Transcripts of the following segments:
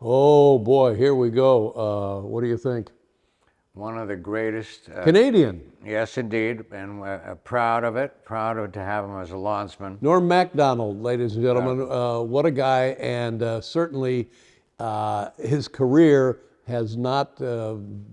Oh boy, here we go. What do you think? One of the greatest. Canadian. Yes, indeed, and we're proud of it. Proud to have him as a lawnsman. Norm MacDonald, ladies and gentlemen. What a guy, and certainly his career has not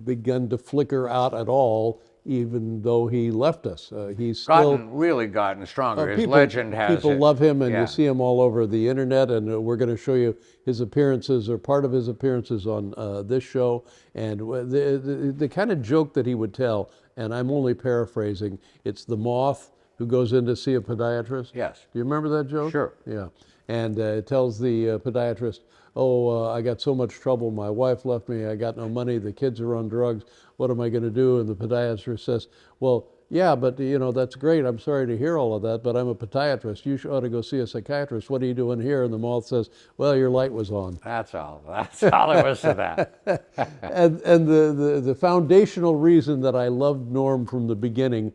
begun to flicker out at all, even though he left us. He's still Really gotten stronger. His people, legend has people it. love him, and Yeah. you see him all over the internet. And we're going to show you his appearances, or part of his appearances on this show, and the kind of joke that he would tell. And I'm only paraphrasing. It's the moth who goes in to see a podiatrist. Yes. Do you remember that joke? Sure. Yeah. And it tells the podiatrist, oh, I got so much trouble. My wife left me. I got no money. The kids are on drugs. What am I going to do? And the podiatrist says, well, yeah, but that's great. I'm sorry to hear all of that, but I'm a podiatrist. You ought to go see a psychiatrist. What are you doing here? And the moth says, well, your light was on. That's all. That's all there was to that. And the foundational reason that I loved Norm from the beginning,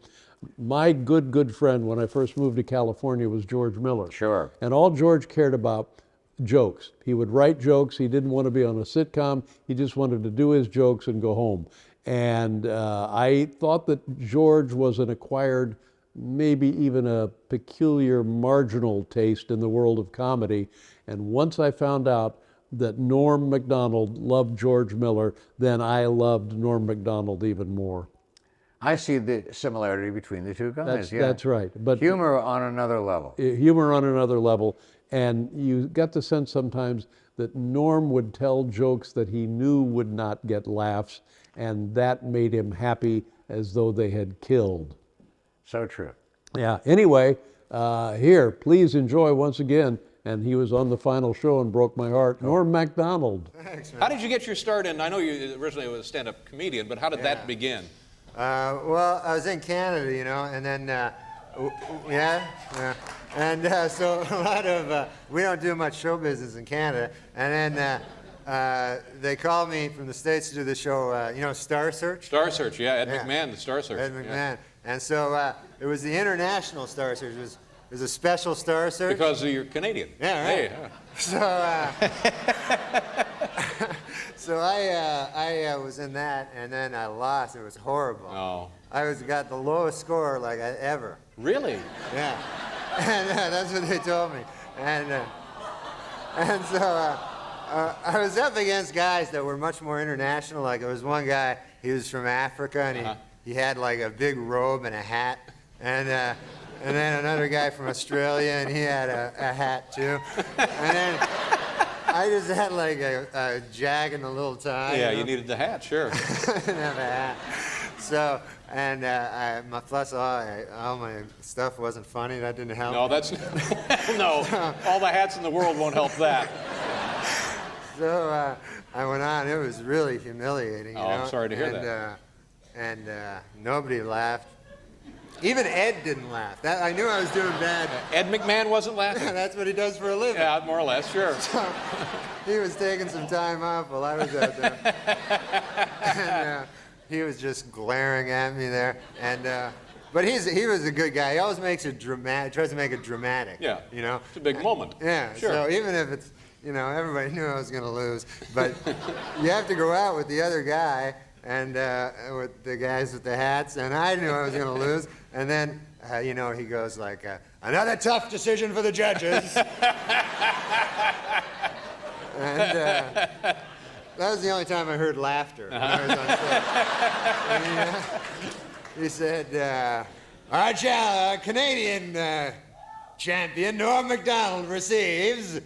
my good friend when I first moved to California was George Miller. Sure. And all George cared about, jokes. He would write jokes. He didn't want to be on a sitcom. He just wanted to do his jokes and go home. And I thought that George was an acquired, maybe even a peculiar marginal taste in the world of comedy. And once I found out that Norm MacDonald loved George Miller, then I loved Norm MacDonald even more. I see the similarity between the two guys. That's right. But humor on another level. Humor on another level. And you got the sense sometimes that Norm would tell jokes that he knew would not get laughs, and that made him happy as though they had killed. So true. Yeah. Anyway, here, please enjoy once again. And he was on the final show and broke my heart. Norm MacDonald. Thanks, man. How did you get your start in? I know you originally was a stand-up comedian, but how did that begin? Well, I was in Canada, and then, so a lot of, we don't do much show business in Canada, and then they called me from the States to do the show, Star Search? Star Search, yeah, Ed McMahon, the Star Search. Ed McMahon. Yeah. And so it was the international Star Search. It was a special Star Search. Because you're Canadian. Yeah, right. Hey, So I was in that, and then I lost. It was horrible. Oh. I got the lowest score ever. Really? Yeah, and that's what they told me. And so I was up against guys that were much more international. Like there was one guy, he was from Africa, and he had like a big robe and a hat, and then another guy from Australia, and he had a hat too, and then I just had like a jag and a little tie. Yeah, you needed the hat, sure. I didn't have a hat. So, and plus all my stuff wasn't funny. That didn't help. No, that's no. All the hats in the world won't help that. So I went on. It was really humiliating. I'm sorry to hear that. And nobody laughed. Even Ed didn't laugh. I knew I was doing bad. Ed McMahon wasn't laughing? That's what he does for a living. Yeah, more or less, sure. So, he was taking some time off while I was out there. And he was just glaring at me there. But he was a good guy. He always makes it dramatic, tries to make it dramatic. Yeah. It's a big moment. Yeah. Sure. So even if it's, everybody knew I was going to lose, but you have to go out with the other guy and with the guys with the hats, and I knew I was going to lose. And then, he goes like, another tough decision for the judges. And that was the only time I heard laughter when I was on stage. And he said, all right, Canadian champion Norm MacDonald receives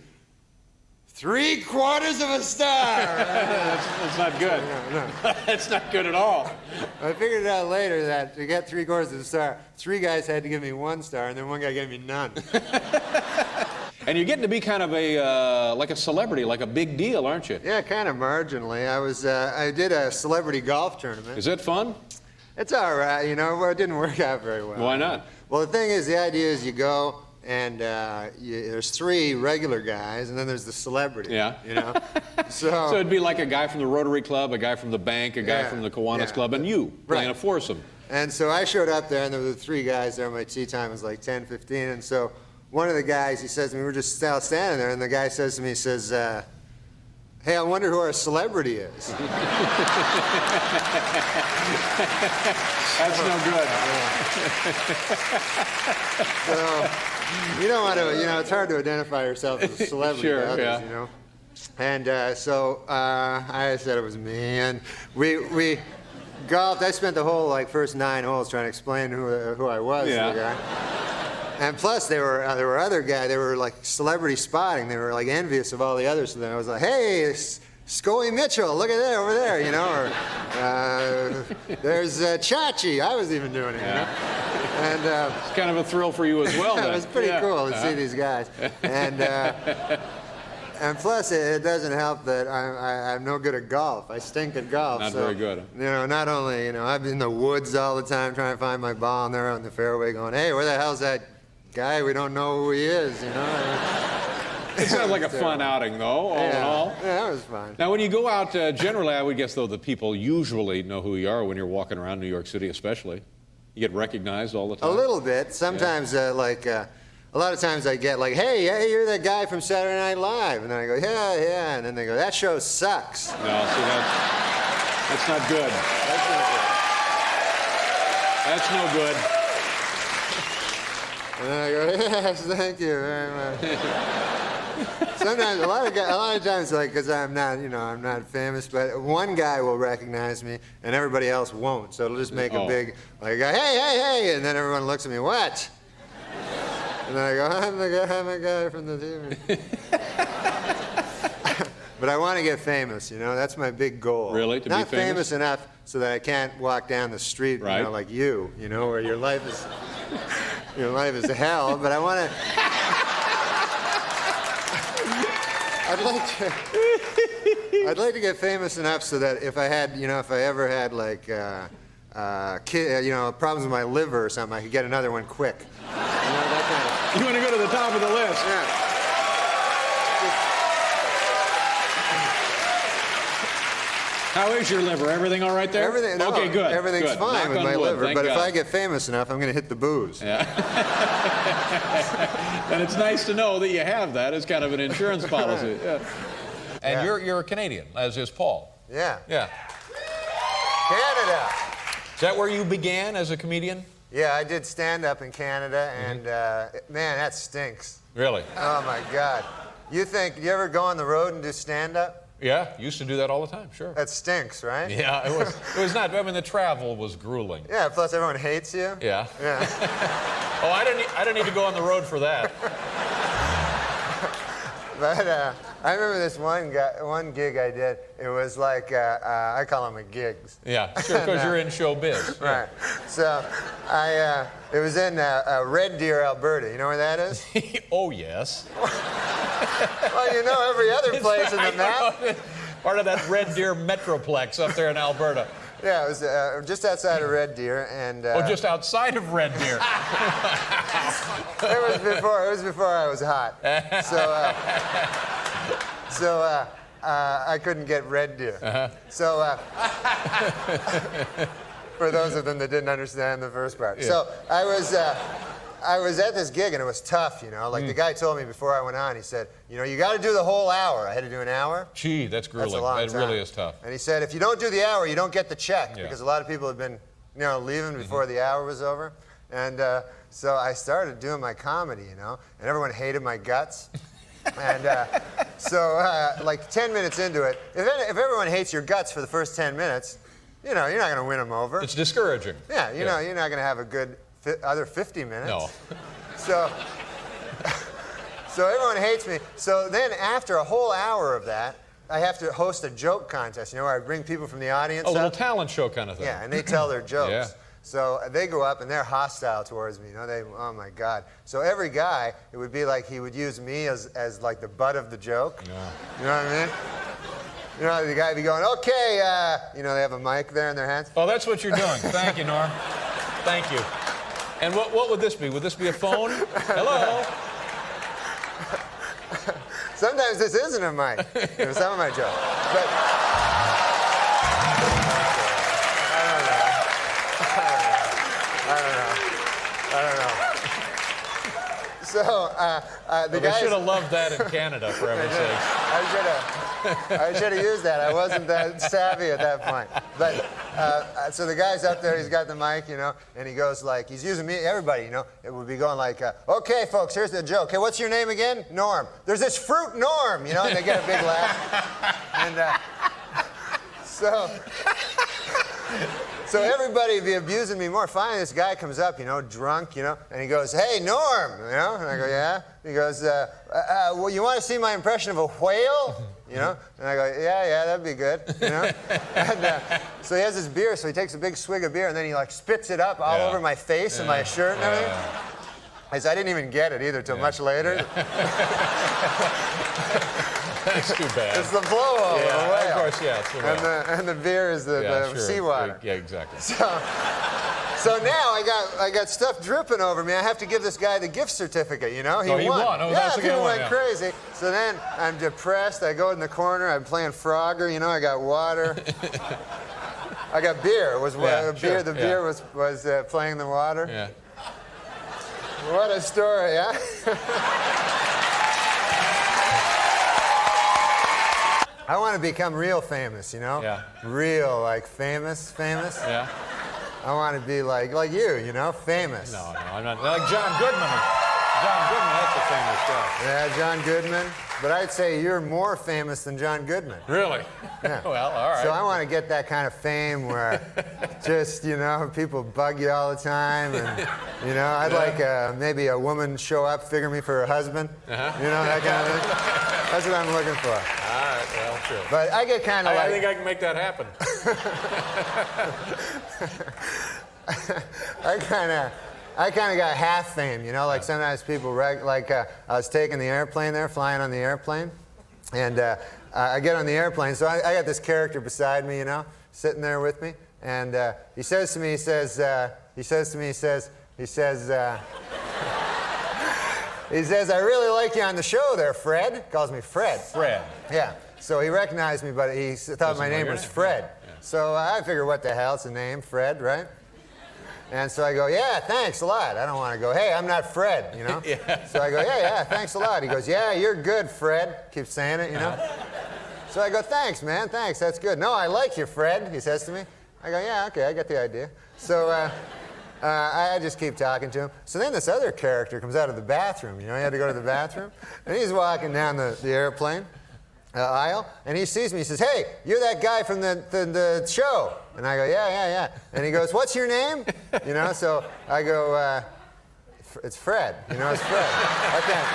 3/4 of a star. That's not good. No. That's not good at all. I figured out later that to get 3/4 of a star, 3 guys had to give me 1 star, and then 1 guy gave me none. And you're getting to be kind of like a celebrity, like a big deal, aren't you? Yeah, kind of marginally. I did a celebrity golf tournament. Is it fun? It's all right, Well, it didn't work out very well. Why not? Well, the thing is, the idea is you go, and there's 3 regular guys, and then there's the celebrity. Yeah. So it'd be like a guy from the Rotary Club, a guy from the bank, a guy from the Kiwanis Club, and you playing a foursome. And so I showed up there, and there were 3 guys there. My tee time was like 10:15, and so one of the guys, he says to me, we're just standing there, and the guy says to me, he says, Hey, I wonder who our celebrity is. That's no good. So, you don't want to, it's hard to identify yourself as a celebrity Sure, to others, yeah. And so I said it was me, and we golfed. I spent the whole first 9 holes trying to explain who I was to the guy. And plus, there were other guys. They were like celebrity spotting. They were like envious of all the others. So then I was like, "Hey, Scully Mitchell, look at that over there," Or there's Chachi. I was even doing it, And It's kind of a thrill for you as well. it then. was pretty cool to see these guys. And plus, it doesn't help that I'm no good at golf. I stink at golf. Not so, very good. Not only, I've been in the woods all the time trying to find my ball, and they're on the fairway going, "Hey, where the hell's that guy? We don't know who he is," It sounds like a fun outing, though, all in all. Yeah, it was fun. Now, when you go out, generally, I would guess, though, that people usually know who you are when you're walking around New York City, especially. You get recognized all the time. A little bit. Sometimes, a lot of times I get like, hey, you're that guy from Saturday Night Live. And then I go, yeah. And then they go, that show sucks. No, see, that's not good. That's no good. And then I go, yes, thank you very much. Sometimes, a lot of times, because I'm not famous, but one guy will recognize me and everybody else won't. So it'll just make a big, hey, and then everyone looks at me, what? And then I go, I'm the guy from the TV. But I want to get famous, That's my big goal. Really? To Not be famous? enough so that I can't walk down the street, Right. Like you, where your life is hell. But I want to. I'd like to get famous enough so that if I ever had problems with my liver or something, I could get another one quick. That kind of. You want to go to the top of the list. Yeah. How is your liver? Everything all right there? Everything. No, okay, good. Everything's good. fine Knock with on my wood, liver. thank But if God. I get famous enough, I'm going to hit the booze. Yeah. And it's nice to know that you have that as kind of an insurance policy. Yeah. And you're a Canadian, as is Paul. Yeah. Yeah. Canada. Is that where you began as a comedian? Yeah, I did stand-up in Canada, and man, that stinks. Really? Oh my God. You ever go on the road and do stand-up? Yeah, used to do that all the time, sure. That stinks, right? Yeah, it was not, the travel was grueling. Yeah, plus everyone hates you. Yeah. Yeah. Oh, I didn't need to go on the road for that. But I remember this one gig I did. It was like, I call them a gigs. Yeah, sure, because you're in showbiz. Right. So it was in Red Deer, Alberta. You know where that is? Oh, yes. Well, every other place in the map. Part of that Red Deer Metroplex up there in Alberta. Yeah, it was just outside of Red Deer, and just outside of Red Deer. It was before I was hot. So I couldn't get Red Deer. So for those of them that didn't understand the first part. Yeah. So I was at this gig, and it was tough, Like the guy told me before I went on, he said, you got to do the whole hour. I had to do an hour. Gee, that's grueling. That's a long that time. Really is tough. And he said, if you don't do the hour, you don't get the check, Yeah. because a lot of people have been, leaving before the hour was over. And so I started doing my comedy, and everyone hated my guts. And so 10 minutes into it, if everyone hates your guts for the first 10 minutes, you're not going to win them over. It's discouraging. Yeah, you're not going to have a good other 50 minutes. No. So everyone hates me. So then after a whole hour of that, I have to host a joke contest, where I bring people from the audience A little up. talent show kind of thing. Yeah, and they tell their jokes. Yeah. So they go up and they're hostile towards me. Oh my God. So every guy, it would be like he would use me as like the butt of the joke. Yeah. You know what I mean? The guy would be going, okay, they have a mic there in their hands. Oh, that's what you're doing. Thank you, Norm. Thank you. And what would this be? Would this be a phone? Hello? Sometimes this isn't a mic. Some of my jokes. But I don't know. So the guy They should have loved that in Canada, for heaven's sakes. I should have. I should have used that. I wasn't that savvy at that point. But so the guy's up there. He's got the mic, you know, and he goes like, he's using me, everybody, you know. It would be going like, okay, folks, here's the joke. Okay, what's your name again? Norm. There's this fruit, Norm, you know, and they get a big laugh. And so everybody would be abusing me more. Finally, this guy comes up, you know, drunk, you know, and he goes, hey, Norm, you know, and I go, yeah. He goes, well, you want to see my impression of a whale? You know, and I go, yeah, that'd be good, you know. And so he has this beer, so he takes a big swig of beer, and then he like spits it up all over my face and my shirt and everything. I didn't even get it either till much later. That's too bad. It's the blowover. Yeah, of course, yeah. It's the whale. And the beer is the sure. seawater. Yeah, exactly. So now I got stuff dripping over me. I have to give this guy the gift certificate, you know? He won. Oh, yeah, that's the guy people who won, went crazy. So then I'm depressed. I go in the corner. I'm playing Frogger, you know? I got water. I got beer. It was beer. The beer was playing the water. Yeah. What a story, huh? I want to become real famous, you know? Yeah. Real, like famous. Yeah. I want to be like you, you know, famous. No, I'm not. Like John Goodman. John Goodman, that's a famous guy. Yeah, John Goodman. But I'd say you're more famous than John Goodman. Really? Yeah. Well, all right. So I want to get that kind of fame where just, you know, people bug you all the time. And, you know, I'd like maybe a woman show up, figure me for her husband. You know, that kind of thing. That's what I'm looking for. All right, well, sure. But I get kind of I think I can make that happen. I kind of got half fame, you know, like sometimes people, I was taking the airplane there, flying on the airplane, and I get on the airplane, so I got this character beside me, you know, sitting there with me, and he says to me, I really like you on the show there, Fred. He calls me Fred. Fred. Yeah. So he recognized me, but he thought my name was Fred. Yeah. So I figured, what the hell, it's a name, Fred, right? And so I go, yeah, thanks a lot. I don't want to go, hey, I'm not Fred, you know? So I go, yeah, thanks a lot. He goes, yeah, you're good, Fred. Keeps saying it, you know? So I go, thanks, man, thanks, that's good. No, I like you, Fred, he says to me. I go, yeah, okay, I get the idea. So I just keep talking to him. So then this other character comes out of the bathroom, you know? He had to go to the bathroom. And he's walking down the airplane aisle, and he sees me. He says, hey, you're that guy from the show. And I go, yeah. And he goes, what's your name? You know, so I go, it's Fred. You know, it's Fred. I can't,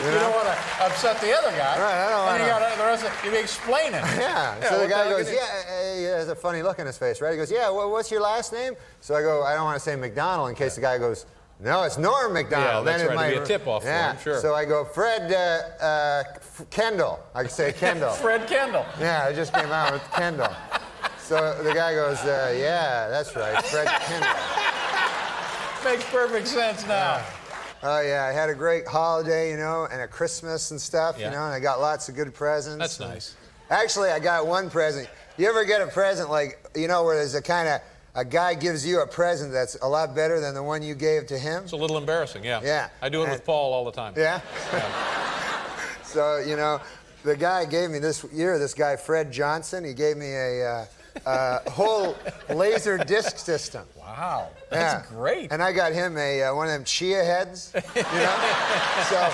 you don't want to upset the other guy. Right, I don't want to. The rest of you be explaining. Yeah. So the guy goes, yeah, he has a funny look on his face, right? He goes, yeah, what's your last name? So I go, I don't want to say McDonald in case the guy goes, no, it's Norm MacDonald. Yeah, that's then right. It'd be a tip-off for him, sure. So I go, Fred Kendall. I can say Kendall. Fred Kendall. Yeah, I just came out with Kendall. So the guy goes, yeah, that's right, Fred Kendall. Makes perfect sense now. Oh, yeah, I had a great holiday, you know, and a Christmas and stuff, you know, and I got lots of good presents. That's nice. Actually, I got one present. You ever get a present like, you know, where there's a guy gives you a present that's a lot better than the one you gave to him? It's a little embarrassing, yeah. Yeah. I do it with Paul all the time. Yeah? So, you know, the guy gave me this guy, Fred Johnson, he gave me a whole laser disc system. Wow, that's great. And I got him one of them chia heads, you know? So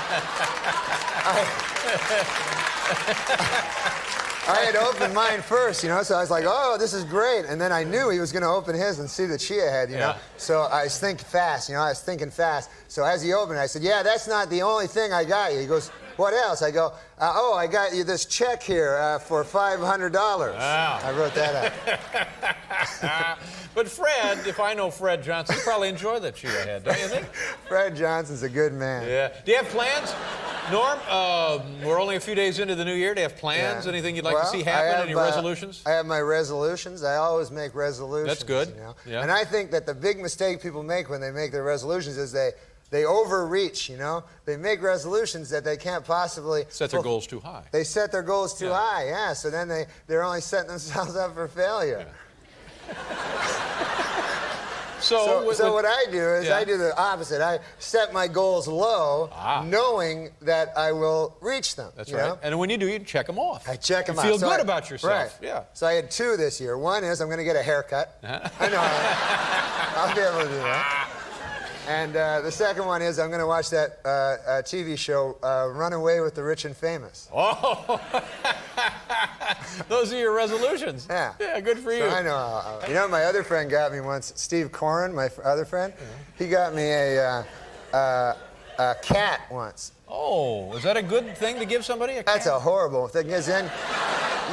I had opened mine first, you know, so I was like, oh, this is great. And then I knew he was going to open his and see the chia head, you know. So I was thinking fast, you know, So as he opened it, I said, yeah, that's not the only thing I got you. He goes, what else? I go, oh, I got you this check here for $500. Wow. I wrote that out. But Fred, if I know Fred Johnson, he'd probably enjoy that chia head, don't you think? Fred Johnson's a good man. Yeah. Do you have plans? Norm, we're only a few days into the new year. Do you have plans? Anything you'd like to see happen? Any resolutions? I have my resolutions. I always make resolutions. That's good. You know? Yeah. And I think that the big mistake people make when they make their resolutions is they overreach, you know? They make resolutions that they can't possibly... Set their goals too high. They set their goals too high, yeah. So then they're only setting themselves up for failure. Yeah. So what I do is Yeah. I do the opposite. I set my goals low, knowing that I will reach them. That's you right. know? And when you do, you check them off. I check them you out. feel So good about yourself. Right. Yeah. So I had 2 this year. One is I'm going to get a haircut. I know. I'll be able to do that. And the second one is I'm going to watch that TV show, Run Away with the Rich and Famous. Oh, those are your resolutions. Yeah. Yeah, good for you. So I know. You know what my other friend got me once? Steve Corrin, my other friend. He got me a cat once. Oh, is that a good thing to give somebody? That's a horrible thing, because then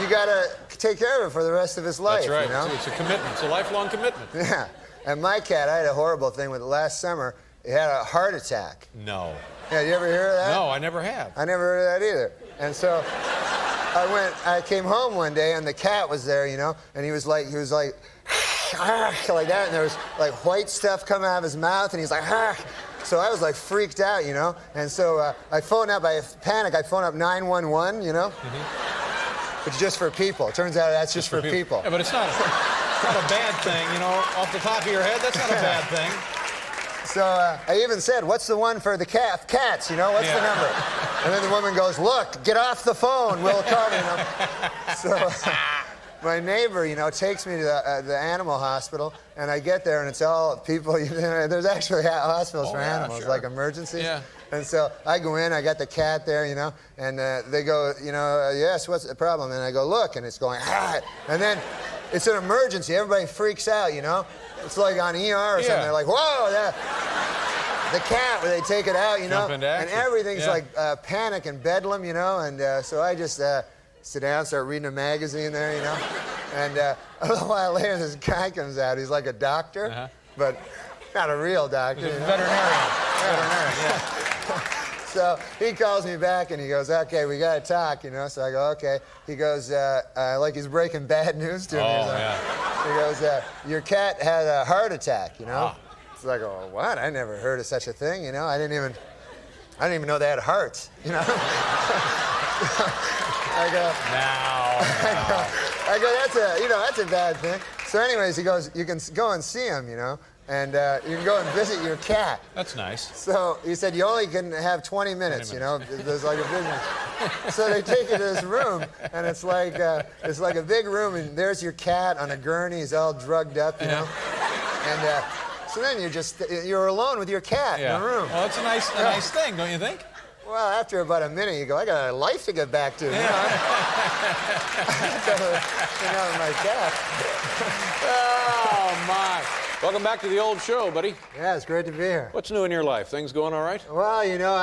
you got to take care of it for the rest of his life. That's right. You know? It's a commitment. It's a lifelong commitment. Yeah. And my cat, I had a horrible thing with it last summer. It had a heart attack. No. Yeah, you ever hear of that? No, I never have. I never heard of that either. And so I came home one day and the cat was there, you know, and he was like like that, and there was like white stuff coming out of his mouth, and he's like, so I was like freaked out, you know, and so I phoned up, I phoned up 911, you know, It's just for people. It turns out that's just for people. Yeah, but it's not a bad thing, you know, off the top of your head, that's not a bad thing. So I even said, what's the one for the cats, you know, what's the number? And then the woman goes, look, get off the phone, we'll call you, you know. So my neighbor, you know, takes me to the animal hospital, and I get there, and it's all people, you know, there's actually hospitals for animals, like emergencies. Yeah. And so I go in, I got the cat there, you know, and they go, you know, yes, what's the problem? And I go, look, and it's going, and then it's an emergency. Everybody freaks out, you know. It's like on ER or something. They're like, whoa, the cat, where they take it out, you know, Jump into and action. everything's like panic and bedlam, you know, and so I just sit down, start reading a magazine there, you know, and a little while later this guy comes out. He's like a doctor, but not a real doctor. He's a you know? veterinarian. Veterinarian, yeah. So he calls me back and he goes, okay, we got to talk, you know. So I go, okay. He goes, like he's breaking bad news to me. Oh, yeah. He goes, your cat had a heart attack, you know. It's like, oh, what? I never heard of such a thing, you know. I didn't even know they had hearts, you know. I go, that's a bad thing. So anyways, he goes, you can go and see him, you know. And you can go and visit your cat. That's nice. So he said, you only can have 20 minutes, you know. There's like a business. So they take you to this room, and it's like a big room, and there's your cat on a gurney. He's all drugged up, you know. And so then you're alone with your cat in a room. Well, that's a nice thing, don't you think? Well, after about a minute, you go, I got a life to get back to. You know? I got my cat. Oh, my. Welcome back to the old show, buddy. Yeah, it's great to be here. What's new in your life? Things going all right? Well, you know,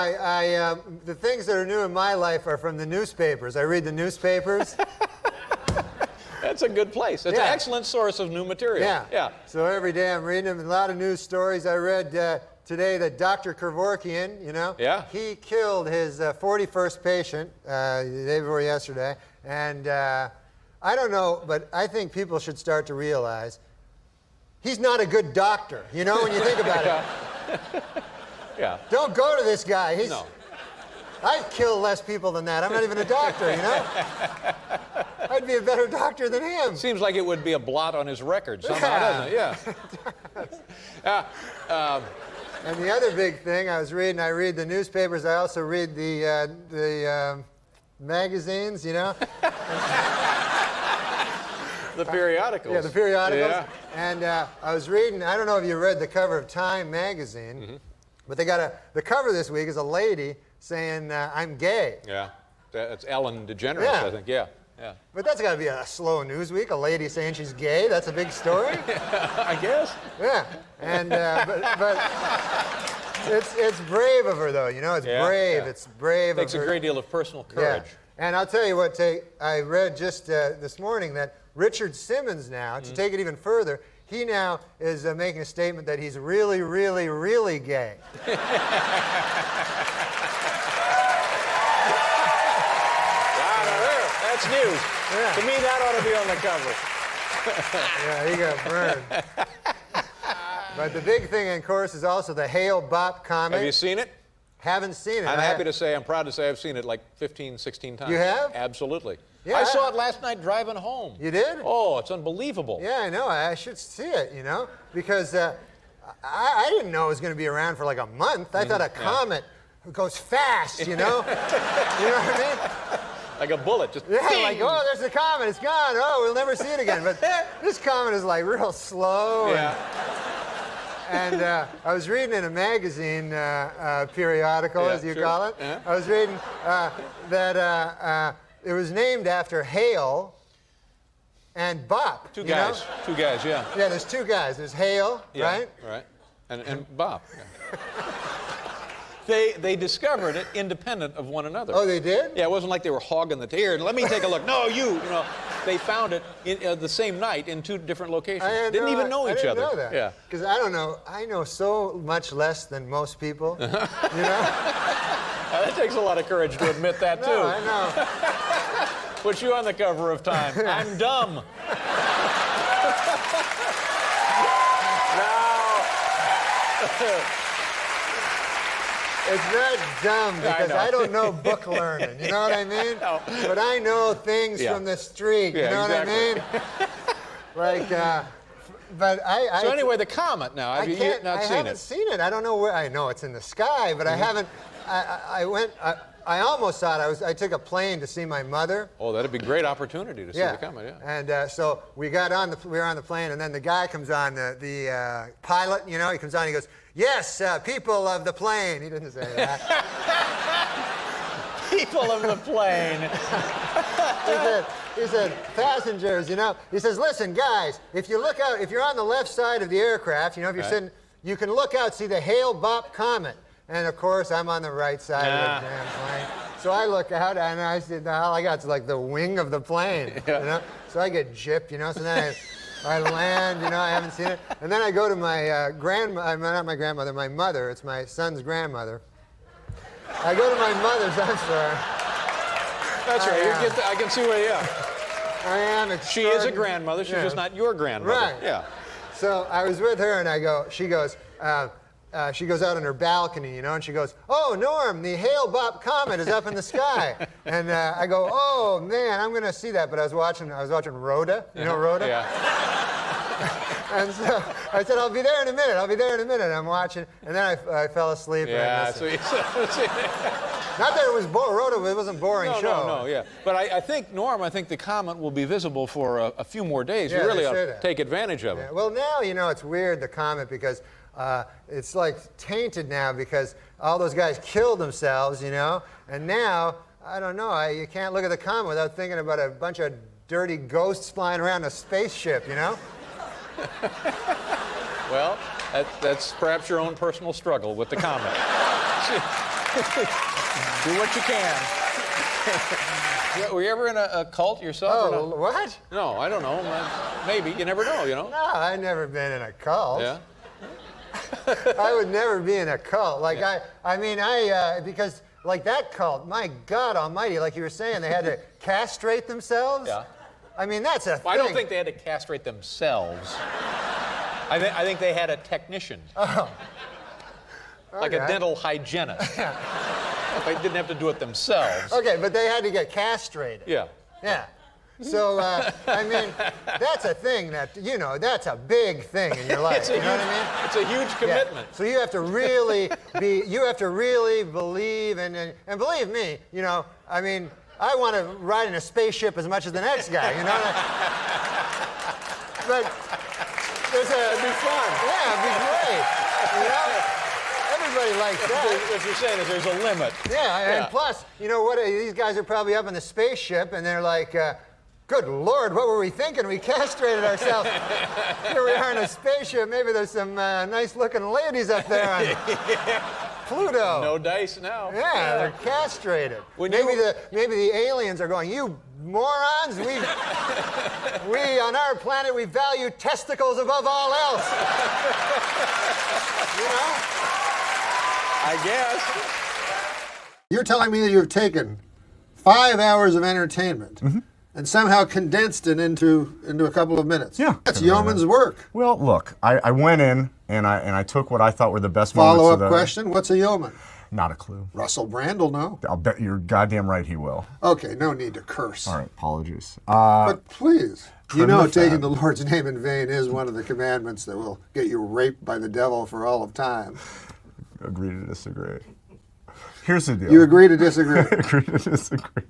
the things that are new in my life are from the newspapers. I read the newspapers. That's a good place. It's an excellent source of new material. Yeah. So every day I'm reading them. A lot of news stories. I read today that Dr. Kevorkian, you know, he killed his 41st patient the day before yesterday. And I don't know, but I think people should start to realize he's not a good doctor, you know, when you think about it. Yeah. Don't go to this guy. No. I'd kill less people than that. I'm not even a doctor, you know? I'd be a better doctor than him. Seems like it would be a blot on his record somehow, doesn't it? Yeah. And the other big thing I read the newspapers. I also read the magazines, you know? The periodicals. Yeah, the periodicals. Yeah. And I was reading, I don't know if you read the cover of Time magazine, but they got the cover this week is a lady saying, I'm gay. Yeah. That's Ellen DeGeneres, I think. Yeah. But that's got to be a slow news week, a lady saying she's gay. That's a big story. I guess. Yeah. And, but it's brave of her, though. You know, it's brave. Yeah. It's brave Takes of her. a great deal of personal courage. Yeah. And I'll tell you what, I read just this morning that Richard Simmons now, to take it even further, he now is making a statement that he's really, really, really gay. That's news. Yeah. To me, that ought to be on the cover. Yeah, he got burned. But the big thing, of course, is also the Hale Bop comic. Have you seen it? Haven't seen it. I'm proud to say I've seen it like 15, 16 times. You have? Absolutely. Yeah, I saw it last night driving home. You did? Oh, it's unbelievable. Yeah, I know. I should see it, you know, because I didn't know it was going to be around for like a month. I thought a comet goes fast, you know? You know what I mean? Like a bullet, just Yeah, bing. like, oh, there's the comet, it's gone. Oh, we'll never see it again. But this comet is like real slow. Yeah. And I was reading in a magazine periodical, Yeah, as you sure. call it. Yeah. I was reading that it was named after Hale and Bop. Two you know? guys. Two guys, yeah. Yeah, there's two guys. There's Hale, Yeah, right? Right. And Bob. Yeah. They discovered it independent of one another. Oh, they did? Yeah, it wasn't like they were hogging the tail. Let me take a look. No, you know. They found it the same night in two different locations. Didn't even know each other. I didn't know that. Yeah. Because I don't know. I know so much less than most people. You know? That takes a lot of courage to admit that, too. No, I know. Put you on the cover of Time. I'm dumb. It's not dumb because know. I don't know book learning. You know what I mean? No. But I know things Yeah. from the street. Yeah, You know exactly. what I mean? Like, but I. So anyway, the comet now. Have you not I seen haven't it? seen it. I don't know where. I know it's in the sky, but I haven't. I went. I almost thought I took a plane to see my mother. Oh, that'd be a great opportunity to see the comet, yeah. And so we were on the plane, and then the guy comes on, the pilot, you know, he comes on, he goes, yes, people of the plane. He didn't say that. People of the plane. He said, passengers, you know. He says, listen, guys, if you look out, if you're on the left side of the aircraft, you know, if you're sitting, you can look out, see the Hale-Bopp comet. And of course, I'm on the right side of the damn plane. So I look out, and I said, all I got is like the wing of the plane, you know? So I get gypped, you know? So then I land, you know, I haven't seen it. And then I go to my not my grandmother, my mother. It's my son's grandmother. I go to my mother's, I'm sorry. That's right. I can see where you are. I am She is a grandmother. She's just not your grandmother. Right. Yeah. So I was with her, and she goes out on her balcony, you know, and she goes, oh, Norm, the Hale-Bopp comet is up in the sky. And I go, oh, man, I'm going to see that. But I was watching Rhoda. You know Rhoda? Yeah. And so I said, I'll be there in a minute. I'm watching. And then I fell asleep. Yeah. And I missed So it. Not that it was Rhoda, it wasn't a boring show. No, yeah. But I think, Norm, I think the comet will be visible for a few more days. Yeah, You really they ought say to that. take advantage of it. Yeah, well, now, you know, it's weird, the comet, because it's like tainted now because all those guys killed themselves, you know, and now, I don't know, you can't look at the comet without thinking about a bunch of dirty ghosts flying around a spaceship, you know? Well, that's perhaps your own personal struggle with the comet. Do what you can. Were you ever in a cult yourself? Oh, what? No, I don't know. Maybe. You never know, you know? No, I've never been in a cult. Yeah? I would never be in a cult. Like, because, like, that cult, my God almighty, like you were saying, they had to castrate themselves. Yeah. I mean, that's a thing. Well, I don't think they had to castrate themselves. I think they had a technician. Oh. Like a Okay. dental hygienist. They didn't have to do it themselves. Okay, but they had to get castrated. Yeah. Yeah. So, I mean, that's a thing that, you know, that's a big thing in your life. You know what I mean? It's a huge Yeah. commitment. So you have to really believe, and believe me, you know, I mean, I want to ride in a spaceship as much as the next guy, you know? But there's It'd be fun. yeah, it'd be great, you know? Everybody likes that. What you're saying is there's a limit. Yeah, and Yeah. plus, you know what? These guys are probably up in the spaceship, and they're like, "Good Lord, what were we thinking? We castrated ourselves. Here we are in a spaceship. Maybe there's some nice-looking ladies up there on Pluto." No dice now. Yeah, they're castrated. When maybe you- the aliens are going, "You morons! We on our planet we value testicles above all else." You know? I guess. You're telling me that you've taken 5 hours of entertainment and somehow condensed it into a couple of minutes. Yeah. That's yeoman's work. Well, look, I went in and I took what I thought were the best moments of Follow-up the... question, what's a yeoman? Not a clue. Russell Brand will know. I'll bet you're goddamn right he will. Okay, no need to curse. All right, apologies. But please, you trim know the taking fat. the Lord's name in vain is one of the commandments that will get you raped by the devil for all of time. Agree to disagree. Here's the deal. You agree to disagree? Agree to disagree.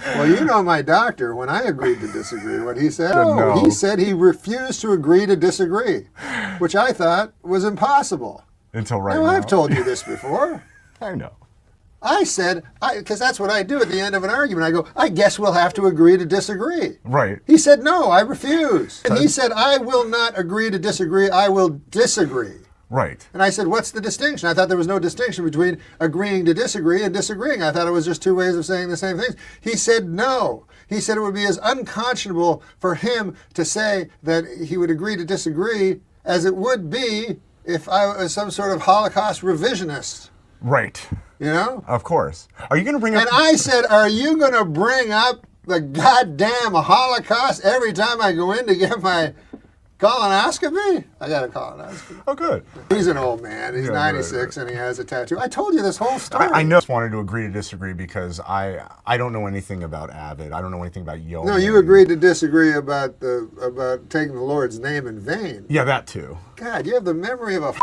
Well, you know my doctor, when I agreed to disagree, what he said? No. He said he refused to agree to disagree, which I thought was impossible. Until right Now, now. I've told you this before. I know. I said, because that's what I do at the end of an argument. I go, I guess we'll have to agree to disagree. Right. He said, no, I refuse. And he said, I will not agree to disagree. I will disagree. Right. And I said, what's the distinction? I thought there was no distinction between agreeing to disagree and disagreeing. I thought it was just two ways of saying the same things. He said no. He said it would be as unconscionable for him to say that he would agree to disagree as it would be if I was some sort of Holocaust revisionist. Right. You know? Of course. Are you going to bring up... And I said, are you going to bring up the goddamn Holocaust every time I go in to get my colonoscopy? I got a colonoscopy. Oh, good. He's an old man. He's Yeah, 96 and he has a tattoo. I told you this whole story. I know. I just wanted to agree to disagree because I don't know anything about Avid. I don't know anything about Yo. No, you agreed to disagree about taking the Lord's name in vain. Yeah, that too. God, you have the memory of a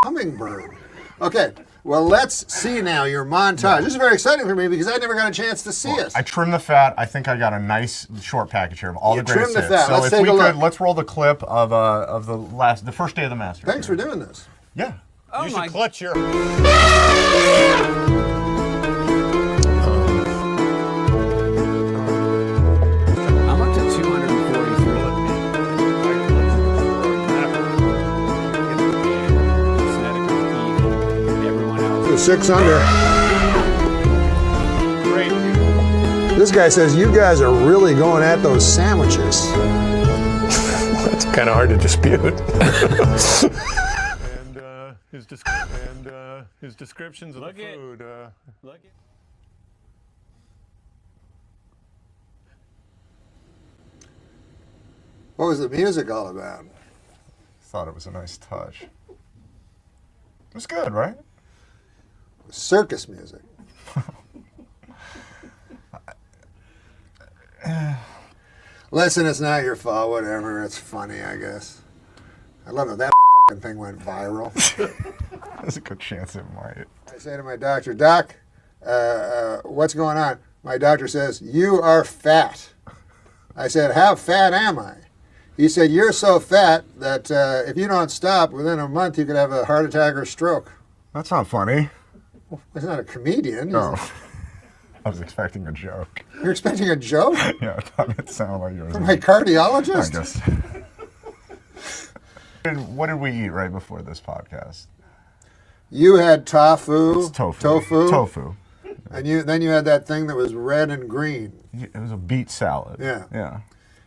hummingbird. Okay, well, let's see now your montage. This is very exciting for me because I never got a chance to see it. I trimmed the fat. I think I got a nice short package here of all You the greatest trimmed the hits. fat. So Let's if take we a could, look. let's roll the clip of the first day of the Masters. Thanks for doing this. Yeah. Oh you my- should clutch your. I'm up to 243. Everyone else. 6 under. This guy says you guys are really going at those sandwiches. That's kind of hard to dispute. His descriptions of the food. What was the music all about? Thought it was a nice touch. It was good, right? Circus music. Listen, it's not your fault. Whatever. It's funny, I guess. I love it. That fucking thing went viral. There's a good chance it might. I say to my doctor, Doc, what's going on? My doctor says, you are fat. I said, how fat am I? He said, you're so fat that if you don't stop, within a month you could have a heart attack or stroke. That's not funny. He's not a comedian. No. I was expecting a joke. You're expecting a joke Yeah, I thought it sounded like yours. from my I cardiologist? guess. What did we eat right before this podcast? You had tofu. It's tofu. Tofu. And then you had that thing that was red and green. It was a beet salad. Yeah. Yeah.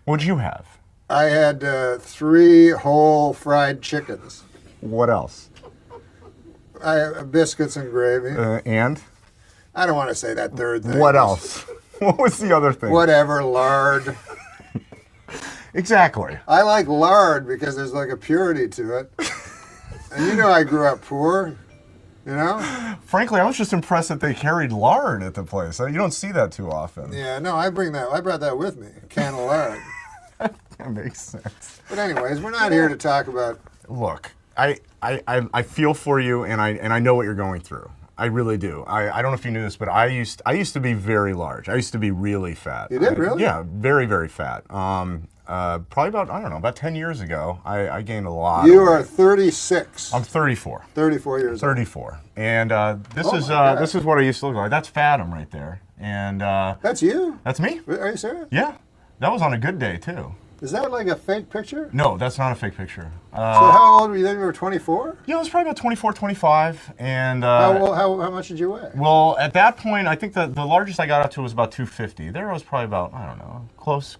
What'd you have? I had 3 whole fried chickens. What else? Biscuits and gravy. And? I don't want to say that third thing. What else? What was the other thing? Whatever, lard. Exactly. I like lard because there's like a purity to it. And you know I grew up poor, you know? Frankly, I was just impressed that they carried lard at the place. You don't see that too often. Yeah, no, I brought that with me, a can of lard. That makes sense. But anyways, we're not here to talk about... Look, I feel for you, and I know what you're going through. I really do. I don't know if you knew this, but I used to be very large. I used to be really fat. You did, really? Yeah, very, very fat. Probably about 10 years ago, I gained a lot. You of are weight. 36. I'm 34. 34 years old. 34. And this Oh is my God. this is what I used to look like. That's Fathom right there. And That's you? that's me. Are you serious? Yeah. That was on a good day too. Is that like a fake picture? No, that's not a fake picture. So how old were you then? You were 24? Yeah, I was probably about 24, 25. And How much did you weigh? well, at that point, I think the largest I got up to was about 250. There I was probably about, I don't know, close,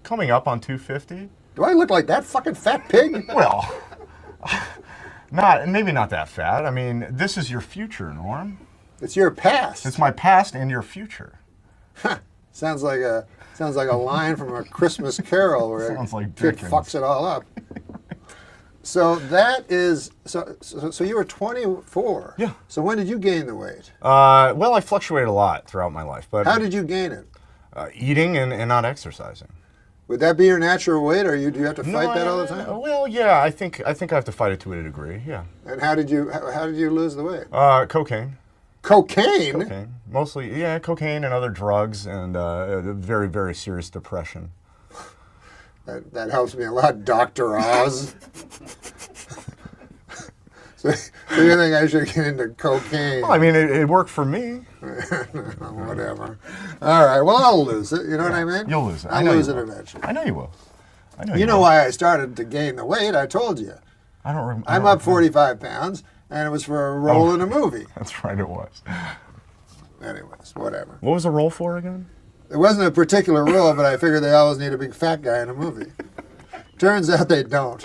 coming up on 250. Do I look like that fucking fat pig? Well, maybe not that fat. I mean, this is your future, Norm. It's your past. It's my past and your future. Sounds like a line from a Christmas Carol where Sounds like kid Dickens. fucks it all up. So that is so you were 24. Yeah. So when did you gain the weight? Well, I fluctuated a lot throughout my life, but How did you gain it? eating and not exercising. Would that be your natural weight, or do you have to fight that all the time? Well, yeah, I think I have to fight it to a degree. Yeah. And how did you lose the weight? Cocaine. Cocaine? Cocaine. Mostly, yeah, cocaine and other drugs, and very, very serious depression. That helps me a lot, Dr. Oz. So you think I should get into cocaine? Well, I mean, it worked for me. Whatever. All right. Well, I'll lose it. You know what I mean? You'll lose it. I'll lose it eventually. I know you will. I know You know will. why I started to gain the weight? I told you. I don't remember. I'm up 45 pounds, and it was for a role in a movie. That's right, it was. Anyways, whatever. What was the role for again? It wasn't a particular role, but I figured they always need a big fat guy in a movie. Turns out they don't.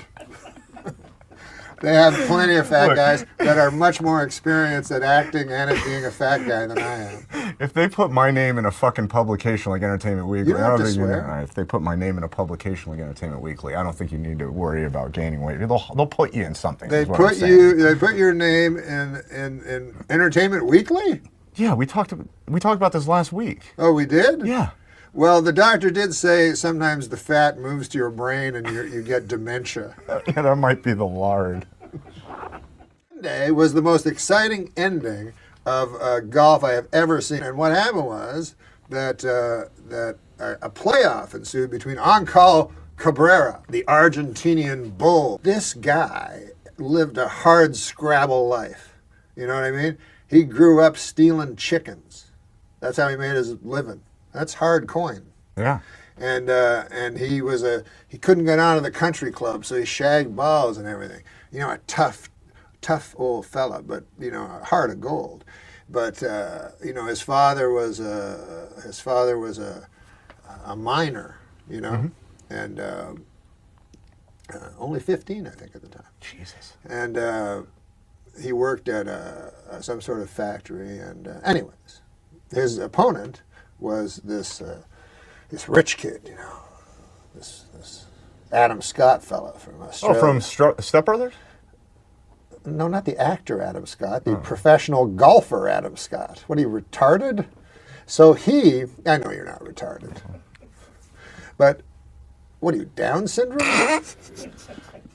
They have plenty of fat guys that are much more experienced at acting and at being a fat guy than I am. If they put my name in a fucking publication like Entertainment Weekly, You don't have to think swear. if they put my name in a publication like Entertainment Weekly, I don't think you need to worry about gaining weight. They'll put you in something. They is what I'm put saying. they put your name in Entertainment Weekly? Yeah, we talked about this last week. Oh, we did? Yeah. Well, the doctor did say sometimes the fat moves to your brain and you get dementia. Yeah, that might be the lard. Sunday was the most exciting ending of golf I have ever seen. And what happened was that a playoff ensued between Ancel Cabrera, the Argentinian bull. This guy lived a hard scrabble life. You know what I mean? He grew up stealing chickens. That's how he made his living. That's hard coin. Yeah. And he couldn't get out of the country club, so he shagged balls and everything. You know, a tough old fella, but you know, a heart of gold. But you know, his father was a miner. You know, and only 15, I think, at the time. Jesus. And he worked at some sort of factory. And anyways, his opponent was this rich kid, you know, this Adam Scott fella from Australia. Oh, from Step Brothers? No, not the actor Adam Scott, the professional golfer Adam Scott. What, are you retarded? So I know you're not retarded. But what are you, Down syndrome?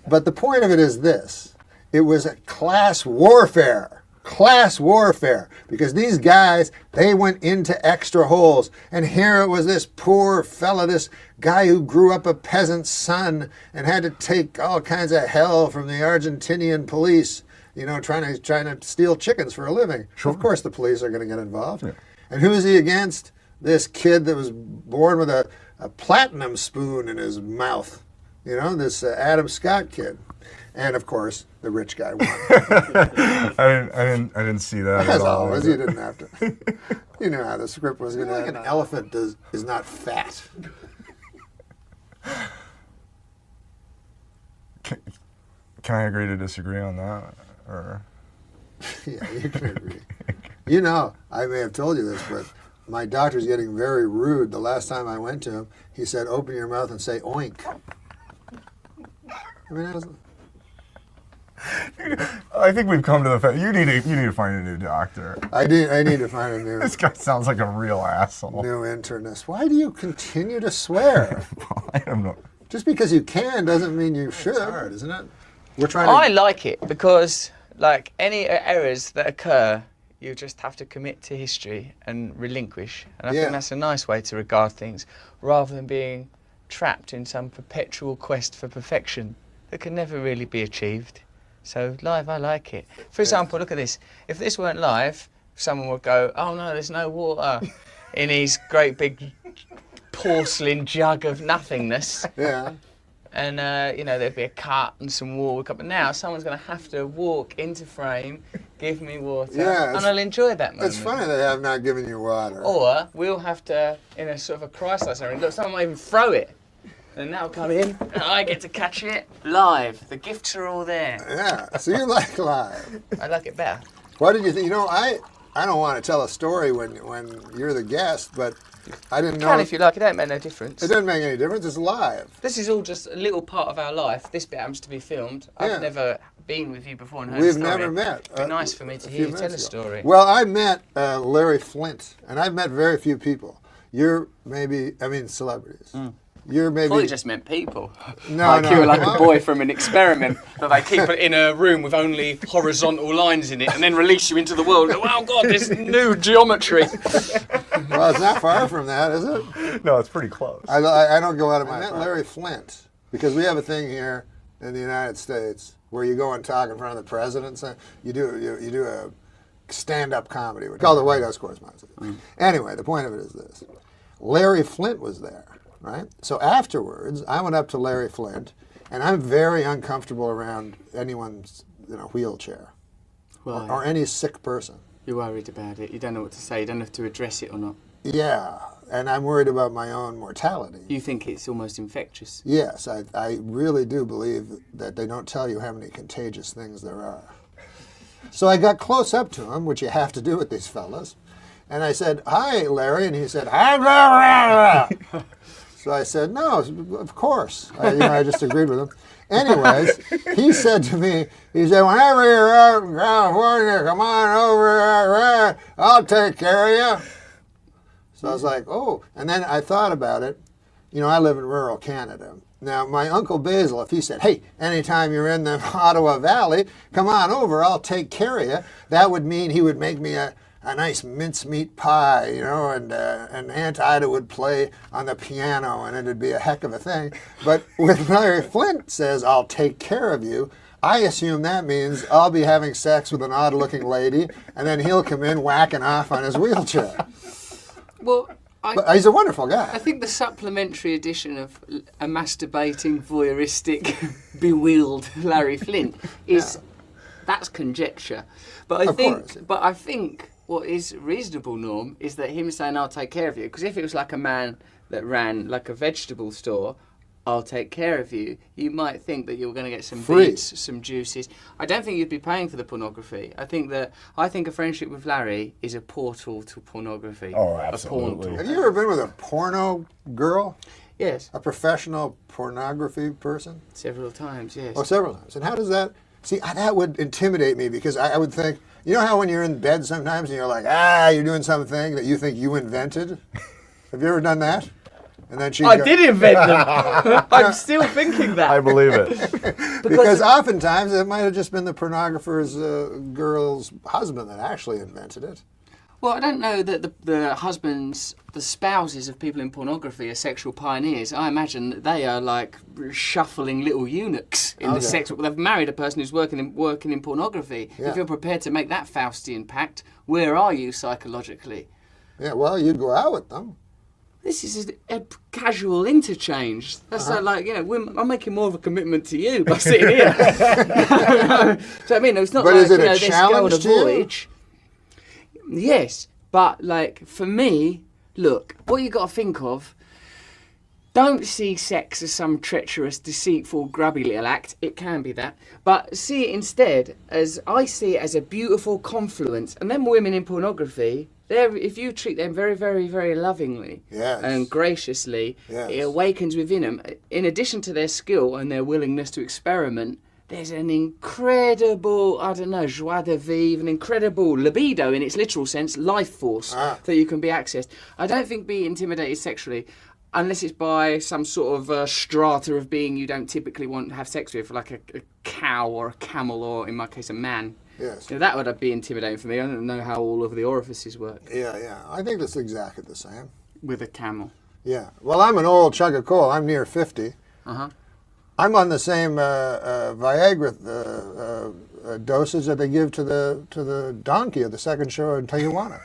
But the point of it is this. It was a class warfare. Class warfare. Because these guys, they went into extra holes. And here it was this poor fella, this guy who grew up a peasant's son and had to take all kinds of hell from the Argentinian police, you know, trying to steal chickens for a living. Sure. Of course the police are going to get involved. Yeah. And who is he against? This kid that was born with a platinum spoon in his mouth. You know, this Adam Scott kid. And of course, the rich guy won. I didn't see that As at all. always, you didn't have to. You know how the script was going to have. An elephant is not fat. Can I agree to disagree on that? Or Yeah, you can agree. You know, I may have told you this, but my doctor's getting very rude. The last time I went to him, he said, "Open your mouth and say oink." I mean, I think we've come to the fact you need to find a new doctor. I need to find a new. This guy sounds like a real asshole. New internist. Why do you continue to swear? Well, I don't know. Just because you can doesn't mean you should. It's hard, isn't it? We're trying to. I like it because, like, any errors that occur, you just have to commit to history and relinquish. And I think that's a nice way to regard things, rather than being trapped in some perpetual quest for perfection that can never really be achieved. So live, I like it. For example, look at this. If this weren't live, someone would go, "Oh no, there's no water in his great big porcelain jug of nothingness." Yeah. And you know, there'd be a cut and some water. But now someone's going to have to walk into frame, give me water, and I'll enjoy that moment. It's funny they have not given you water. Or we'll have to, in a sort of a crisis, look, someone might even throw it. And that'll come in, and I get to catch it live. The gifts are all there. Yeah, so you like live. I like it better. Why did you think? You know, I I don't want to tell a story when you're the guest, but I didn't know. Can if you like, it don't make no difference. It doesn't make any difference. It's live. This is all just a little part of our life. This bit happens to be filmed. Yeah. I've never been with you before and heard We've a story. never met. It'd be nice for me to a hear few you tell a minutes ago. story. Well, I met Larry Flint, and I've met very few people. You're maybe, celebrities. You're maybe. I thought you just meant people. No, like no. you were like a boy from an experiment that they keep in a room with only horizontal lines in it and then release you into the world. Oh God, this new geometry. Well, it's not far from that, is it? No, it's pretty close. I don't go out of my. I met Larry Flint because we have a thing here in the United States where you go and talk in front of the president. So you do a stand-up comedy. We call it the White House Correspondence. Anyway, the point of it is this: Larry Flint was there, right? So afterwards, I went up to Larry Flint, and I'm very uncomfortable around anyone's wheelchair or any sick person. You're worried about it. You don't know what to say. You don't know if to address it or not. Yeah, and I'm worried about my own mortality. You think it's almost infectious. Yes, I really do believe that they don't tell you how many contagious things there are. So I got close up to him, which you have to do with these fellas, and I said, "Hi, Larry," and he said, "Hi, blah." So I said, "No, of course." I just agreed with him. Anyways, he said to me, he said, "Whenever you're out in California, come on over, I'll take care of you." So I was like, oh. And then I thought about it. I live in rural Canada. Now, my Uncle Basil, if he said, "Hey, anytime you're in the Ottawa Valley, come on over, I'll take care of you," that would mean he would make me a nice mincemeat pie, and Aunt Ida would play on the piano, and it'd be a heck of a thing. But when Larry Flint says, "I'll take care of you," I assume that means I'll be having sex with an odd-looking lady, and then he'll come in whacking off on his wheelchair. Well, But he's a wonderful guy. I think the supplementary edition of a masturbating, voyeuristic, bewildered Larry Flint is that's conjecture. But I think what is reasonable, Norm, is that him saying, "I'll take care of you," because if it was like a man that ran like a vegetable store, "I'll take care of you," you might think that you were going to get some beets, some juices. I don't think you'd be paying for the pornography. I think a friendship with Larry is a portal to pornography. Oh, absolutely. Have you ever been with a porno girl? Yes. A professional pornography person? Several times, yes. Oh, several times. And how does that... See, that would intimidate me because I would think... You know how when you're in bed sometimes and you're like, you're doing something that you think you invented? Have you ever done that? And then I did invent them. I'm still thinking that. I believe it. because oftentimes it might have just been the pornographer's girl's husband that actually invented it. Well, I don't know that the spouses of people in pornography are sexual pioneers. I imagine that they are like shuffling little eunuchs in the sex. They've married a person who's working in pornography. Yeah. If you're prepared to make that Faustian pact, where are you psychologically? Yeah, well, you'd go out with them. This is a casual interchange. That's not like, I'm making more of a commitment to you by sitting here. So I mean, it's not But like, is it a let's go challenge on a to you? voyage. Yes, but like for me, look, what you got to think of, don't see sex as some treacherous, deceitful, grubby little act. It can be that. But see it instead as, I see it as a beautiful confluence. And then women in pornography, if you treat them very, very, very lovingly and graciously, it awakens within them. In addition to their skill and their willingness to experiment, there's an incredible, joie de vivre, an incredible libido in its literal sense, life force that you can be accessed. I don't think be intimidated sexually unless it's by some sort of strata of being you don't typically want to have sex with, like a cow or a camel or, in my case, a man. Yes. That would be intimidating for me. I don't know how all of the orifices work. Yeah. I think that's exactly the same. With a camel. Yeah. Well, I'm an old chug of coal. I'm near 50. I'm on the same Viagra dosage that they give to the donkey at the second show in Tijuana.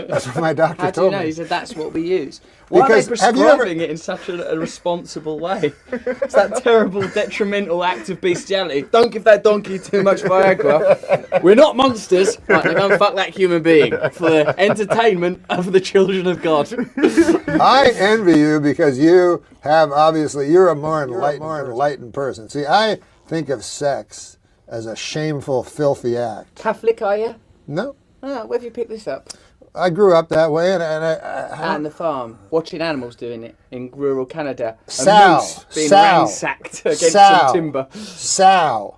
That's what my doctor How do you told know? me. He said that's what we use. Why are they Because have you prescribing it in such a responsible way? It's that terrible, detrimental act of bestiality. Don't give that donkey too much Viagra. We're not monsters. Right, they're going to fuck that human being for the entertainment of the children of God. I envy you because you have, obviously, you're a more enlightened person. See, I think of sex as a shameful, filthy act. Catholic, are you? No. Oh, where have you picked this up? I grew up that way, and On the farm, watching animals doing it in rural Canada. Sow, A moose being sow, ransacked against sow, some timber. sow,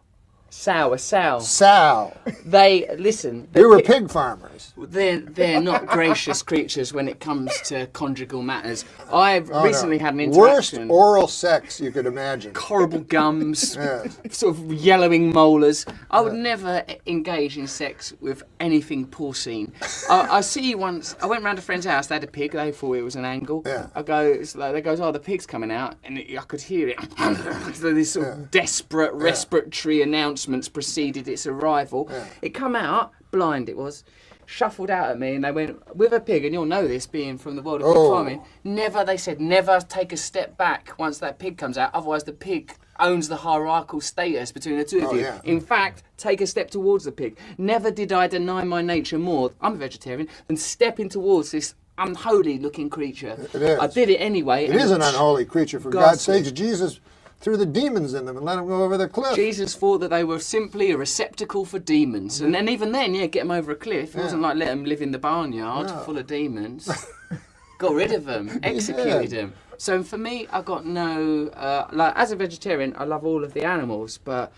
A sow. sow. They listen. We were pig farmers. They're not gracious creatures when it comes to conjugal matters. I've recently had an Worst interaction. oral sex you could imagine. Horrible gums, Yeah. sort of yellowing molars. I would never engage in sex with anything porcine. I see once. I went round a friend's house. They had a pig. They thought it was an angle. Yeah. I go. It's like, they goes, "Oh, the pig's coming out," and I could hear it. So this sort of desperate respiratory announcements preceded its arrival. It come out blind. It was. Shuffled out at me, and they went with a pig, and you'll know this being from the world of pig farming. They said never take a step back once that pig comes out, otherwise the pig owns the hierarchical status between the two of you. Yeah. In fact, take a step towards the pig. Never did I deny my nature more, I'm a vegetarian, than stepping towards this unholy looking creature. It is. I did it anyway. It is an unholy creature, for God's Ghastly. sakes. Jesus threw the demons in them and let them go over the cliff. Jesus thought that they were simply a receptacle for demons. And then even then, get them over a cliff. It wasn't like let them live in the barnyard full of demons. Got rid of them, executed them. So for me, I got no... as a vegetarian, I love all of the animals, but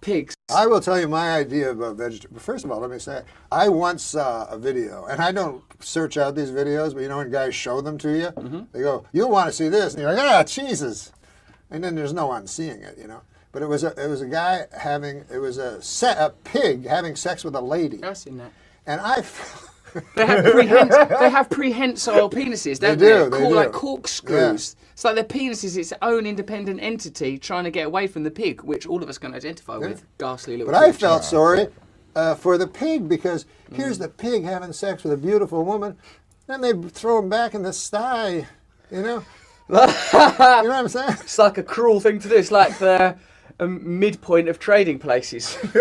pigs... I will tell you my idea about vegetarian. First of all, let me say, I once saw a video, and I don't search out these videos, but you know when guys show them to you? They go, you'll want to see this. And you're like, Jesus. And then there's no one seeing it, you know. But it was a guy a pig having sex with a lady. I've seen that. And They have prehensile penises, don't They do. Like corkscrews. It's like their penis is its own independent entity trying to get away from the pig, which all of us can identify with. Ghastly little But I creature. felt sorry for the pig, because here's the pig having sex with a beautiful woman, then they throw him back in the sty, you know? You know what I'm saying? It's like a cruel thing to do. It's like the midpoint of trading places. It's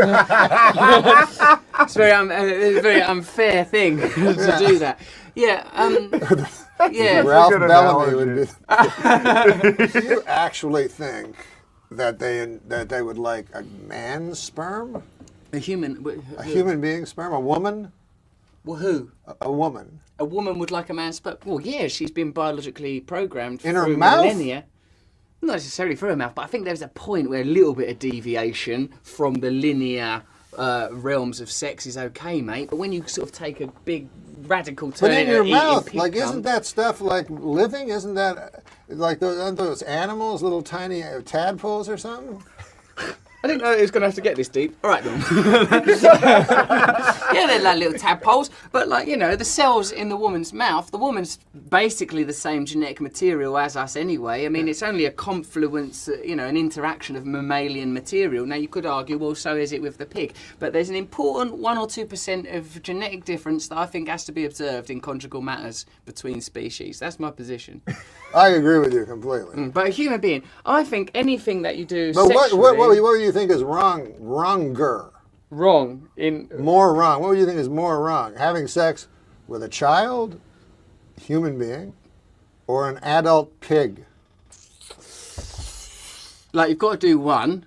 a very unfair thing to do that. Yeah. Yeah. Ralph good Bellamy would analogy. be. Do you actually think that they would like a man's sperm? A human. A human being's sperm? A woman? Well, who? A woman. A woman would like a man's sperm. Well, yeah, she's been biologically programmed In her through mouth? millennia. Not necessarily through her mouth, but I think there's a point where a little bit of deviation from the linear realms of sex is okay, mate. But when you sort of take a big radical turn But in your eating mouth, pig like, cum, isn't that stuff like living? Isn't that like aren't those animals, little tiny tadpoles or something? I didn't know it was going to have to get this deep. All right, then. Yeah, they're like little tadpoles, but like, you know, the cells in the woman's mouth, the woman's basically the same genetic material as us anyway. I mean, it's only a confluence, you know, an interaction of mammalian material. Now, you could argue, well, so is it with the pig. But there's an important 1 or 2% of genetic difference that I think has to be observed in conjugal matters between species. That's my position. I agree with you completely. But a human being, I think anything that you do But sexually... what do you think is wronger? Wrong in... More wrong. What would you think is more wrong? Having sex with a child, human being, or an adult pig? Like, you've got to do one.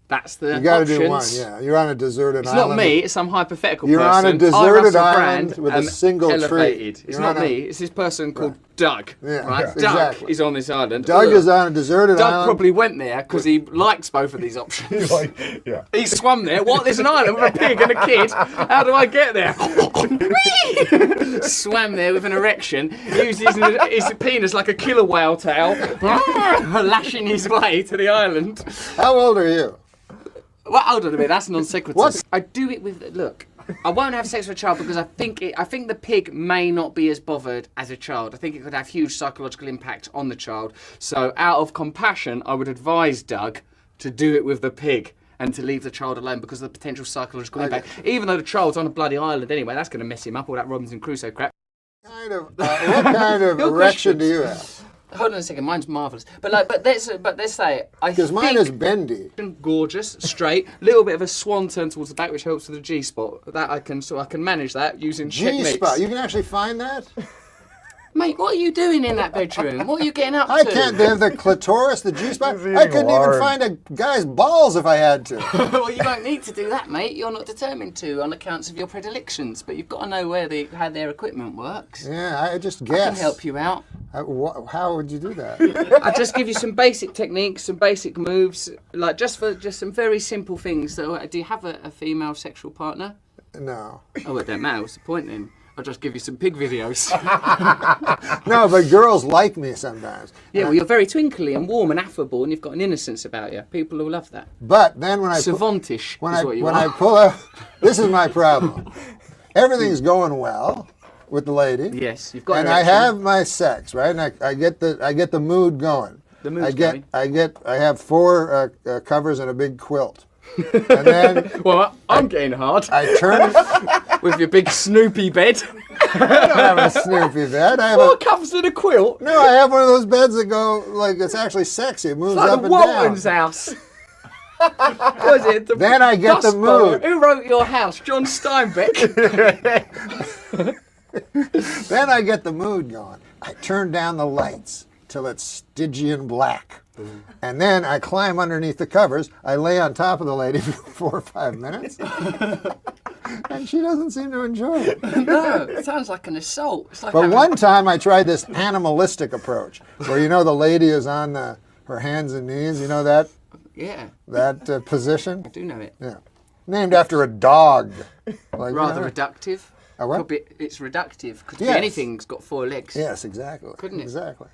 That's the You got to options. do one, yeah. You're on a deserted It's island. not me, it's some hypothetical You're person. on a deserted Russell island Brand with a am single tree. elevated. It's You're not on a- me, it's this person called Doug. Yeah, Right? yeah, Doug exactly. is on this island. Doug Ugh. is on a deserted Doug island. probably went there because he likes both of these options. Yeah. He swam there. What? There's an island with a pig and a kid. How do I get there? Swam there with an erection, used his penis like a killer whale tail, lashing his way to the island. How old are you? Well, hold on a minute. That's non sequitur. What? I do it with look. I won't have sex with a child because I think the pig may not be as bothered as a child. I think it could have huge psychological impact on the child. So, out of compassion, I would advise Doug to do it with the pig and to leave the child alone because of the potential psychological impact. Even though the child's on a bloody island anyway, that's going to mess him up. All that Robinson Crusoe crap. What kind of Your erection questions. do you have? Hold on a second. Mine's marvelous. But let's say I Because mine is bendy. gorgeous, straight, little bit of a swan turn towards the back, which helps with the G spot. That I can manage that using techniques. G-spot. You can actually find that? Mate, what are you doing in that bedroom? What are you getting up to? I can't. They have the clitoris, the G-spot. He's I eating couldn't lard. even find a guy's balls if I had to. Well, you don't need to do that, mate. You're not determined to on accounts of your predilections, but you've got to know how their equipment works. Yeah, I just I guess. can help you out. How would you do that? I just give you some basic techniques, some basic moves, like just some very simple things. So, do you have a female sexual partner? No. Oh, it don't matter. What's the point then? I'll just give you some pig videos. No, but girls like me sometimes. Yeah, well, you're very twinkly and warm and affable, and you've got an innocence about you. People will love that. But then when I Savantish when is I what you when are. I pull out, this is my problem. Everything's going well with the lady. Yes, you've got. And I have my sex, right? And I get the mood going. The mood's going. I have 4 covers and a big quilt. And then Well, I'm getting hard. I turn. With your big Snoopy bed. I don't have a Snoopy bed. I have 4 covers and a quilt. No, I have one of those beds that go like it's actually sexy. It moves Like up the and Walton's down. house. Was it? The Then I get the Dust Bowl. mood. Who wrote your house? John Steinbeck. Then I get the mood going. I turn down the lights till it's Stygian black. And then I climb underneath the covers. I lay on top of the lady for 4 or 5 minutes. And she doesn't seem to enjoy it. No, it sounds like an assault. It's like But having- one time I tried this animalistic approach where, the lady is on her hands and knees. You know that position? I do know it. Yeah. Named after a dog. Like, Rather reductive. A what? It's reductive. Could Yes. be anything's got 4 legs. Yes, exactly. Couldn't it? Exactly.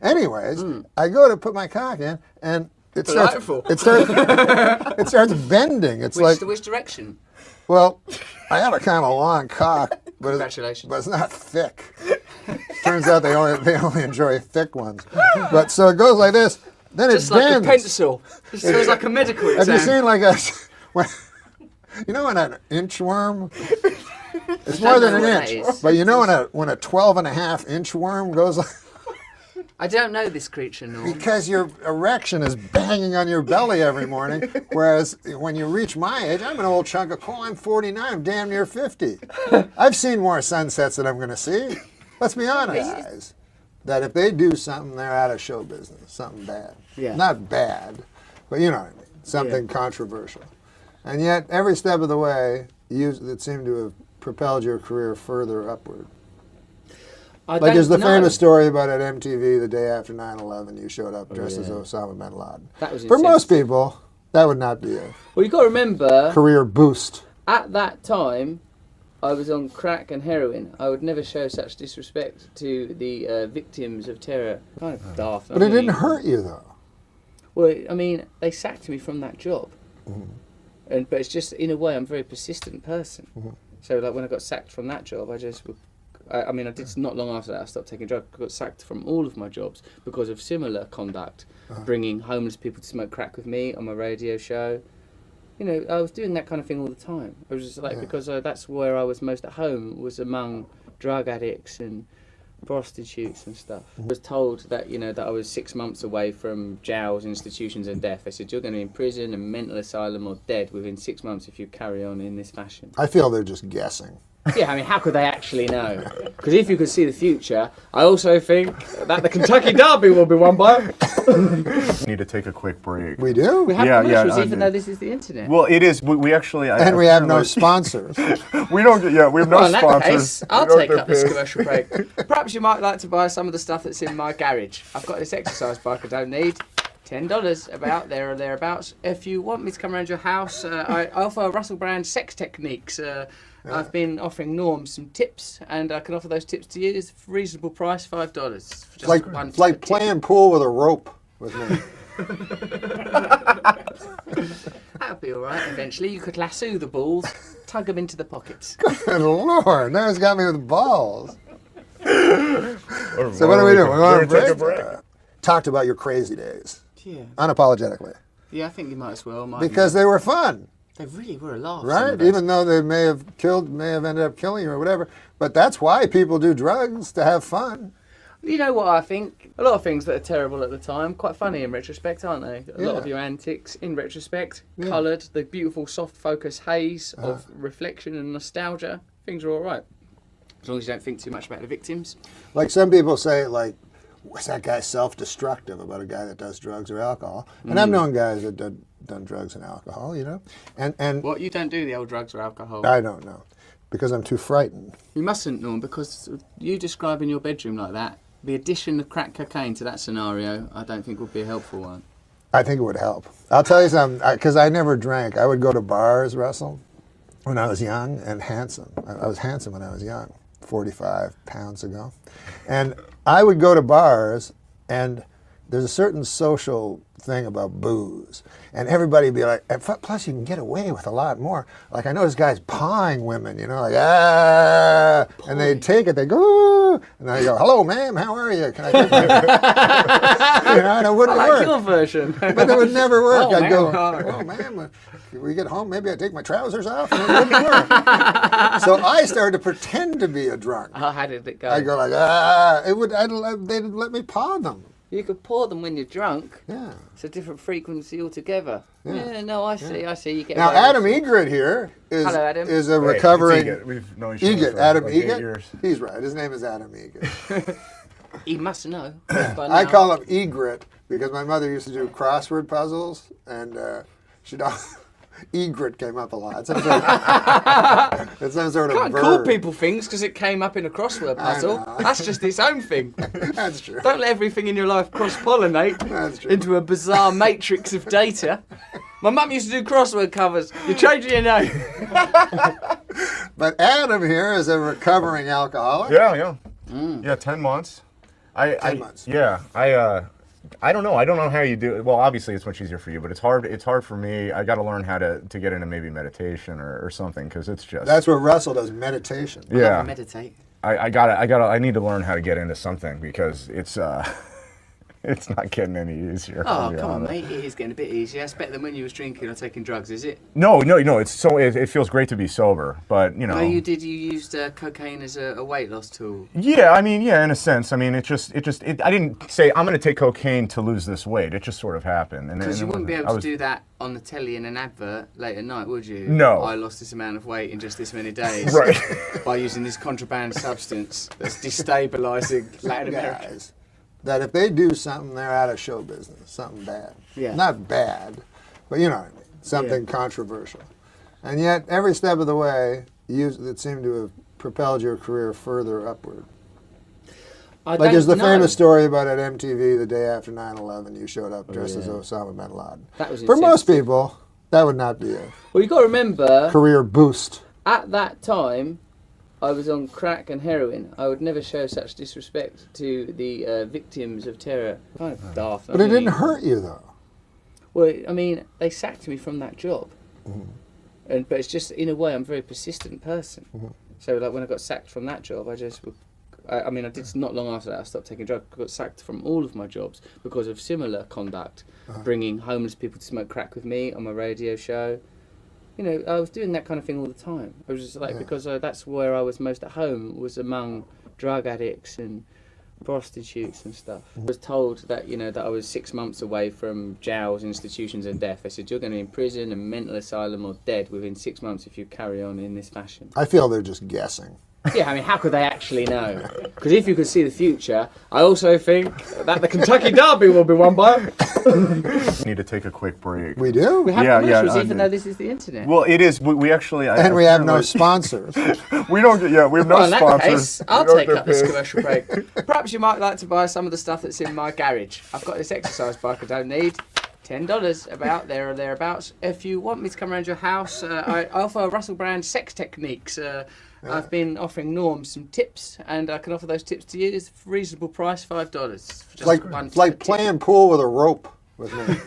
Anyways, I go to put my cock in, and it starts bending. It's Which direction? well, I have a kind of long cock, but Congratulations. it's not thick. Turns out they only enjoy thick ones. But so it goes like this. Then Just it like bends. a pencil. It feels like a medical Have exam. you seen like when an inchworm? It's more than an know what that inch. is. But when a 12.5 inch worm goes like. I don't know this creature, Norm. Because your erection is banging on your belly every morning, whereas when you reach my age, I'm an old chunk of coal. I'm 49. I'm damn near 50. I've seen more sunsets than I'm going to see. Let's be honest, guys. That if they do something, they're out of show business. Something bad. Yeah. Not bad, but you know what I mean. Something controversial. And yet, every step of the way, it seemed to have propelled your career further upward. Like there's the famous story about at MTV the day after 9/11, you showed up dressed as Osama bin Laden. That was For most insensitive. people, that would not be a Well, you've got to remember, career boost. at that time, I was on crack and heroin. I would never show such disrespect to the victims of terror. Kind of daft. But it didn't hurt you, though. Well, I mean, they sacked me from that job. But it's just, in a way, I'm a very persistent person. So, like, when I got sacked from that job, I did not long after that, I stopped taking drugs. I got sacked from all of my jobs because of similar conduct. Bringing homeless people to smoke crack with me on my radio show. I was doing that kind of thing all the time. I was just like, because that's where I was most at home, was among drug addicts and prostitutes and stuff. I was told that, that I was 6 months away from jails, institutions and death. They said, you're going to be in prison and mental asylum or dead within 6 months if you carry on in this fashion. I feel they're just guessing. Yeah, I mean, how could they actually know? Because if you could see the future, I also think that the Kentucky Derby will be won by... Need to take a quick break. We do? We have Yeah, commercials, yeah, even though this is the internet. Well, it is. We actually. And we have no sponsors. We don't get. Yeah, we have no Well, in that sponsors. case, I'll We don't take get up this paid. commercial break. Perhaps you might like to buy some of the stuff that's in my garage. I've got this exercise bike I don't need. $10 about there or thereabouts. If you want me to come around your house, I offer Russell Brand sex techniques. I've been offering Norm some tips, and I can offer those tips to you. It's a reasonable price, $5. For just one It's like tip. playing pool with a rope with me. That'll be all right. Eventually, you could lasso the balls, tug them into the pockets. Good Lord, now it's got me with balls. So what do we do? We're going to take a break? break. Talked about your crazy days, Yeah, unapologetically, I think you might as well. because they were fun, they really were a laugh. right? Even though they may have ended up killing you or whatever. But that's why people do drugs, to have fun. You know what I think? A lot of things that are terrible at the time, quite funny in retrospect, aren't they? A lot of your antics, in retrospect, coloured, the beautiful soft focus haze of reflection and nostalgia. Things are all right. as long as you don't think too much about the victims. Like some people say, like, was that guy self-destructive about a guy that does drugs or alcohol? And I've known guys that done drugs and alcohol, you know. And What, you don't do the old drugs or alcohol? I don't know, because I'm too frightened. You mustn't, Norm, because you describing your bedroom like that, the addition of crack cocaine to that scenario, I don't think would be a helpful one. I think it would help. I'll tell you something, because I never drank. I would go to bars, Russell, when I was young and handsome. I was handsome when I was young, 45 pounds ago. And I would go to bars, and there's a certain social thing about booze. And everybody would be like, plus you can get away with a lot more. Like I notice guys pawing women, you know, like, ah, and they'd take it, they go, ooh, and I go, hello ma'am, how are you? Can I take my you know, and it wouldn't I like work. your version. But it would never work. Oh, I'd go, ma'am. oh ma'am, when we get home, maybe I take my trousers off, and it wouldn't work. So I started to pretend to be a drunk. Oh, how did it go? I'd go like, ah, they'd let me paw them. You could pour them when you're drunk. Yeah. It's a different frequency altogether. Yeah. No, I see, I see. You get Now, away Adam with- Egret here is Hello, Adam. is a Hey, recovering it's Egret. We've known each other Egret. for Adam like 8 Egret. years. He's right. His name is Adam Egret. He must know. I call him Egret because my mother used to do crossword puzzles, and she'd Egret came up a lot. It's some sort of Can't bird. call people things because it came up in a crossword puzzle. That's just its own thing. That's true. Don't let everything in your life cross-pollinate That's true. into a bizarre matrix of data. My mum used to do crossword covers. You're changing your name. But Adam here is a recovering alcoholic. Yeah. Yeah, 10 months. 10 months. Yeah, I don't know. I don't know how you do it. Well, obviously it's much easier for you, but it's hard. It's hard for me. I got to learn how to get into maybe meditation or something because it's just. That's what Russell does, meditation. Yeah. Meditate. I need to learn how to get into something because it's it's not getting any easier. Oh, to be come on, honest. mate. It is getting a bit easier. It's better than when you was drinking or taking drugs, is it? No. It feels great to be sober, but you know. No, you used cocaine as a weight loss tool. Yeah, in a sense. I mean, I didn't say I'm going to take cocaine to lose this weight. It just sort of happened. Because you wouldn't be able to do that on the telly in an advert late at night, would you? No. I lost this amount of weight in just this many days. Right. By using this contraband substance that's destabilizing Latin America. Guys, that if they do something, they're out of show business. Something bad. Yeah. Not bad, but you know what I mean. Something controversial. And yet, every step of the way, it seemed to have propelled your career further upward. Like there's the famous story about at MTV the day after 9/11, you showed up dressed as Osama bin Laden. That was For most insensitive. people, that would not be a Well, you got to remember, career boost. at that time, I was on crack and heroin. I would never show such disrespect to the victims of terror. Kind of daft. But it didn't hurt you, though. Well, I mean, they sacked me from that job. But it's just, in a way, I'm a very persistent person. So, like, when I got sacked from that job, I did not long after that, I stopped taking drugs. I got sacked from all of my jobs because of similar conduct. Bringing homeless people to smoke crack with me on my radio show. You know, I was doing that kind of thing all the time. I was just like, because that's where I was most at home, was among drug addicts and prostitutes and stuff. I was told that, that I was 6 months away from jails, institutions and death. They said, you're going to be in prison and mental asylum or dead within 6 months if you carry on in this fashion. I feel they're just guessing. Yeah, I mean, how could they actually know? Because if you could see the future, I also think that the Kentucky Derby will be won by... Need to take a quick break. We do? We have commercials even though this is the internet. Well, it is. We actually. And we have no sponsors. We don't get. Yeah, we have no Well, in that sponsors. case, I'll take up this commercial break. Perhaps you might like to buy some of the stuff that's in my garage. I've got this exercise bike I don't need. $10 about there or thereabouts. If you want me to come around your house, I offer Russell Brand sex techniques. I've been offering Norm some tips, and I can offer those tips to you. It's a reasonable price, $5. Just Like playing pool with a rope with me.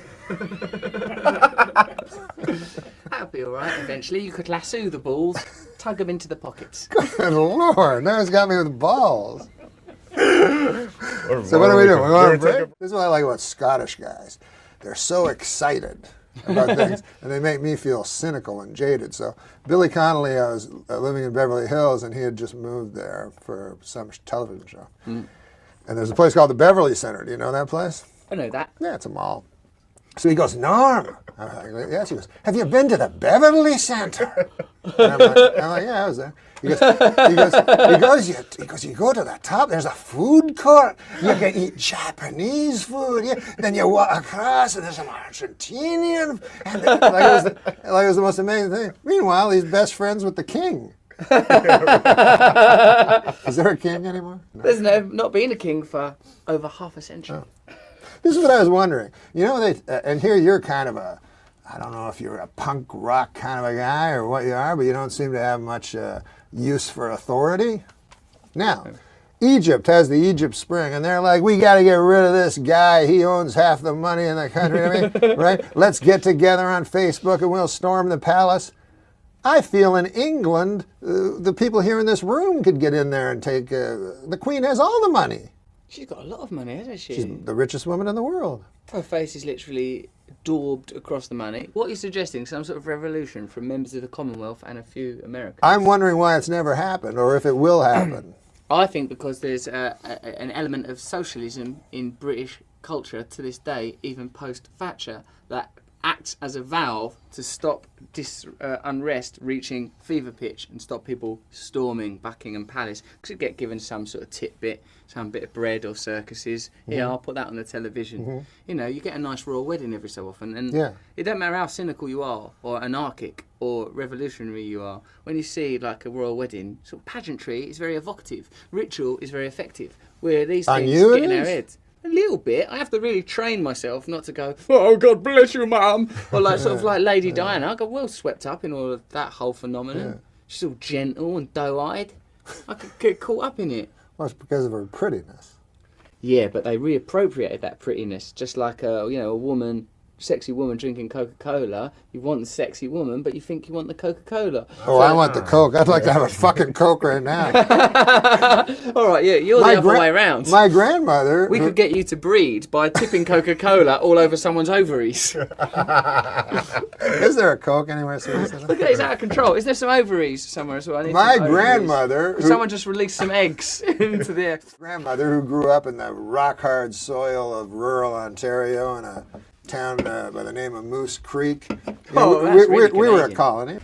That'll be all right. Eventually, you could lasso the balls, tug them into the pockets. Good Lord, now it's got me with balls. So what do we do? We want to break? This is what I like about Scottish guys. They're so excited about things, and they make me feel cynical and jaded. So Billy Connolly, I was living in Beverly Hills, and he had just moved there for some television show. And there's a place called the Beverly Center. Do you know that place? I know that. Yeah, it's a mall. So he goes, Norm. I'm like, yes. He goes, have you been to the Beverly Center? And I'm like, yeah, I was there. He goes, you go to the top, there's a food court. You can eat Japanese food. Yeah. Then you walk across and there's some Argentinian. And like it was the most amazing thing. Meanwhile, he's best friends with the king. Is there a king anymore? No. There's not been a king for over half a century. Oh. This is what I was wondering. You know, and here you're kind of I don't know if you're a punk rock kind of a guy or what you are, but you don't seem to have much use for authority. Now, Egypt has the Egypt Spring, and they're like, we got to get rid of this guy. He owns half the money in the country. I mean, right? Let's get together on Facebook and we'll storm the palace. I feel in England, the people here in this room could get in there and take. The Queen has all the money. She's got a lot of money, hasn't she? She's the richest woman in the world. Her face is literally daubed across the money. What are you suggesting? Some sort of revolution from members of the Commonwealth and a few Americans? I'm wondering why it's never happened, or if it will happen. I think because there's an element of socialism in British culture to this day, even post-Thatcher, that acts as a valve to stop unrest reaching fever pitch and stop people storming Buckingham Palace. Because you get given some sort of tidbit, some bit of bread or circuses. Yeah, I'll put that on the television. You know, you get a nice royal wedding every so often. And it doesn't matter how cynical you are or anarchic or revolutionary you are. When you see like a royal wedding, sort of pageantry is very evocative. Ritual is very effective. Where these things get in our heads. A little bit. I have to really train myself not to go, oh, God bless you, Mum. Or like sort of like Lady Diana. I got well swept up in all of that whole phenomenon. She's all gentle and doe-eyed. I could get caught up in it. Well, it's because of her prettiness. Yeah, but they reappropriated that prettiness. Just like a woman, sexy woman drinking Coca-Cola. You want the sexy woman, but you think you want the Coca-Cola. Oh, I want the Coke. I'd like to have a fucking Coke right now. All right, yeah, you're the other way around. My grandmother... We could get you to breed by tipping Coca-Cola all over someone's ovaries. Is there a Coke anywhere? Look at it, it's out of control. Is there some ovaries somewhere as well? My grandmother... Someone just released some eggs into the air. Grandmother who grew up in the rock-hard soil of rural Ontario in a town by the name of Moose Creek. We were a colony,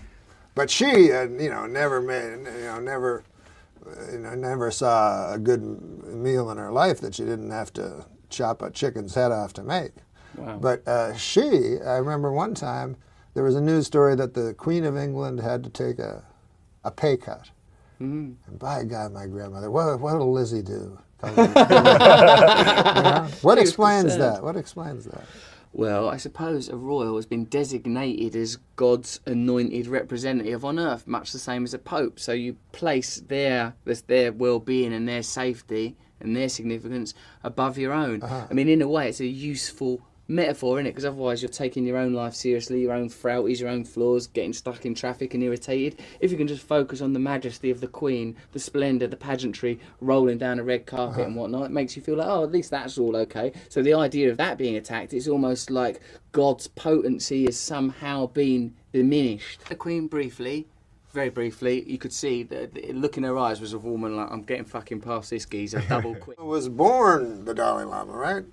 but she, never saw a good meal in her life that she didn't have to chop a chicken's head off to make. Wow. But I remember one time there was a news story that the Queen of England had to take a pay cut. And by God, my grandmother, what'll Lizzie do? What explains that? What explains that? Well, I suppose a royal has been designated as God's anointed representative on earth, much the same as a pope. So you place their well-being and their safety and their significance above your own. I mean, in a way, it's a useful metaphor, isn't it? Because otherwise you're taking your own life seriously, your own frailties, your own flaws, getting stuck in traffic and irritated. If you can just focus on the majesty of the Queen, the splendour, the pageantry, rolling down a red carpet and whatnot, it makes you feel like, oh, at least that's all okay. So the idea of that being attacked, it's almost like God's potency has somehow been diminished. The Queen very briefly, you could see that the look in her eyes was a woman like, I'm getting fucking past this geezer, double quick. Was born the Dalai Lama, right?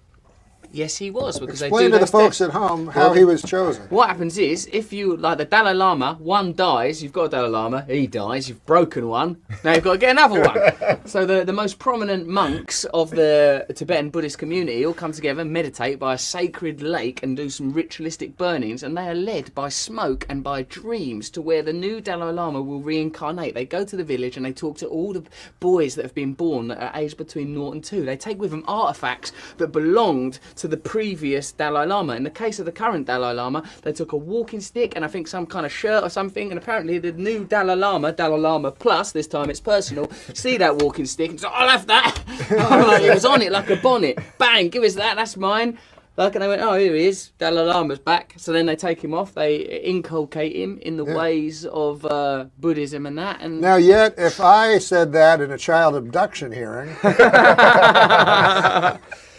Yes, he was. Because explain to the folks at home how he was chosen. What happens is, if you, like the Dalai Lama, one dies, you've got a Dalai Lama, he dies, you've broken one, now you've got to get another one. So the most prominent monks of the Tibetan Buddhist community all come together, meditate by a sacred lake and do some ritualistic burnings, and they are led by smoke and by dreams to where the new Dalai Lama will reincarnate. They go to the village and they talk to all the boys that have been born that are aged between 0 and 2. They take with them artefacts that belonged to the previous Dalai Lama. In the case of the current Dalai Lama, they took a walking stick and I think some kind of shirt or something, and apparently the new Dalai Lama Plus, this time it's personal, see that walking stick and say, I'll have that. It was on it like a bonnet. Bang, give us that, that's mine. And they went, oh, here he is, Dalai Lama's back. So then they take him off, they inculcate him in the ways of Buddhism and that. And now, yet, if I said that in a child abduction hearing...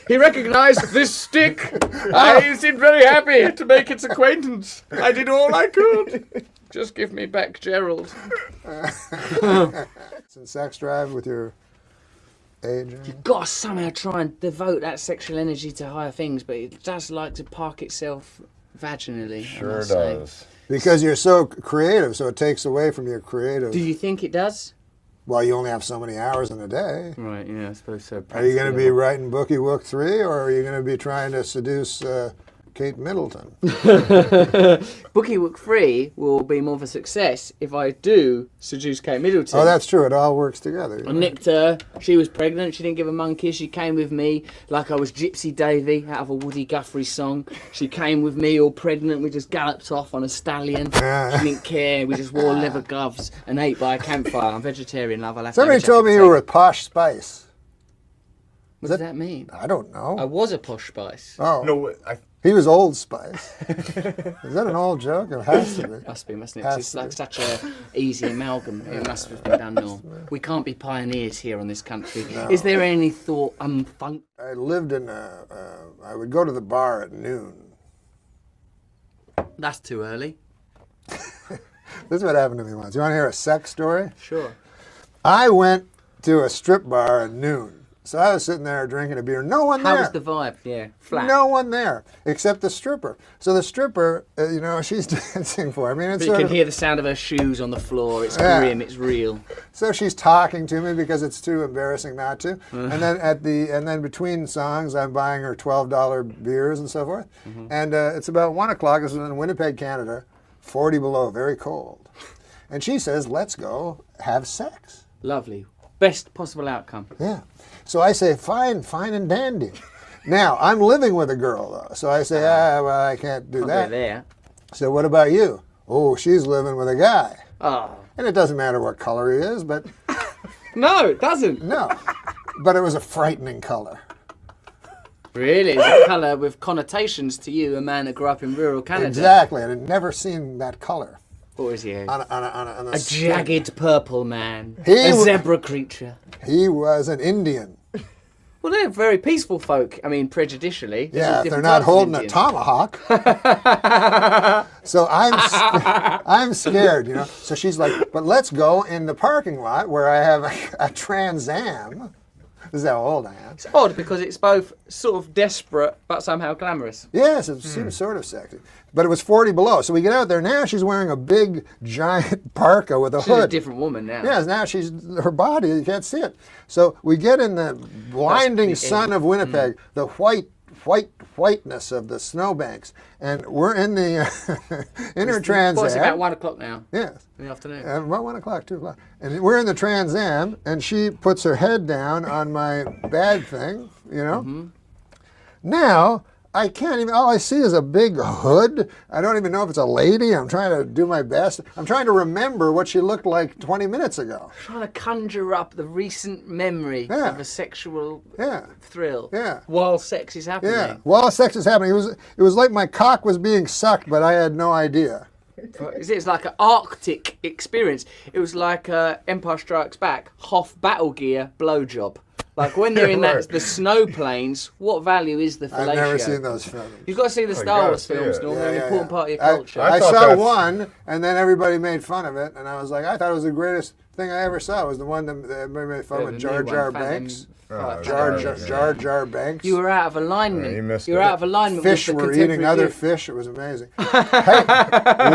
He recognised this stick. I seemed very happy to make its acquaintance. I did all I could. Just give me back Gerald. Sex drive with your aging. You've got to somehow try and devote that sexual energy to higher things, but it does like to park itself vaginally. I Sure must say. does. Because you're so creative, so it takes away from your creative. Do you think it does? Well, you only have so many hours in a day. Right, yeah, I suppose so. Are you going to be writing Bookie Wook 3, or are you going to be trying to seduce Kate Middleton? Bookie Wook 3 will be more of a success if I do seduce Kate Middleton. Oh, that's true. It all works together. I nicked her. She was pregnant. She didn't give a monkey. She came with me like I was Gypsy Davy out of a Woody Guthrie song. She came with me all pregnant. We just galloped off on a stallion. She didn't care. We just wore leather gloves and ate by a campfire. I'm vegetarian, love. I'll have Somebody to have a told me jacket you were take. with Posh Spice. What does that mean? I don't know. I was a Posh Spice. Oh. No, He was Old Spice. Is that an old joke? It has to be. Must be, mustn't it? Has 'Cause it's to like be. such a easy amalgam. It must have been done, Norm. We can't be pioneers here on this country. Is there any thought funk? I lived in I would go to the bar at noon. That's too early. This is what happened to me once. You want to hear a sex story? Sure. I went to a strip bar at noon. So I was sitting there drinking a beer. No one there. How was the vibe? Yeah, flat. No one there except the stripper. So the stripper, she's dancing for me. But you can hear the sound of her shoes on the floor. It's Yeah. grim. It's real. So she's talking to me because it's too embarrassing not to. And then between songs, I'm buying her $12 beers and so forth. And it's about 1 o'clock. This is in Winnipeg, Canada. 40 below, very cold. And she says, "Let's go have sex." Lovely. Best possible outcome. Yeah. So I say, fine and dandy. Now, I'm living with a girl, though. So I say, well, I can't do I'll that. go there. So what about you? Oh, she's living with a guy. Oh. And it doesn't matter what color he is, but No, it doesn't. no. But it was a frightening color. Really? It's a colour with connotations to you, a man that grew up in rural Canada. Exactly. I had never seen that color. What was he? On the A skin. jagged purple man. He A wa- zebra creature. He was an Indian. Well, they're very peaceful folk. I mean, prejudicially. There's Yeah, if different they're not types of holding a Indian. tomahawk. So I'm scared, So she's like, but let's go in the parking lot where I have a Trans Am. This is how old I am. It's odd because it's both sort of desperate but somehow glamorous. Yes, it seems sort of sexy. But it was 40 below. So we get out there. Now she's wearing a big, giant parka with a She's hood. a different woman now. Yes, now her body, you can't see it. So we get in the blinding sun of Winnipeg, the whiteness of the snowbanks. And we're in the inner Trans Well, it's about Am. 1 o'clock now Yes. in the afternoon. About 1 o'clock, 2 o'clock. And we're in the Trans Am, and she puts her head down on my bag thing, Now, I can't even, all I see is a big hood. I don't even know if it's a lady. I'm trying to do my best. I'm trying to remember what she looked like 20 minutes ago. Trying to conjure up the recent memory Yeah. of a sexual Yeah. thrill Yeah. while sex is happening. Yeah. While sex is happening, it was like my cock was being sucked, but I had no idea. It's like an Arctic experience. It was like Empire Strikes Back, Hoth Battle Gear blowjob. Like when they're in the snow planes, what value is the fellatio? I've never seen those films. You've got to see the Star gotta Wars see films, it. Norm. Yeah, They're an yeah, important yeah. part of your culture. I thought saw that's- one, and then everybody made fun of it, and I was like, I thought it was the greatest thing I ever saw. It was the one that everybody made fun with Jar Jar Banks. Jar Jar Banks. You were out of alignment. you missed were it. out of alignment Fish with the were eating contemporary other view. fish. It was amazing. Hey,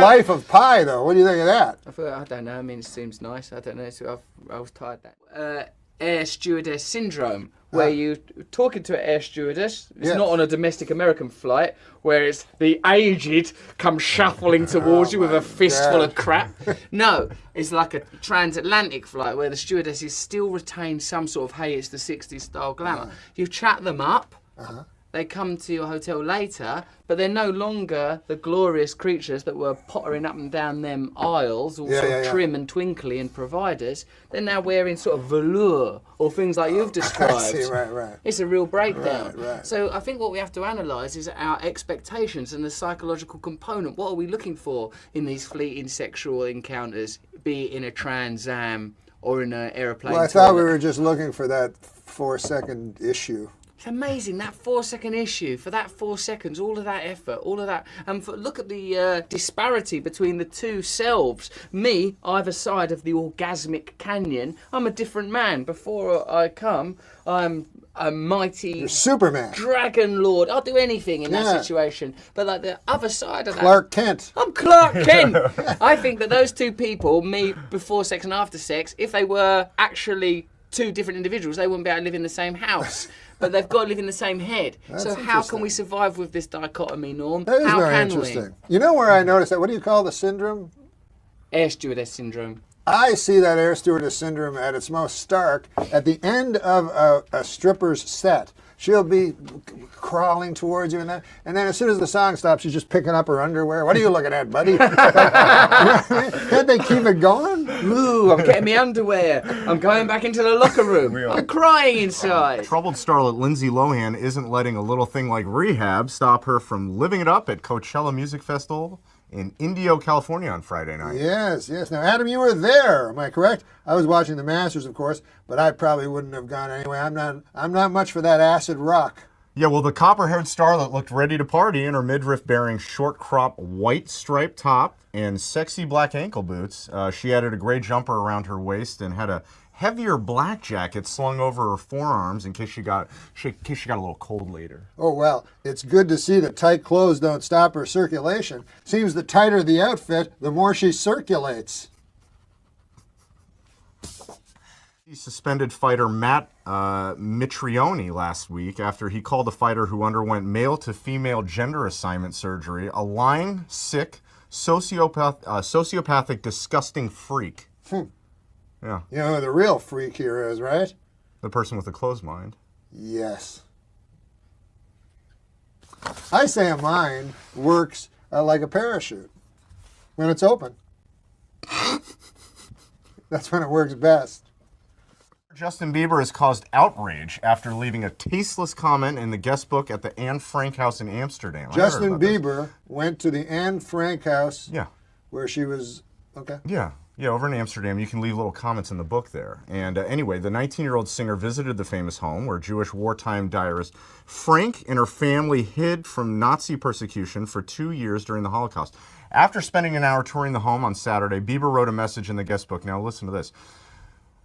Life of Pi, though. What do you think of that? I don't know. I mean, it seems nice. I don't know. So I was tired of that. Air stewardess syndrome, where you talking to an air stewardess. It's Yes. not on a domestic American flight where it's the aged come shuffling towards you with a fistful of crap. No, it's like a transatlantic flight where the stewardesses still retain some sort of hey, it's the 60s style glamour. You chat them up. They come to your hotel later, but they're no longer the glorious creatures that were pottering up and down them aisles, all sort of trim and twinkly and providers. They're now wearing sort of velour or things like you've described. I see, right. It's a real breakdown. Right. So I think what we have to analyse is our expectations and the psychological component. What are we looking for in these fleeting sexual encounters, be it in a Trans Am or in an aeroplane? Well, I thought we toilet? were just looking for that 4-second issue. It's amazing, that 4-second issue, for that 4 seconds, all of that effort, all of that. And look at the disparity between the two selves. Me, either side of the orgasmic canyon, I'm a different man. Before I come, I'm a mighty You're Superman. dragon lord. I'll do anything in that situation. But like the other side of Clark Kent. I'm Clark Kent. I think that those two people, me before sex and after sex, if they were actually two different individuals, they wouldn't be able to live in the same house. But they've got to live in the same head. So how can we survive with this dichotomy, Norm? That is how very can interesting. You know where I noticed that? What do you call the syndrome? Air stewardess syndrome. I see that air stewardess syndrome at its most stark at the end of a stripper's set. She'll be crawling towards you, and then as soon as the song stops, she's just picking up her underwear. What are you looking at, buddy? Can't they keep it going? Ooh, I'm getting my underwear. I'm going back into the locker room. I'm crying inside. Troubled starlet Lindsay Lohan isn't letting a little thing like rehab stop her from living it up at Coachella Music Festival in Indio, California on Friday night. Yes, yes. Now, Adam, you were there. Am I correct? I was watching the Masters, of course, but I probably wouldn't have gone anyway. I'm not much for that acid rock. Yeah, well, the copper-haired starlet looked ready to party in her midriff-bearing short-crop white striped top and sexy black ankle boots. She added a gray jumper around her waist and had a heavier black jacket slung over her forearms in case she got a little cold later. Oh, well, it's good to see that tight clothes don't stop her circulation. Seems the tighter the outfit, the more she circulates. He suspended fighter Matt Mitrione last week after he called a fighter who underwent male-to-female gender assignment surgery a lying, sick, sociopathic, disgusting freak. Yeah. You know who the real freak here is, right? The person with the closed mind. Yes. I say a mind works like a parachute when it's open. That's when it works best. Justin Bieber has caused outrage after leaving a tasteless comment in the guest book at the Anne Frank House in Amsterdam. Justin Bieber went to the Anne Frank House. Yeah. Where she was, okay. Yeah, over in Amsterdam. You can leave little comments in the book there. And anyway, the 19-year-old singer visited the famous home where Jewish wartime diarist Frank and her family hid from Nazi persecution for 2 years during the Holocaust. After spending an hour touring the home on Saturday, Bieber wrote a message in the guest book. Now listen to this.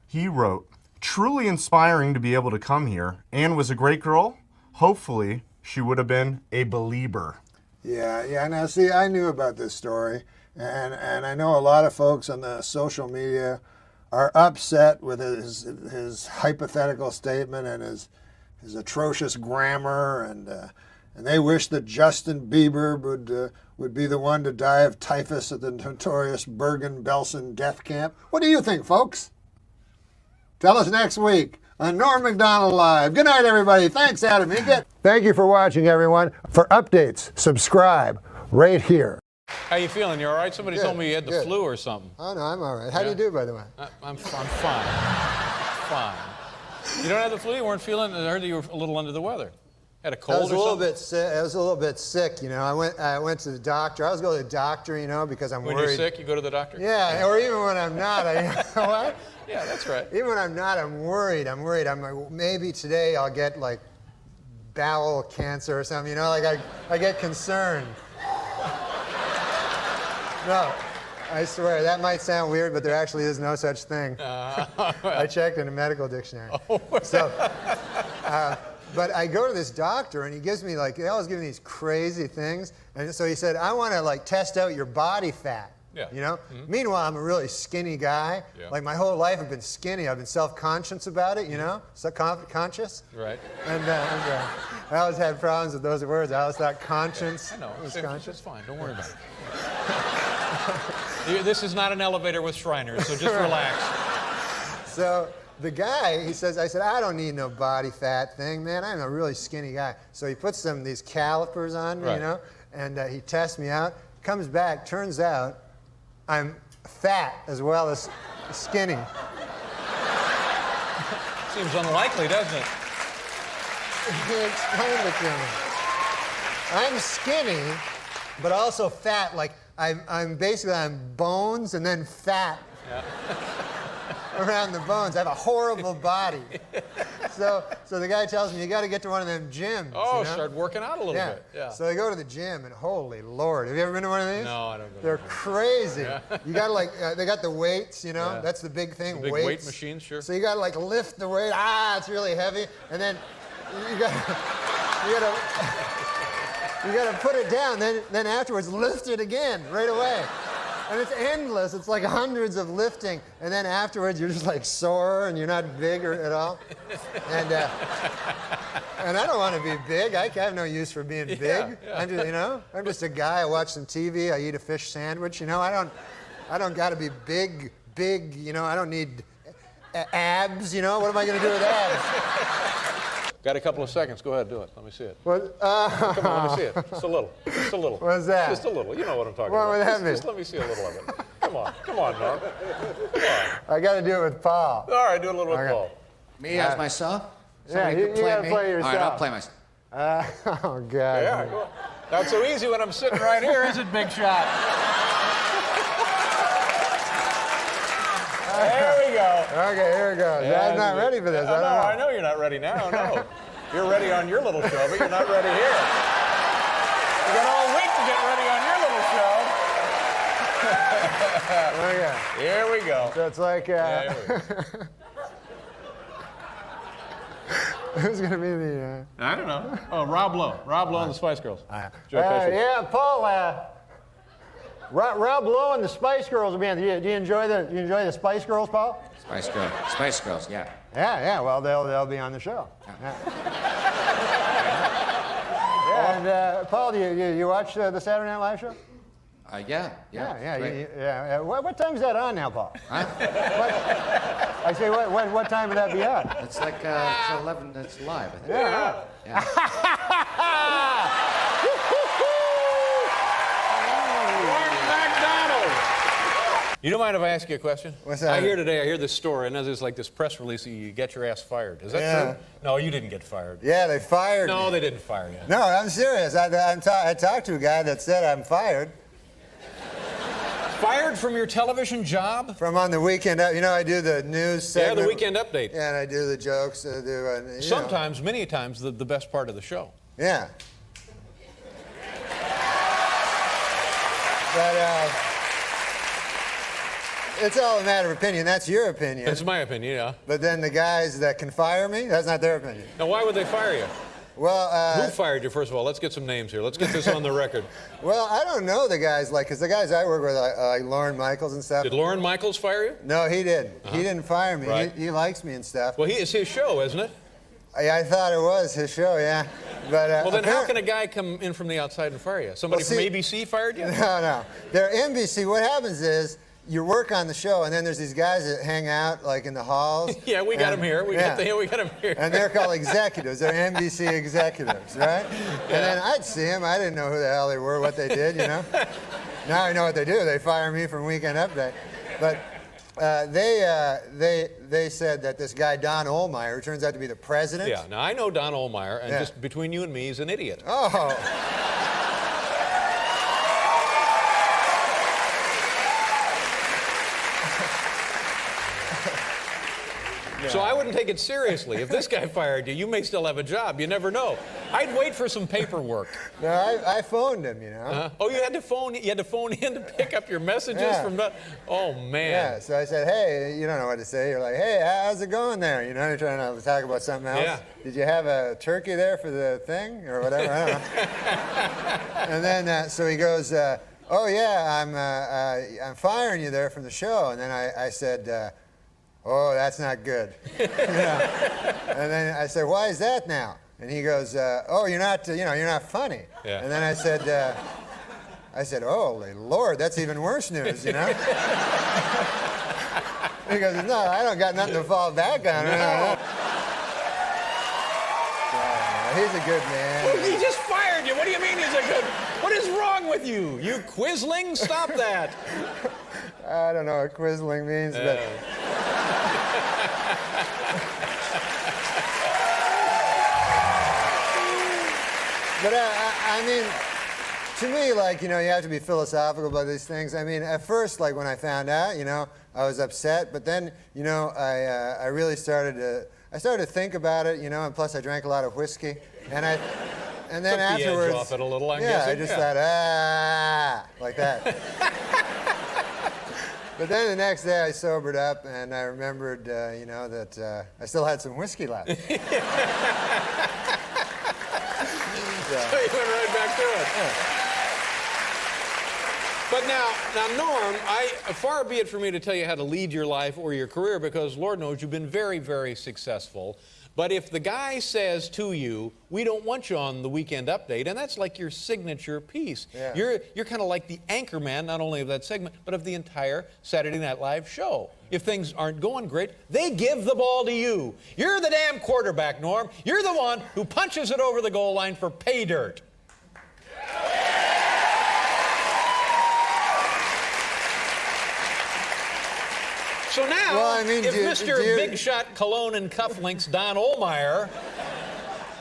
He wrote, "Truly inspiring to be able to come here. Anne was a great girl. Hopefully, she would have been a believer." Yeah. Now, see, I knew about this story. And I know a lot of folks on the social media are upset with his hypothetical statement and his atrocious grammar, and they wish that Justin Bieber would be the one to die of typhus at the notorious Bergen-Belsen death camp. What do you think, folks? Tell us next week on Norm MacDonald Live. Good night, everybody. Thanks, Adam. Thank you for watching, everyone. For updates, subscribe right here. How you feeling? You all right? Somebody told me you had the flu or something. Oh, no, I'm all right. How do you do, by the way? I'm fine. Fine. You don't have the flu? You weren't feeling? I heard you were a little under the weather. Had a cold or something? I was a little bit sick, you know. I went to the doctor. I was going to the doctor, you know, because I'm worried. When you're sick, you go to the doctor? Yeah, or even when I'm not. What? Yeah, that's right. Even when I'm not, I'm worried. I'm like, maybe today I'll get like bowel cancer or something, you know, like I get concerned. No, I swear, that might sound weird, but there actually is no such thing. I checked in a medical dictionary. But I go to this doctor, and he gives me, like, they always give me these crazy things. And so he said, I want to, like, test out your body fat. Yeah. You know? Mm-hmm. Meanwhile, I'm a really skinny guy. Yeah. Like, my whole life I've been skinny. I've been self-conscious about it, you know? Conscious. Right. And I always had problems with those words. I always thought conscience I know. was It's conscious. fine. Don't worry about it. This is not an elevator with Shriners, so just relax. So the guy, I said, I don't need no body fat thing, man. I'm a really skinny guy. So he puts these calipers on me, you know, and he tests me out. Comes back, turns out I'm fat as well as skinny. Seems unlikely, doesn't it? He explained it to me. I'm skinny, but also fat. Like I'm bones and then fat. Yeah. Around the bones. I have a horrible body. So the guy tells me, you got to get to one of them gyms. Oh, you know? start working out a little bit. Yeah. So I go to the gym, and holy Lord, have you ever been to one of these? No, I don't go. They're crazy. Yeah. You got to like, they got the weights, you know? Yeah. That's the big thing, The big weights. weight machines, sure. So you got to like lift the weight. It's really heavy. And then you got to put it down. Then afterwards, lift it again right away. And it's endless. It's like hundreds of lifting. And then afterwards, you're just like sore and you're not big at all. And I don't want to be big. I have no use for being big. Yeah. I'm just, I'm just a guy. I watch some TV. I eat a fish sandwich. I don't got to be big. I don't need abs. What am I going to do with abs? Got a couple of seconds. Go ahead, do it. Let me see it. What? Come on, let me see it. Just a little. Just a little. What's that? Just a little. You know what I'm talking What about. would that mean? Just let me see a little of it. Come on, Norm. Come on. I got to do it with Paul. All right, do a little with Okay. Paul. Me as myself? Yeah, Somebody you could play gotta me? play yourself. All right, I'll play myself. Oh, God. Yeah, go on. Not so easy when I'm sitting right here, is it, big shot? There we go. Okay, here we go. Yeah, I'm not ready for this. No, I know you're not ready now. No, you're ready on your little show, but you're not ready here. You got all week to get ready on your little show. Okay. Here we go. So it's like, Yeah, here we go. who's going to be the... I don't know. Oh, Rob Lowe. Rob Lowe and the Spice Girls. Joe Pesci. yeah, Paul, Rob Lowe and the Spice Girls will be on. Do you enjoy the Spice Girls, Paul? Spice Girls, yeah. Yeah. Well, they'll be on the show. Yeah. And Paul, do you watch the Saturday Night Live show? Yeah. Great. What time is that on now, Paul? Huh? I say, what time would that be on? It's like it's 11. It's live, I think. Yeah. Yeah. NORM MACDONALD. You don't mind if I ask you a question? What's that? I hear this story, and there's like this press release that you get your ass fired. Is that true? No, you didn't get fired. Yeah, they fired No, me. they didn't fire you. No, I'm serious. I talked to a guy that said I'm fired. Fired from your television job? From on the weekend, I do the news segment. Yeah, the weekend update. Yeah, and I do the jokes. Sometimes, many times, the best part of the show. Yeah. But it's all a matter of opinion. That's your opinion. That's my opinion, yeah. But then the guys that can fire me, that's not their opinion. Now, why would they fire you? Well, Who fired you, first of all? Let's get some names here. Let's get this on the record. Well, I don't know the guys, because the guys I work with, like Lorne Michaels and stuff. Did Lorne Michaels fire you? No, he didn't. He didn't fire me. Right. He likes me and stuff. Well, it's his show, isn't it? I thought it was his show, yeah. But Well, then how can a guy come in from the outside and fire you? Somebody Well, see- from ABC fired you? No. They're NBC. What happens is you work on the show, and then there's these guys that hang out like in the halls. Yeah, we got him here. We got him here. And they're called executives. They're NBC executives, right? And then I'd see them. I didn't know who the hell they were, what they did, Now I know what they do. They fire me from Weekend Update. But they said that this guy, Don Ohlmeyer, who turns out to be the president. Yeah, now I know Don Ohlmeyer, and Yeah. just between you and me, he's an idiot. Oh. So I wouldn't take it seriously. If this guy fired you, you may still have a job. You never know. I'd wait for some paperwork. No, I phoned him, Oh, you had to phone in to pick up your messages Yeah. from the. Oh man. Yeah, so I said, hey, you don't know what to say. You're like, hey, how's it going there? You're trying to talk about something else. Yeah. Did you have a turkey there for the thing or whatever? I don't know. And then, so he goes, oh yeah, I'm firing you there from the show. And then I said, oh, that's not good. And then I said, why is that now? And he goes, oh, you're not funny. Yeah. And then I said, holy Lord, that's even worse news, He goes, no, I don't got nothing to fall back on. No. He's a good man. Well, he just fired you. What do you mean he's a good? What is wrong with you? You quisling? Stop that. I don't know what quisling means, but. But I mean, to me, you have to be philosophical about these things. I mean, at first, when I found out, I was upset. But then, I really started to. started to think about it, you know, and plus I drank a lot of whiskey, and then Took the afterwards, edge off it a little, I'm yeah, guessing. I just thought, like that. But then the next day I sobered up and I remembered, you know, that I still had some whiskey left. So you went right back to it. Yeah. But now, Norm, far be it for me to tell you how to lead your life or your career, because Lord knows you've been very, very successful. But if the guy says to you, we don't want you on the Weekend Update, and that's like your signature piece. Yeah. You're kind of like the anchor man, not only of that segment, but of the entire Saturday Night Live show. If things aren't going great, they give the ball to you. You're the damn quarterback, Norm. You're the one who punches it over the goal line for pay dirt. So now, Well, I mean, if do Mr. you- Big Shot Cologne and Cufflinks Don Olmeyer,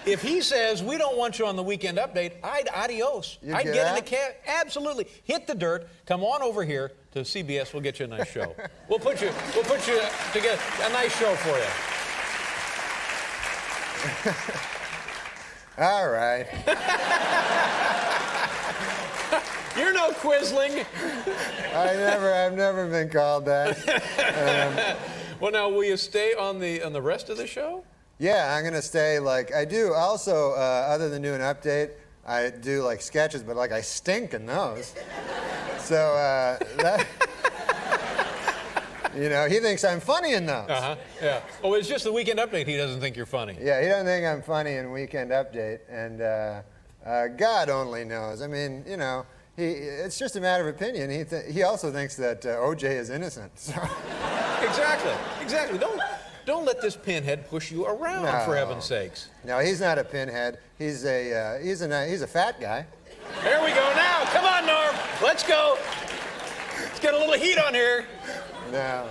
if he says we don't want you on the Weekend Update, adios. You'd I'd get get in out? the cab. Absolutely. Hit the dirt. Come on over here to CBS. We'll get you a nice show. We'll put you together a nice show for you. All right. You're no Quisling. I've never been called that. Well, now, will you stay on the rest of the show? Yeah, I'm gonna stay. Like I do. Also, other than doing an update, I do like sketches, but like I stink in those. So that. You know, he thinks I'm funny in those. Yeah. Oh, it's just the Weekend Update. He doesn't think you're funny. Yeah, he doesn't think I'm funny in Weekend Update, and God only knows. I mean, you know, it's just a matter of opinion. He also thinks that O.J. is innocent. So. Exactly. Don't let this pinhead push you around, No. for heaven's sakes. No, he's not a pinhead. He's a fat guy. There we go now. Come on, Norm. Let's go. Let's get a little heat on here. No.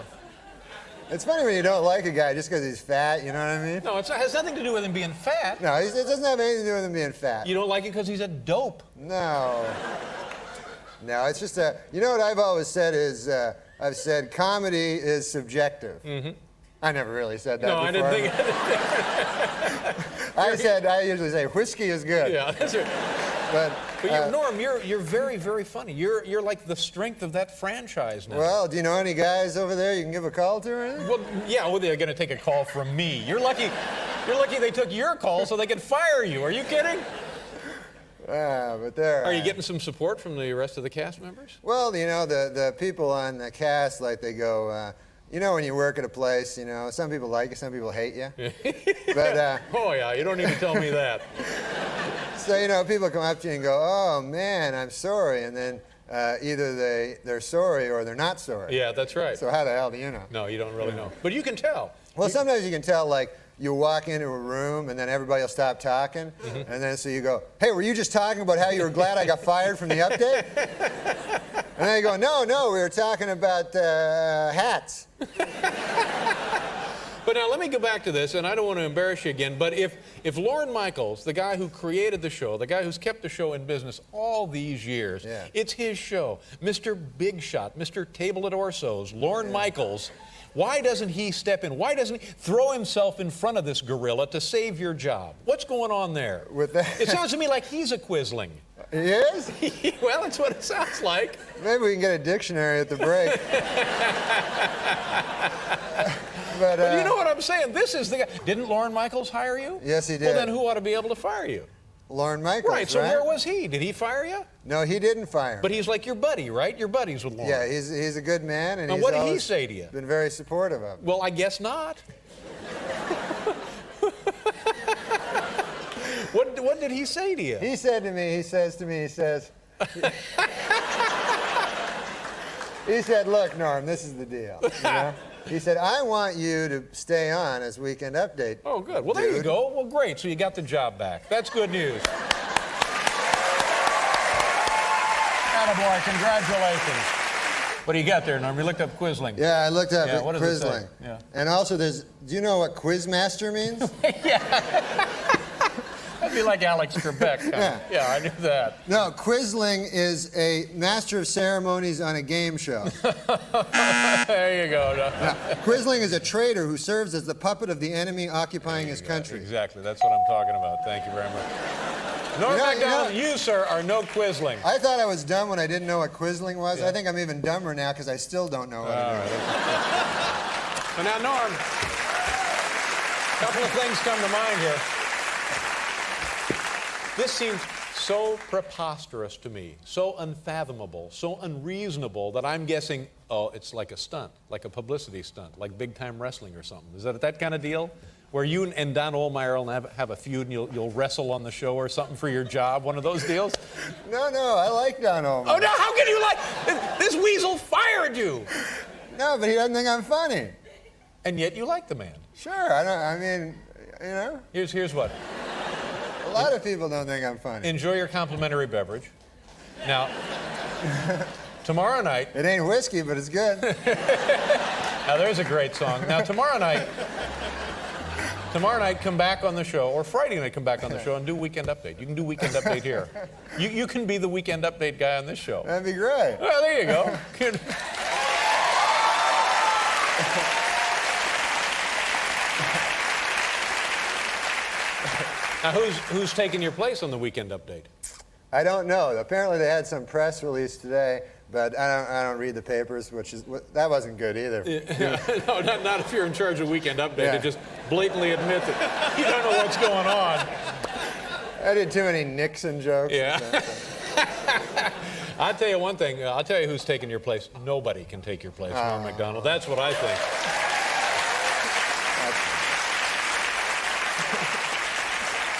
It's funny when you don't like a guy just because he's fat, you know what I mean? No, it has nothing to do with him being fat. No, it doesn't have anything to do with him being fat. You don't like it because he's a dope. No. No, it's just you know what I've always said is, I've said comedy is subjective. Mm-hmm. I never really said that before. I didn't think I usually say whiskey is good. Yeah, that's right. But Norm, you're very, very funny. You're like the strength of that franchise now. Well, do you know any guys over there you can give a call to or anything? Well, yeah, they're going to take a call from me. You're lucky they took your call so they could fire you. Are you kidding? But there. Are you getting some support from the rest of the cast members? Well, you know, the people on the cast, like they go, you know, when you work at a place, you know, some people like you, some people hate you. But oh yeah, you don't need to tell me that. So, you know, people come up to you and go, oh man, I'm sorry, and then either they're sorry or they're not sorry. Yeah, that's right. So how the hell do you know? No, you don't really know. But you can tell. Well, sometimes you can tell, like, you walk into a room and then everybody will stop talking, and then so you go, hey, were you just talking about how you were glad I got fired from the update? And then you go, no, we were talking about hats. But now let me go back to this, and I don't want to embarrass you again, but if Lorne Michaels, the guy who created the show, the guy who's kept the show in business all these years, Yeah. it's his show, Mr. Big Shot, Mr. Table at Orso's, Lorne Michaels, why doesn't he step in? Why doesn't he throw himself in front of this gorilla to save your job? What's going on there? With that, It sounds to me like he's a Quisling. he is? Well, that's what it sounds like. Maybe we can get a dictionary at the break. But You know what I'm saying? This is the guy. Didn't Lorne Michaels hire you? Yes, he did. Well, then who ought to be able to fire you? Lorne Michaels, Right, so where was he? Did he fire you? No, he didn't fire me. But he's like your buddy, right? You're buddies with Lorne. Yeah, he's a good man, and Now, he's what did he always say to you? been very supportive of me. Well, I guess not. What did he say to you? He said to me, he says, he said, look, Norm, this is the deal. You know? He said, I want you to stay on as Weekend Update. Oh, good. Well, there you dude." go. Well, great. So you got the job back. That's good news. Attaboy, congratulations. What do you got there, Norm? You looked up Quisling. Yeah, I looked up what does it say? Quisling. Yeah. And also, do you know what Quizmaster means? Yeah. be like Alex Trebek. Yeah, I knew that. No, Quisling is a master of ceremonies on a game show. There you go. Quisling is a traitor who serves as the puppet of the enemy occupying his country. Exactly. That's what I'm talking about. Thank you very much. Norm MacDonald, you, sir, are no Quisling. I thought I was dumb when I didn't know what Quisling was. I think I'm even dumber now because I still don't know what it is. So now, Norm, a couple of things come to mind here. This seems so preposterous to me, so unfathomable, so unreasonable that I'm guessing, oh, it's like a stunt, like a publicity stunt, like big-time wrestling or something. Is that kind of deal? Where you and Don Ohlmeyer will have a feud and you'll wrestle on the show or something for your job, one of those deals? No, I like Don Ohlmeyer. Oh, no, how can you like, this weasel fired you. No, but he doesn't think I'm funny. And yet you like the man. Sure, I mean, you know. Here's what. A lot of people don't think I'm funny. Enjoy your complimentary beverage. Now, tomorrow night. It ain't whiskey, but it's good. Now, there's a great song. Now, tomorrow night, come back on the show, or Friday night, come back on the show and do Weekend Update. You can do Weekend Update here. You can be the Weekend Update guy on this show. That'd be great. Well, there you go. Now, who's taking your place on the Weekend Update? I don't know. Apparently, they had some press release today, but I don't read the papers, that wasn't good either. No, not if you're in charge of Weekend Update. To just blatantly admit that you don't know what's going on. I did too many Nixon jokes. Yeah. I'll tell you one thing. I'll tell you who's taking your place. Nobody can take your place, Norm MacDonald. That's what I think.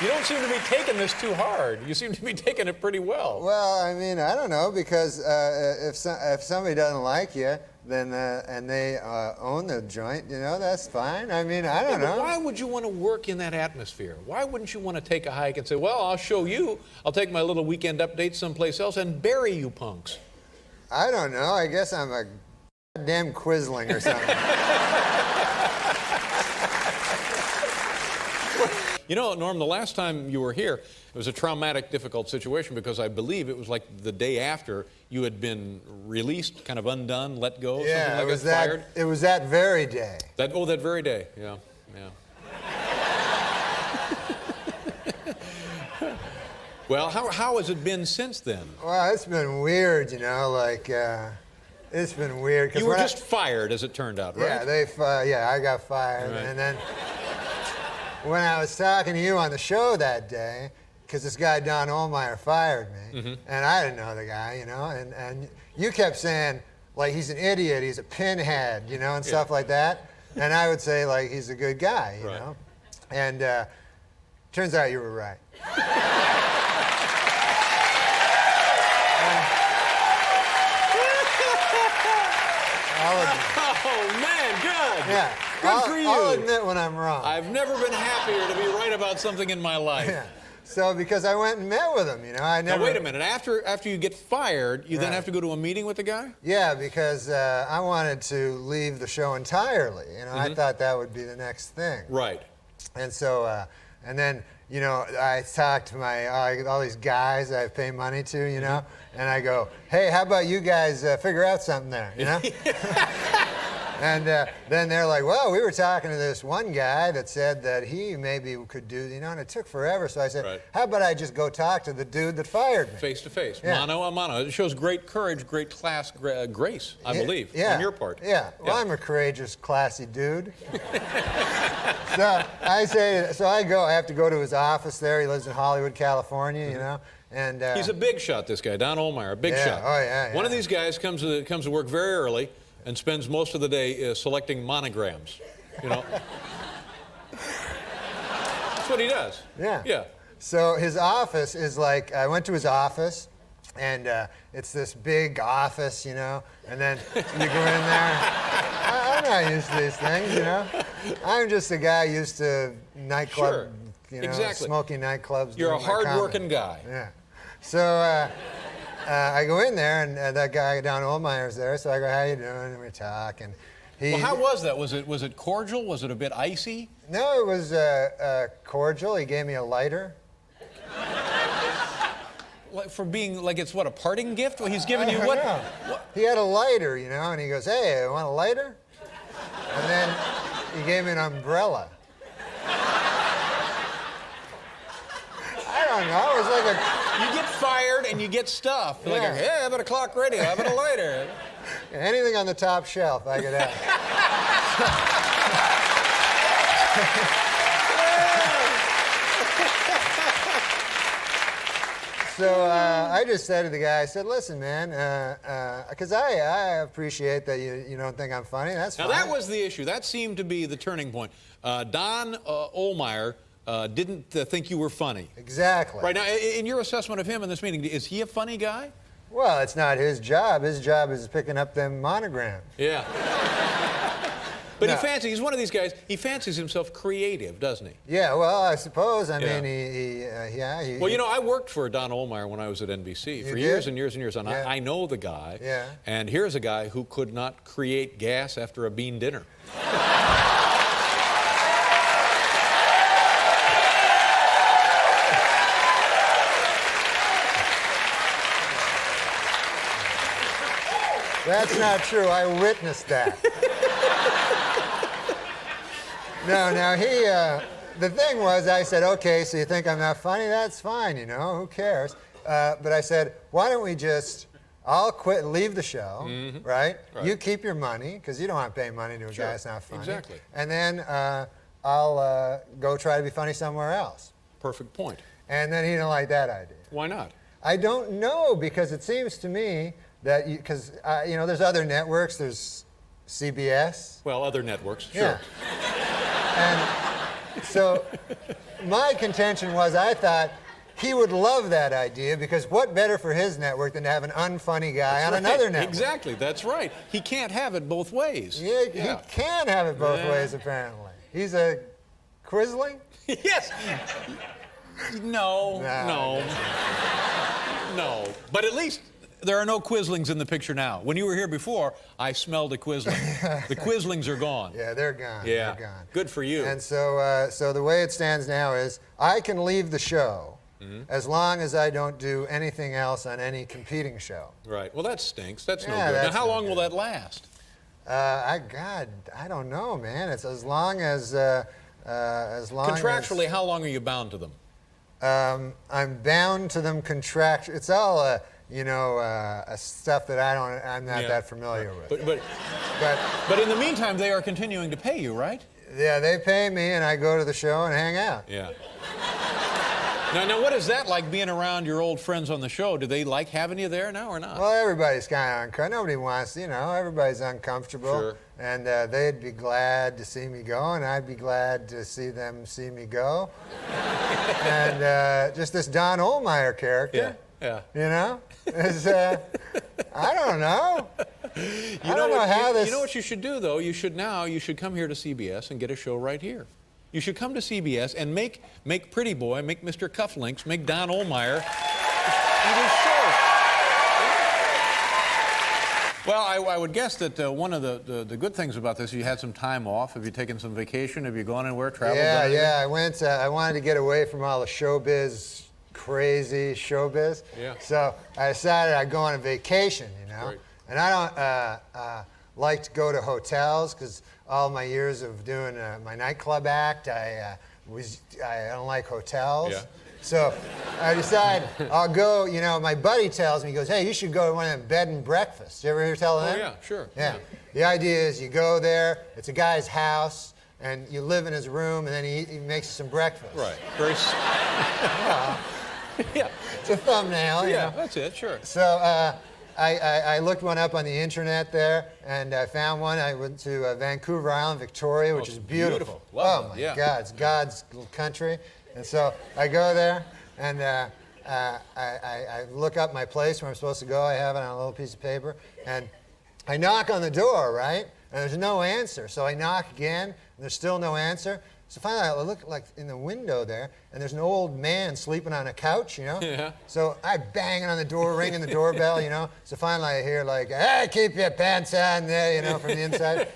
You don't seem to be taking this too hard. You seem to be taking it pretty well. Well, I mean, I don't know, because if somebody doesn't like you, then and they own the joint, you know, that's fine. I mean, I don't know. Why would you want to work in that atmosphere? Why wouldn't you want to take a hike and say, well, I'll show you. I'll take my little Weekend Update someplace else and bury you punks? I don't know. I guess I'm a goddamn Quisling or something. You know, Norm, the last time you were here, it was a traumatic, difficult situation because I believe it was like the day after you had been released, kind of undone, let go, yeah, something like that, fired. It was that very day. That very day, yeah. Well, how has it been since then? Well, it's been weird, you know, like, it's been weird. You were just fired, as it turned out, right? Yeah, I got fired, right. And then when I was talking to you on the show that day, because this guy Don Ohlmeyer fired me, and I didn't know the guy, you know, and you kept saying, like, he's an idiot, he's a pinhead, you know, and stuff like that, and I would say, like, he's a good guy, you know, and turns out you were right. Oh, man, good. Yeah. Good for you. I'll admit when I'm wrong. I've never been happier to be right about something in my life. Yeah. So, because I went and met with him, you know, Now, wait a minute. After you get fired, you then have to go to a meeting with the guy? Yeah, because I wanted to leave the show entirely. You know, I thought that would be the next thing. Right. And so, and then, you know, I talked to all these guys I pay money to, you know, and I go, hey, how about you guys figure out something there, you know? And then they're like, well, we were talking to this one guy that said that he maybe could do, you know, and it took forever. So I said, how about I just go talk to the dude that fired me? Face to face, mano a mano. It shows great courage, great class, grace, I believe, on your part. Yeah, well, I'm a courageous, classy dude. So I have to go to his office there. He lives in Hollywood, California, you know. And he's a big shot, this guy, Don Ohlmeyer, a big shot. Oh, yeah. One of these guys comes to work very early and spends most of the day selecting monograms, you know. That's what he does. Yeah. Yeah. So his office is like, I went to his office, and it's this big office, you know, and then you go in there. I'm not used to these things, you know. I'm just a guy used to nightclub, you know, smoking nightclubs. You're a hard-working guy. Yeah. So I go in there, and that guy Don Ohlmeyer's there. So I go, "How you doing?" And we talk, and well, how was that? Was it cordial? Was it a bit icy? No, it was cordial. He gave me a lighter. like, for being like it's what, a parting gift? Well, he's giving you what? What? He had a lighter, you know, and he goes, "Hey, you want a lighter?" And then he gave me an umbrella. I don't know. It was like a. You get fired and you get stuff. Like, hey, how about a clock radio? How about a lighter? Anything on the top shelf I could have. So I just said to the guy, I said, "Listen, man, because I appreciate that you don't think I'm funny. That's fine." Now, that was the issue. That seemed to be the turning point. Don Ohlmeyer didn't think you were funny. Exactly. Right. Now, in your assessment of him in this meeting, is he a funny guy? Well, it's not his job. His job is picking up them monograms. Yeah. But No. he's one of these guys, he fancies himself creative, doesn't he? Yeah, well, I suppose. I mean, Well, you know, I worked for Don Ohlmeyer when I was at NBC for years and years and years, and Yeah. I know the guy. Yeah. And here's a guy who could not create gas after a bean dinner. That's not true. I witnessed that. No, the thing was, I said, "Okay, so you think I'm not funny? That's fine, you know, who cares?" But I said, "Why don't we just, I'll quit, leave the show, right? You keep your money, because you don't want to pay money to a guy that's not funny. Exactly. And then I'll go try to be funny somewhere else." Perfect point. And then he didn't like that idea. Why not? I don't know, because it seems to me that, because, you know, there's other networks, there's CBS. Well, other networks, sure. Yeah. And so my contention was, I thought he would love that idea, because what better for his network than to have an unfunny guy on another network? Exactly, that's right. He can't have it both ways. Yeah, he can have it both ways, apparently. He's a quisling? Yes. No. But at least there are no quislings in the picture now. When you were here before, I smelled a quisling. The quislings are gone. Yeah, they're gone. Yeah. They're gone. Good for you. And so, so the way it stands now is, I can leave the show as long as I don't do anything else on any competing show. Right. Well, that stinks. That's no Yeah, good. Now, that's how no long good. will that last? I don't know, man. It's as long as Contractually, how long are you bound to them? I'm bound to them contractually. It's all stuff that I'm not that familiar with. But in the meantime, they are continuing to pay you, right? Yeah, they pay me, and I go to the show and hang out. Yeah. Now, what is that like, being around your old friends on the show? Do they like having you there now or not? Well, everybody's kind of uncomfortable. Nobody wants, everybody's uncomfortable. Sure. And they'd be glad to see me go, and I'd be glad to see them see me go. And just this Don Ohlmeyer character. Yeah. You know? Is, I don't know. I don't know how this... You know what you should do, though? You should come here to CBS and get a show right here. You should come to CBS and make Pretty Boy, make Mr. Cufflinks, make Don Ohlmeyer eat his show. Well, I would guess that one of the good things about this, you had some time off. Have you taken some vacation? Have you gone anywhere, traveled? Yeah. I went. I wanted to get away from all the showbiz, crazy showbiz. Yeah. So I decided I'd go on a vacation, Right. And I don't like to go to hotels, because all my years of doing my nightclub act, I don't like hotels. Yeah. So I decided I'll go. My buddy tells me, he goes, "Hey, you should go to one of them bed and breakfasts." You ever hear tell of them? Oh, yeah, sure. Yeah. The idea is, you go there, it's a guy's house, and you live in his room, and then he makes you some breakfast. Right. Very. Yeah. It's a thumbnail. Yeah, that's it. Sure. So I looked one up on the internet there, and I found one. I went to Vancouver Island, Victoria, which is beautiful. Lovely. Oh my God, it's God's little country. And so I go there, and I look up my place where I'm supposed to go. I have it on a little piece of paper, and I knock on the door, right? And there's no answer. So I knock again, and there's still no answer. So finally, I look like in the window there, and there's an old man sleeping on a couch, Yeah. So I bang on the door, ringing the doorbell, So finally I hear like, "Hey, keep your pants on there," from the inside.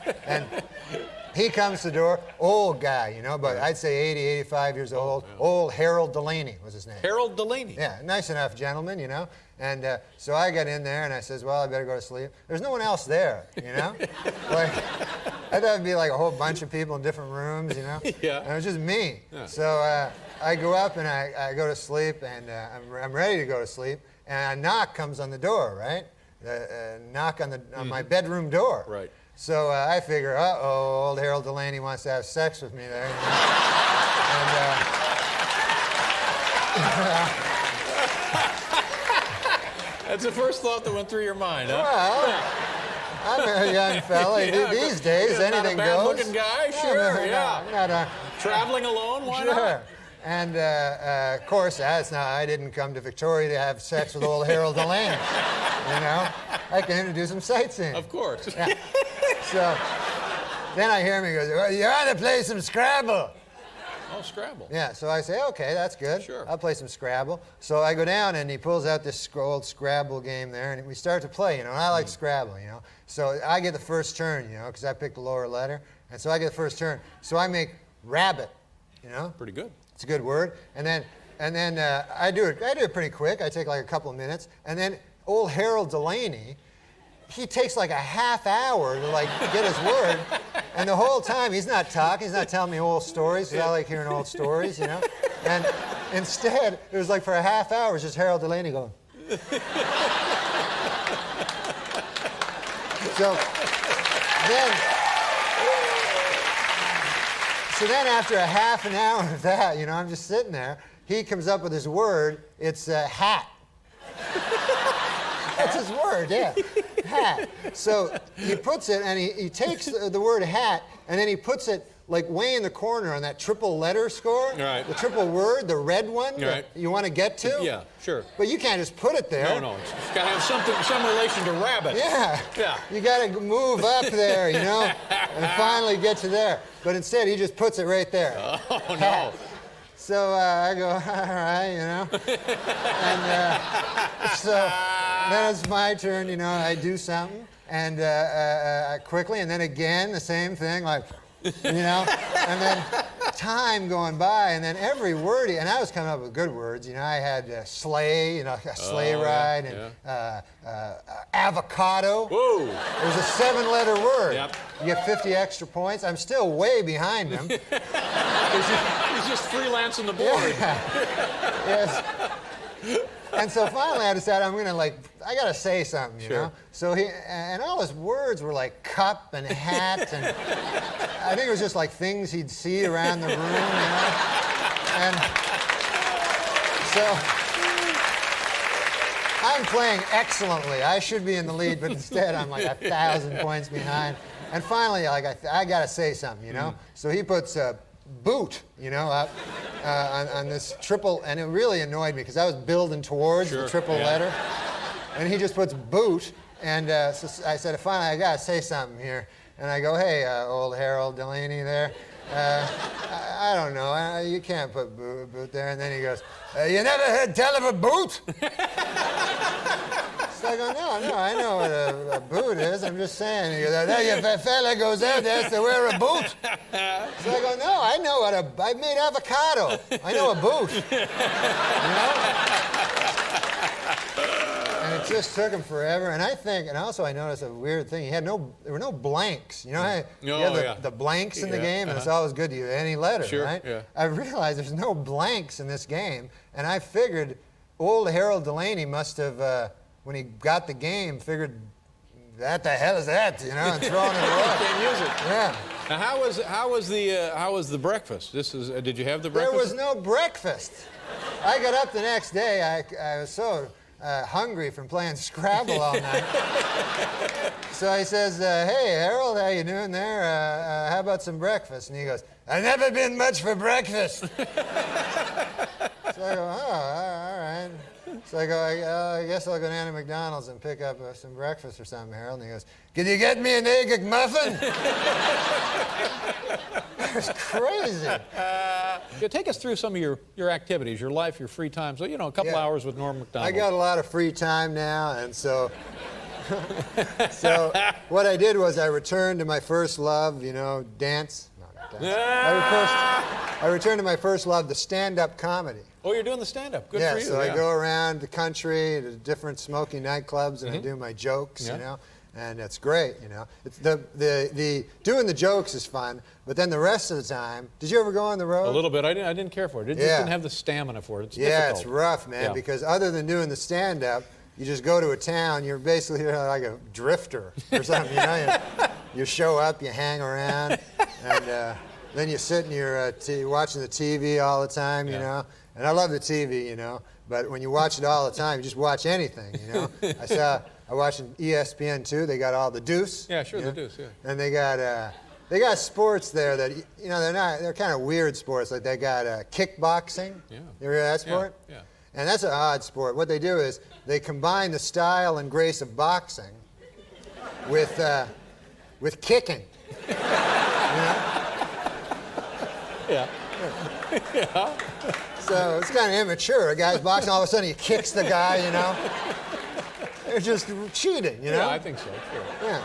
he comes to the door, old guy, you know, but I'd say 80, 85 years old. Old Harold Delaney was his name. Harold Delaney. Yeah, nice enough gentleman, you know. And so I got in there and I says, well, I better go to sleep. There's no one else there, you know. Like, I thought it'd be like a whole bunch of people in different rooms, you know. Yeah. And it was just me. Yeah. So I go up and I go to sleep, and I'm ready to go to sleep, and a knock comes on the door, right? Knock on my bedroom door. Right. So I figure, uh-oh, old Harold Delaney wants to have sex with me there. You know? That's the first thought that went through your mind, huh? Well, I'm a young fella. These days, anything not a goes. bad-looking guy, sure, yeah. Not Traveling alone, why sure. not? And of course, I didn't come to Victoria to have sex with old Harold Delaney. You know, I came to do some sightseeing. Of course. Yeah. So then I hear him. He goes, "Well, you ought to play some Scrabble." Oh, Scrabble. Yeah, so I say, okay, that's good. Sure. I'll play some Scrabble. So I go down and he pulls out this old Scrabble game there, and we start to play, you know, and I like Scrabble, you know. So I get the first turn, you know, because I picked the lower letter, and so I get the first turn. So I make rabbit, you know. Pretty good. It's a good word. And then I do it pretty quick. I take like a couple of minutes, and then old Harold Delaney, he takes like a half hour to like get his word, and the whole time he's not talking, he's not telling me old stories, because I like hearing old stories, you know. And instead, it was like for a half hour, it was just Harold Delaney going. So then after a half an hour of that, you know, I'm just sitting there, he comes up with his word, it's hat. That's his word, yeah. Hat. So he puts it, and he takes the word hat, and then he puts it like way in the corner on that triple letter score. Right. The triple word, the red one Right. that you want to get to. Yeah, sure. But you can't just put it there. No, it's got to have some relation to rabbit. Yeah. Yeah. You got to move up there, you know, and finally get to there. But instead, he just puts it right there. Oh, no. Hat. So I go, all right, you know. And so then it's my turn, you know, I do something, and quickly, and then again, the same thing, like, you know, and then time going by, and then every word, and I was coming up with good words, you know, I had sleigh, you know, a sleigh ride, and avocado. Whoa. It was a 7-letter word. Yep. You get 50 extra points. I'm still way behind him. He's just freelancing the board. Yeah. Yes. And so finally I decided I gotta say something, you know? So and all his words were like cup and hat, and I think it was just like things he'd see around the room, you know? And so I'm playing excellently. I should be in the lead, but instead I'm like 1,000 points behind. And finally, like I gotta say something, you know? So he puts boot, you know, up on this triple, and it really annoyed me because I was building towards the triple letter, and he just puts boot, and so I said, finally, I gotta say something here, and I go, hey, old Harold Delaney there, I don't know, you can't put boot there, and then he goes, you never heard tell of a boot? So I go, no, I know what a boot is. I'm just saying. He goes, if a fella goes out there to wear a boot. So I go, no, I know I made avocado. I know a boot. You know? And it just took him forever. And I noticed a weird thing. There were no blanks. You know, you have the blanks in the game, and it's always good to use any letter, right? Yeah. I realized there's no blanks in this game, and I figured old Harold Delaney must have, when he got the game, figured, what the hell is that, you know, and throwing it away. Can't use it. Yeah. Now, how was the breakfast? Did you have the breakfast? There was no breakfast. I got up the next day. I was so hungry from playing Scrabble all night. So he says, hey, Harold, how you doing there? How about some breakfast? And he goes, I've never been much for breakfast. So I go, oh, all right. So I go, I guess I'll go down to McDonald's and pick up some breakfast or something, Harold. And he goes, can you get me an egg McMuffin? That was crazy. Take us through some of your activities, your life, your free time. So, you know, a couple hours with Norm MacDonald. I got a lot of free time now, and so So what I did was I returned to my first love, you know, dance. No, not dance. I returned to my first love, the stand-up comedy. Oh, you're doing the stand-up. Good Yeah, for you. so I go around the country to different smoky nightclubs and I do my jokes, Yeah. you know, and it's great, you know. It's the doing the jokes is fun, but then the rest of the time, did you ever go on the road? A little bit. I didn't care for it. It just didn't have the stamina for it. It's Yeah, difficult. it's rough, man, Yeah. because other than doing the stand-up, you just go to a town, you're basically like a drifter or something, you know. You show up, you hang around, and then you sit and you're watching the TV all the time, you know. And I love the TV, you know, but when you watch it all the time, you just watch anything, you know. I watched ESPN too. They got all the Deuce. Yeah, sure, you the know? Deuce, yeah. And they got sports there that, you know, they're kind of weird sports. Like they got kickboxing. Yeah. You ever hear that sport? Yeah. And that's an odd sport. What they do is they combine the style and grace of boxing with kicking. You know? Yeah. Yeah. So it's kind of immature. A guy's boxing, all of a sudden he kicks the guy, you know? They're just cheating, you know? Yeah, I think so. Sure. Yeah.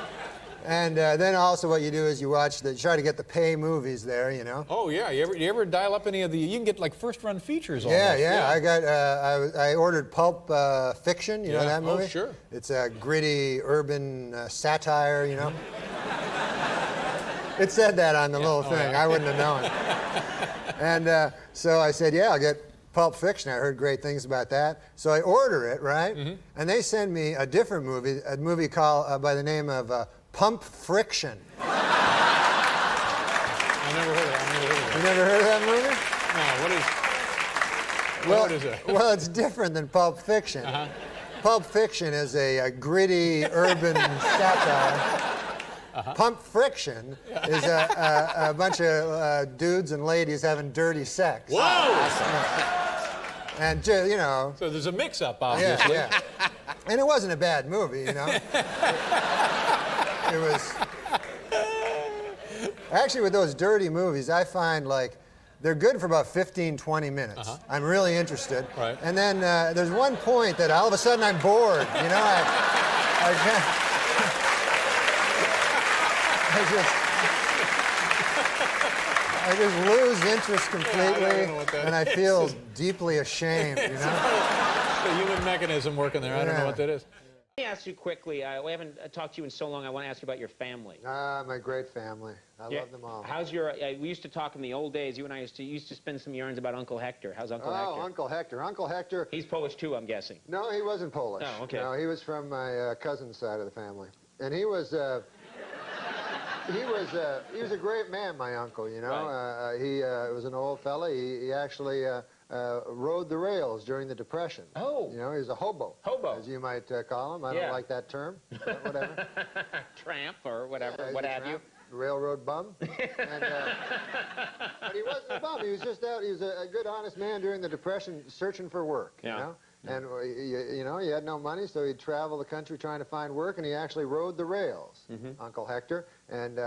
And then also what you do is you try to get the pay movies there, you know? Oh yeah, you ever dial up any of the? You can get like first-run features. Yeah, almost. yeah. I ordered Pulp Fiction. You know that movie? Oh, sure. It's a gritty urban satire, you know. It said that on the little thing. yeah. I wouldn't have known. And so I said, yeah, I'll get Pulp Fiction. I heard great things about that. So I order it, right? Mm-hmm. And they send me a different movie, a movie called by the name of Pump Friction. I never heard of it. You never heard of that movie? No, what is it? Well, it's different than Pulp Fiction. Uh-huh. Pulp Fiction is a gritty urban satire. Uh-huh. Pump Friction is a bunch of dudes and ladies having dirty sex. Whoa! And, you know. So there's a mix-up, obviously. Yeah. And it wasn't a bad movie, you know. It was. Actually, with those dirty movies, I find like they're good for about 15, 20 minutes. Uh-huh. I'm really interested. Right. And then there's one point that all of a sudden I'm bored, you know. I just lose interest completely, and I feel deeply ashamed, you know? The human mechanism working there. I don't know what that is. Let me ask you quickly. We haven't talked to you in so long. I want to ask you about your family. My great family. I love them all. How's your? We used to talk in the old days. You and I used to spin some yarns about Uncle Hector. How's Uncle Hector? Oh, Uncle Hector. Uncle Hector. He's Polish too, I'm guessing. No, he wasn't Polish. Oh, okay. No, he was from my cousin's side of the family, and he was. He was a great man, my uncle. You know, Right. he was an old fella. He actually rode the rails during the Depression. Oh. You know, he was a hobo. Hobo. As you might call him. I Yeah. don't like that term, but whatever. Tramp or whatever, Yeah, what he's a have you. tramp, Railroad bum. And, but he wasn't a bum. He was just out. He was a good, honest man during the Depression, searching for work. Yeah. You know. And, you know, he had no money, so he'd travel the country trying to find work, and he actually rode the rails, Uncle Hector. And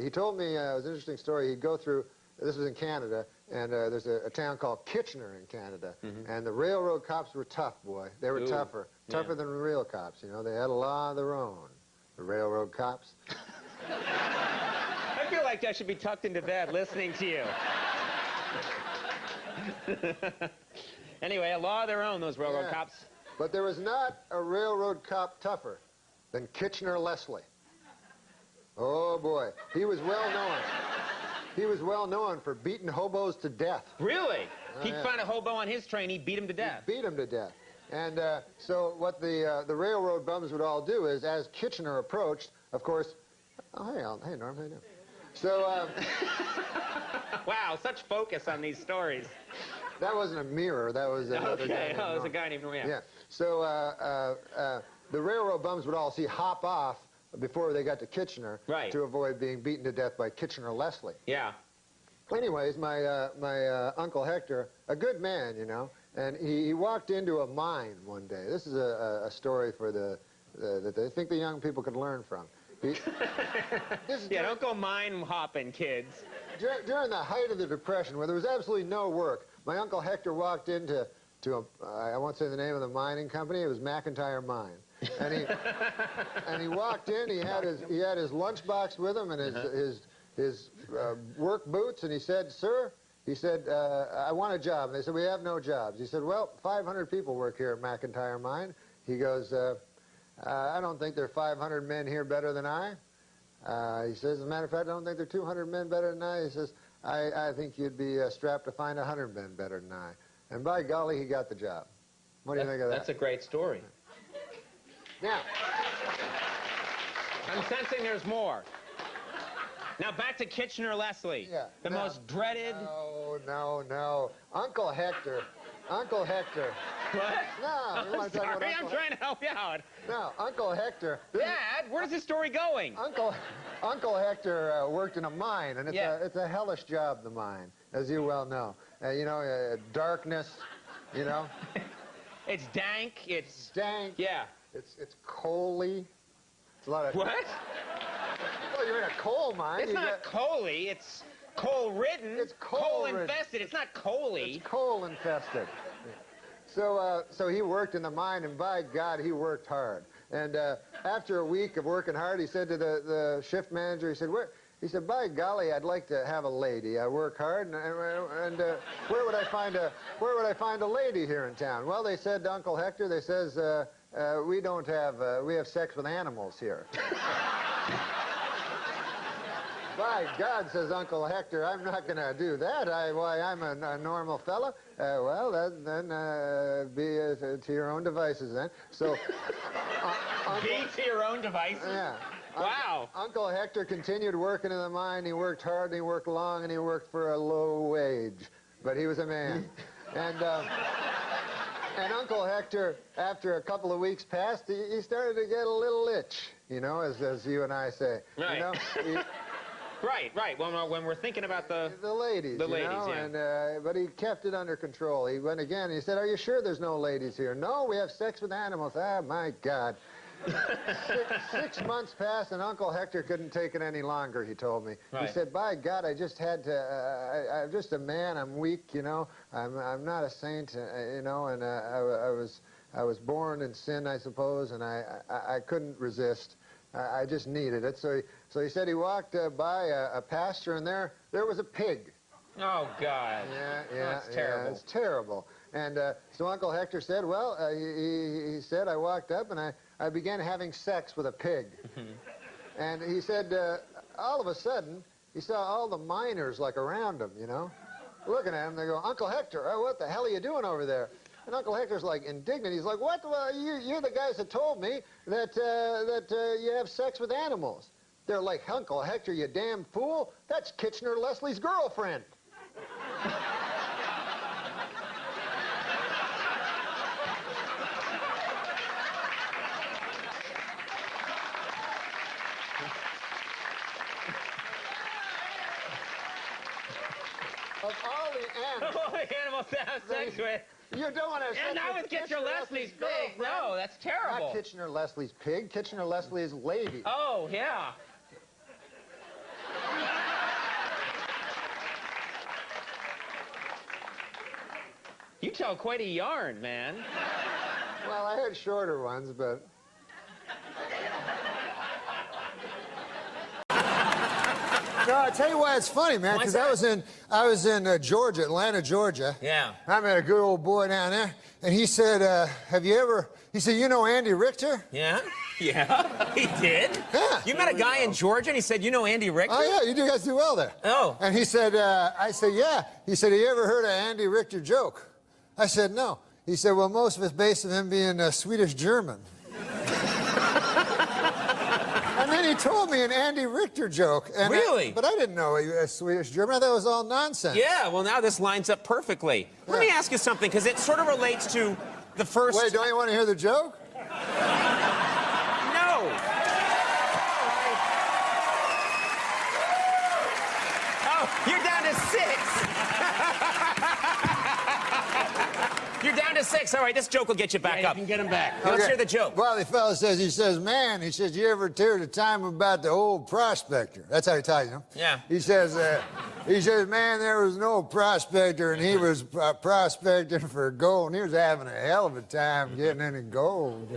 he told me, it was an interesting story, he'd go through, this was in Canada, and there's a town called Kitchener in Canada, and the railroad cops were tough, boy. They were tougher than the real cops, you know. They had a law of their own, the railroad cops. I feel like I should be tucked into bed listening to you. Anyway, a law of their own, those railroad cops. But there was not a railroad cop tougher than Kitchener Leslie. Oh, boy. He was well known. He was well known for beating hobos to death. Really? Oh, He'd find a hobo on his train, he'd beat him to death. Beat him to death. And so what the railroad bums would all do is, as Kitchener approached, of course, oh, hey, hey, Norm, how you doing? So, wow, such focus on these stories. that wasn't a mirror, that was another guy. Okay, oh, there's a guy named Norm. Yeah. So the railroad bums would all hop off before they got to Kitchener to avoid being beaten to death by Kitchener Leslie. Yeah. Anyways, my Uncle Hector, a good man, you know, and he walked into a mine one day. This is a story for that I think the young people could learn from. Don't go mine hopping, kids. During the height of the Depression, where there was absolutely no work, my Uncle Hector walked into I won't say the name of the mining company. It was McIntyre Mine. and he walked in. He had his lunchbox with him and his work boots, and he said, "Sir," he said, "I want a job." And they said, "We have no jobs." He said, "Well, 500 people work here at McIntyre Mine." He goes, "I don't think there are 500 men here better than I." He says, "As a matter of fact, I don't think there are 200 men better than I." He says, I think you'd be strapped to find 100 men better than I. And by golly, he got the job. What do you think of that? That's a great story. Now, I'm sensing there's more. Now back to Kitchener-Leslie. Yeah, the most dreaded... No. Uncle Hector. Uncle Hector. What? No, you I'm want to talk about sorry, Uncle I'm trying to help you out. No, Uncle Hector. Dad, where's this story going? Uncle Hector worked in a mine, and it's a hellish job, the mine, as you well know. Darkness, you know. It's dank. It's dank. Yeah. It's coaly. It's a lot of. What? Well, you're in a coal mine. It's not coaly. It's coal-ridden. It's coal-infested. It's not coaly. It's coal-infested. So he worked in the mine, and by God, he worked hard. And after a week of working hard, he said to the shift manager, he said, "By golly, I'd like to have a lady. I work hard, and where would I find a lady here in town?" Well, they said to Uncle Hector, they says, we have sex with animals here. By God, says Uncle Hector, I'm not going to do that. I'm a normal fella. Well, then be to your own devices then. So, be to your own devices? Yeah. Wow. Uncle Hector continued working in the mine. He worked hard, and he worked long, and he worked for a low wage. But he was a man. And Uncle Hector, after a couple of weeks passed, he started to get a little itch, you know, as you and I say. Right. You know, Right. When we're thinking about the ladies, yeah. And but he kept it under control. He went again. He said, "Are you sure there's no ladies here?" "No, we have sex with animals." Ah, my God. 6 months passed, and Uncle Hector couldn't take it any longer. He told me. Right. He said, "By God, I just had to. I'm just a man. I'm weak, you know. I'm not a saint, you know. And I was born in sin, I suppose, and I couldn't resist. I just needed it." So he said he walked by a pasture, and there was a pig. Oh, God. Yeah. That's terrible. Yeah, it's terrible. And so Uncle Hector said, well, he said, I walked up and I began having sex with a pig. And he said, all of a sudden, he saw all the miners like around him, you know, looking at him. They go, "Uncle Hector, what the hell are you doing over there?" And Uncle Hector's like indignant. He's like, "What? Well, you're the guys that told me that you have sex with animals." They're like, "Uncle Hector, you damn fool. That's Kitchener-Leslie's girlfriend." Of all the animals. All the animals to have sex with. You don't want to have sex And now with Kitchener-Leslie's pig. No, that's terrible. Not Kitchener-Leslie's pig. Kitchener-Leslie's lady. Oh, yeah. You tell quite a yarn, man. Well, I had shorter ones, but... No, I tell you why it's funny, man, because I was in Georgia, Atlanta, Georgia. Yeah. I met a good old boy down there, and he said, he said, "You know Andy Richter?" Yeah, he did. Yeah. You met a guy in Georgia, and he said, "You know Andy Richter?" Oh, yeah, you guys do well there. Oh. And he said, I said, "Yeah." He said, "Have you ever heard of Andy Richter joke?" I said, "No." He said, "Well, most of it's based on him being Swedish-German." And then he told me an Andy Richter joke. And Really? But I didn't know he was Swedish-German. I thought it was all nonsense. Yeah, well, now this lines up perfectly. Let me ask you something, because it sort of relates to the first... Wait, don't you want to hear the joke? No. Oh, you're down to 6. You're down to to 6. All right, this joke will get you back up. You can get him back. Let's hear the joke. Well, the fella says, he says, man, he says, you ever hear the time about the old prospector? That's how he talks, you know? Yeah. He says, man, there was an old prospector, and he was prospecting for gold, and he was having a hell of a time getting any gold.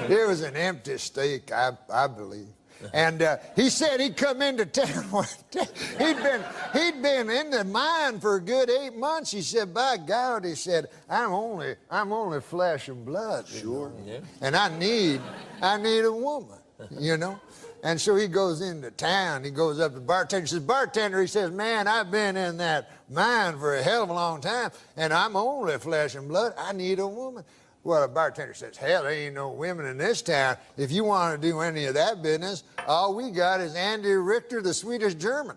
It was an empty stake, I believe. And he said he'd come into town one day. He'd been in the mine for a good 8 months. He said, by God, he said, I'm only flesh and blood. Sure. Yeah. And I need a woman, you know. And so he goes into town. He goes up to the bartender. He says, bartender, he says, man, I've been in that mine for a hell of a long time, and I'm only flesh and blood. I need a woman. Well, the bartender says, hell, there ain't no women in this town. If you want to do any of that business, all we got is Andy Richter, the Swedish German.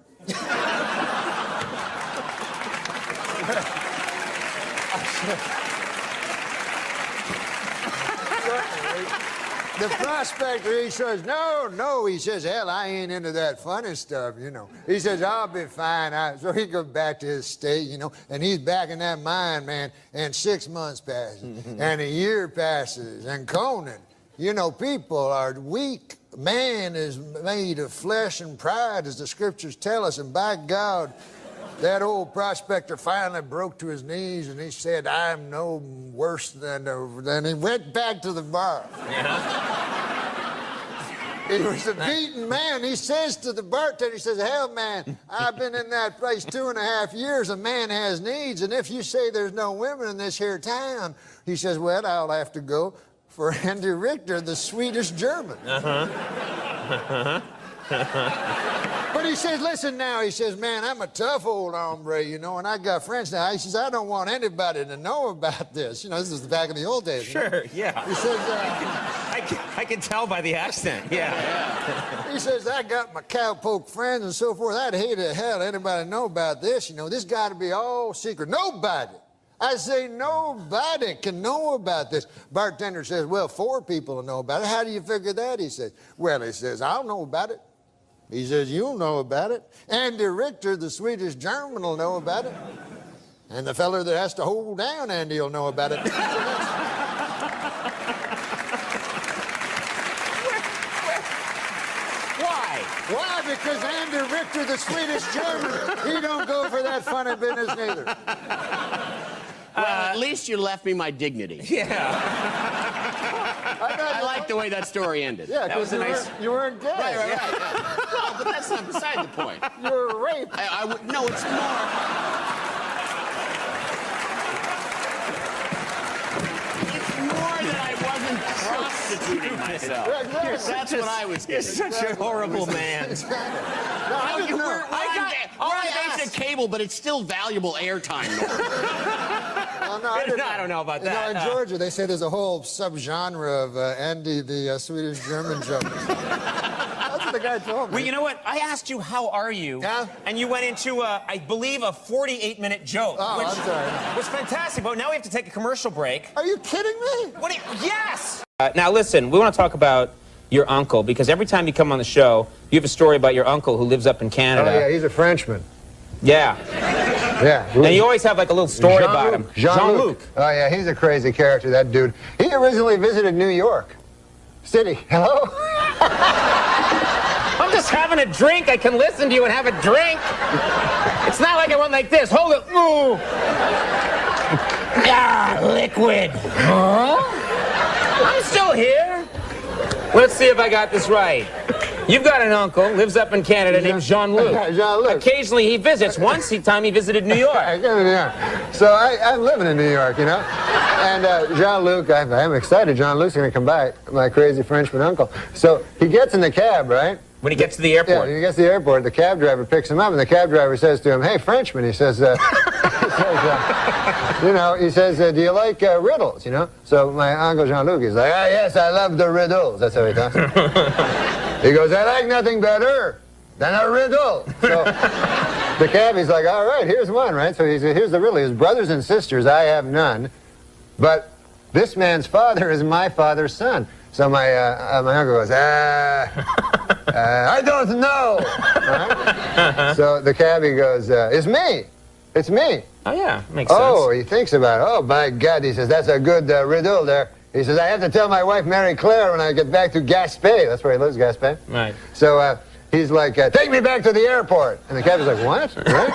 The prospector, he says, no, he says, hell, I ain't into that funny stuff, you know. He says, I'll be fine. So he goes back to his state, you know, and he's back in that mine, man, and 6 months passes, and a year passes, and Conan, you know, people are weak. Man is made of flesh and pride, as the scriptures tell us, and by God, that old prospector finally broke to his knees, and he said, I'm no worse than he went back to the bar. Yeah. He was a beaten man. He says to the bartender, he says, hell, man, I've been in that place 2.5 years. A man has needs, and if you say there's no women in this here town, he says, well, I'll have to go for Andy Richter, the Swedish German. But he says, listen now, he says, man, I'm a tough old hombre, you know, and I got friends now. He says, I don't want anybody to know about this. You know, this is back in the old days. Sure, you know? Yeah. He says, I can tell by the accent, yeah. He says, I got my cowpoke friends and so forth. I'd hate to hell anybody know about this. You know, this got to be all secret. Nobody. I say nobody can know about this. Bartender says, well, 4 people will know about it. How do you figure that? He says, well, he says, I'll know about it. He says, you'll know about it. Andy Richter, the Swedish German, will know about it. And the fella that has to hold down Andy will know about it. Why? Why? Because Andy Richter, the Swedish German, he don't go for that funny business neither. Well, at least you left me my dignity. Yeah. I like the way that story ended. Yeah, that was a nice... You weren't gay. Right. Yeah. No, but that's not beside the point. You were raped. No, it's more... It's more that I wasn't prostituting myself. Yeah, exactly. That's what I was getting. You're such a horrible man. We're on basic cable, but it's still valuable airtime. I don't know about that. You know, in Georgia, they say there's a whole subgenre of Andy, the Swedish German joke. That's what the guy told me. Well, you know what? I asked you, how are you? Yeah? And you went into, I believe, a 48-minute joke. Oh, which I'm sorry. was fantastic, but now we have to take a commercial break. Are you kidding me? Yes! Now, listen, we want to talk about your uncle, because every time you come on the show, you have a story about your uncle who lives up in Canada. Oh, yeah, he's a Frenchman. Yeah. Yeah. And you always have like a little story about him. Jean-Luc. Oh, yeah, he's a crazy character, that dude. He originally visited New York City. Hello? I'm just having a drink. I can listen to you and have a drink. It's not like I went like this. Hold it. Ooh. Ah, liquid. Huh? I'm still here. Let's see if I got this right. You've got an uncle, lives up in Canada, named Jean-Luc. Jean-Luc. Occasionally he visits. Once time he visited New York. So I'm living in New York, you know? And Jean-Luc, I'm excited. Jean-Luc's going to come back, my crazy Frenchman uncle. So he gets in the cab, right? When he gets to the airport. Yeah, when he gets to the airport, the cab driver picks him up, and the cab driver says to him, hey, Frenchman, he says, do you like riddles, you know? So my uncle Jean-Luc is like, yes, I love the riddles. That's how he talks. He goes, I like nothing better than a riddle. So the cabbie's like, all right, here's one, right? So he said, here's the riddle. His brothers and sisters, I have none, but this man's father is my father's son. So my uncle goes, I don't know. Right? So the cabbie goes, it's me. It's me. Oh, yeah, makes sense. Oh, he thinks about it. Oh, by God, he says, that's a good riddle there. He says, I have to tell my wife, Mary Claire, when I get back to Gaspé. That's where he lives, Gaspé. Right. So he's like, take me back to the airport. And the captain's like, what? Right?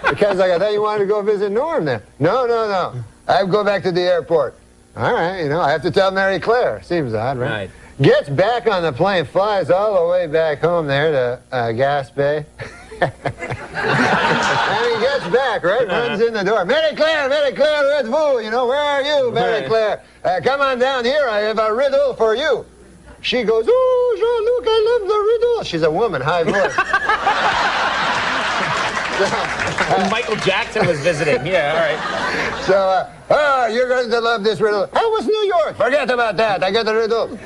The captain's like, I thought you wanted to go visit Norm then. No. I go back to the airport. All right, I have to tell Mary Claire. Seems odd, right? Right. Gets back on the plane, flies all the way back home there to Gaspé. And he gets back, right? Runs in the door. Mary Claire, where's vous? Where are you, Mary Claire? Come on down here. I have a riddle for you. She goes, oh, Jean-Luc, I love the riddle. She's a woman, high voice. Michael Jackson was visiting. Yeah, all right. So, you're going to love this riddle. How was New York? Forget about that. I got the riddle.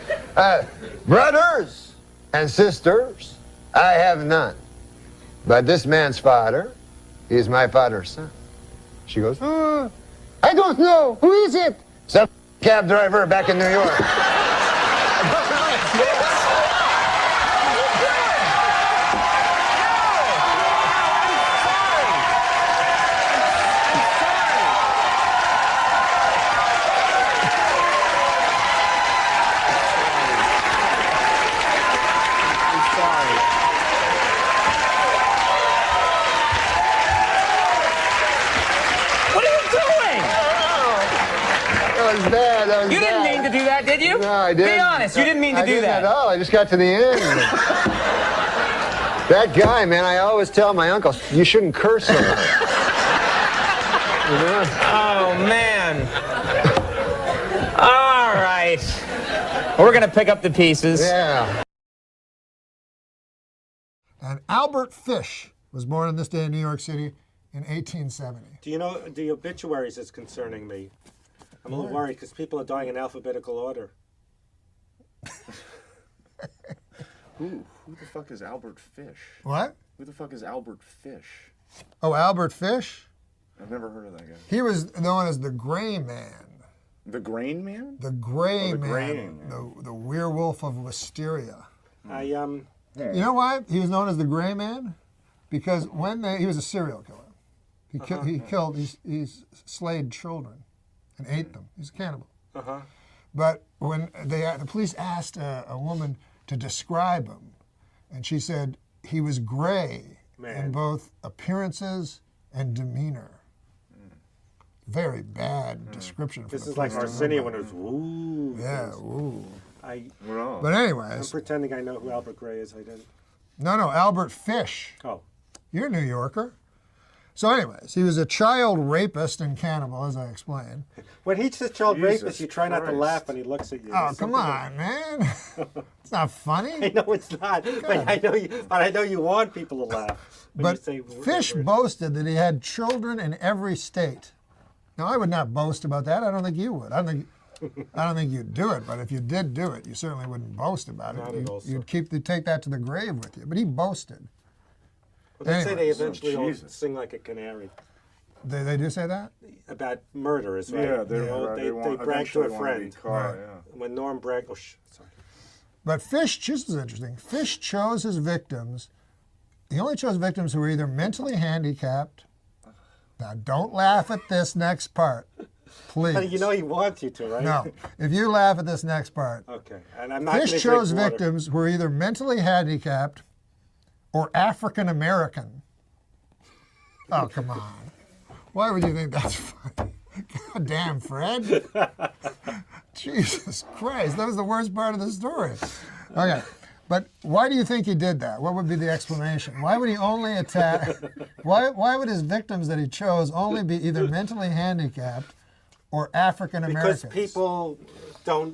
Brothers and sisters, I have none. But this man's father is my father's son. She goes, oh, I don't know. Who is it? Some cab driver back in New York. You didn't mean to do that, did you? No, I didn't. Be honest, you didn't mean to do that. At all. I just got to the end. That guy, man, I always tell my uncle, you shouldn't curse so much. Oh, man. All right. We're going to pick up the pieces. Yeah. And Albert Fish was born on this day in New York City in 1870. Do you know the obituaries is concerning me? I'm a little worried because people are dying in alphabetical order. Who the fuck is Albert Fish? What? Who the fuck is Albert Fish? Oh, Albert Fish? I've never heard of that guy. He was known as the Gray Man. The Grain Man? The Gray Man. Grain. The werewolf of Wisteria. I You know why he was known as the Gray Man? Because he was a serial killer. He slayed children and ate them. He's a cannibal. But when the police asked a woman to describe him, and she said he was gray in both appearances and demeanor. Very bad description. This is like Arsenio when it was woo. Yeah, woo. Well, But anyways. I'm pretending I know who Albert Gray is. I didn't. No, Albert Fish. Oh. You're a New Yorker. So anyways, he was a child rapist and cannibal, as I explained. When he says child Jesus rapist, you try not to Christ. laugh when he looks at you. Oh, come on, man. It's not funny. I know it's not, but I know you want people to laugh. When But you say Fish boasted that he had children in every state. Now, I would not boast about that. I don't think you would. I don't think you'd do it. But if you did do it, you certainly wouldn't boast about it. You'd take that to the grave with you. But he boasted. Well, they say they Anyways. eventually all sing like a canary. They do say that? About murderers, right? Yeah, they brag to a friend. When Norm bragged, sorry. But Fish, this is interesting. Fish chose his victims. He only chose victims who were either mentally handicapped. Now, don't laugh at this next part, please. But you know he wants you to, right? No. If you laugh at this next part. Okay. And I'm not Fish gonna chose drink water. victims who were either mentally handicapped or African American. Oh, come on. Why would you think that's funny? God damn, Fred. Jesus Christ, that was the worst part of the story. Okay, but why do you think he did that? What would be the explanation? Why would he only attack? Why would his victims that he chose only be either mentally handicapped or African Americans? Because people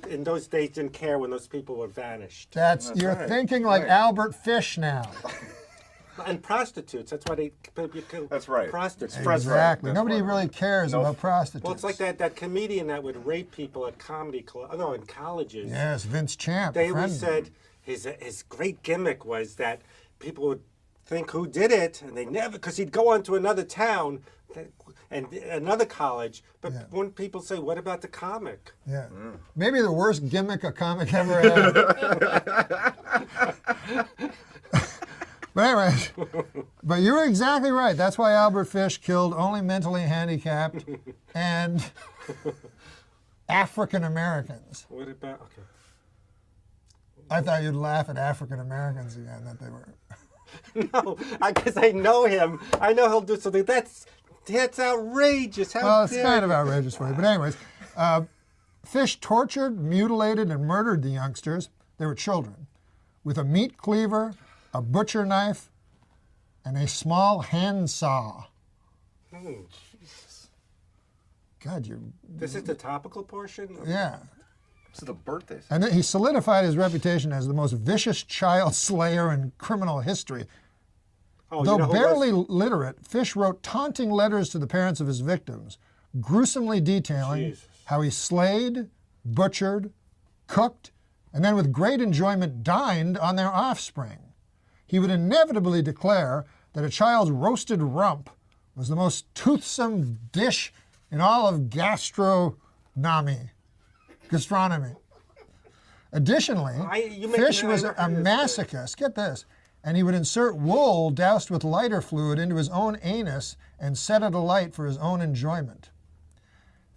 in those days didn't care when those people were vanished. You're thinking like Albert Fish now. And prostitutes. That's why they kill prostitutes. Exactly. Nobody really cares about prostitutes. Well, it's like that comedian that would rape people at comedy club. No, in colleges. Yes, Vince Champ. They always said his great gimmick was that people would think who did it, and they never, because he'd go on to another town and another college, but when people say, what about the comic? Yeah. Maybe the worst gimmick a comic ever had. But anyways, But you were exactly right. That's why Albert Fish killed only mentally handicapped and African Americans. What about? Okay. I thought you'd laugh at African Americans again, that they were. No, because I know him. I know he'll do something. That's outrageous. How Well, it's dare kind of you. outrageous for you. But anyways, Fish tortured, mutilated, and murdered the youngsters. They were children. With a meat cleaver, a butcher knife, and a small hand saw. Jesus. God, you. This is the topical portion? Yeah. This is the birthday. And then he solidified his reputation as the most vicious child slayer in criminal history. Oh, Though you know who barely was? literate, Fish wrote taunting letters to the parents of his victims, gruesomely detailing Jesus. how he slayed, butchered, cooked, and then with great enjoyment dined on their offspring. He would inevitably declare that a child's roasted rump was the most toothsome dish in all of gastronomy. Additionally, you make Fish me- was I a never heard this masochist. Get this. And he would insert wool doused with lighter fluid into his own anus and set it alight for his own enjoyment.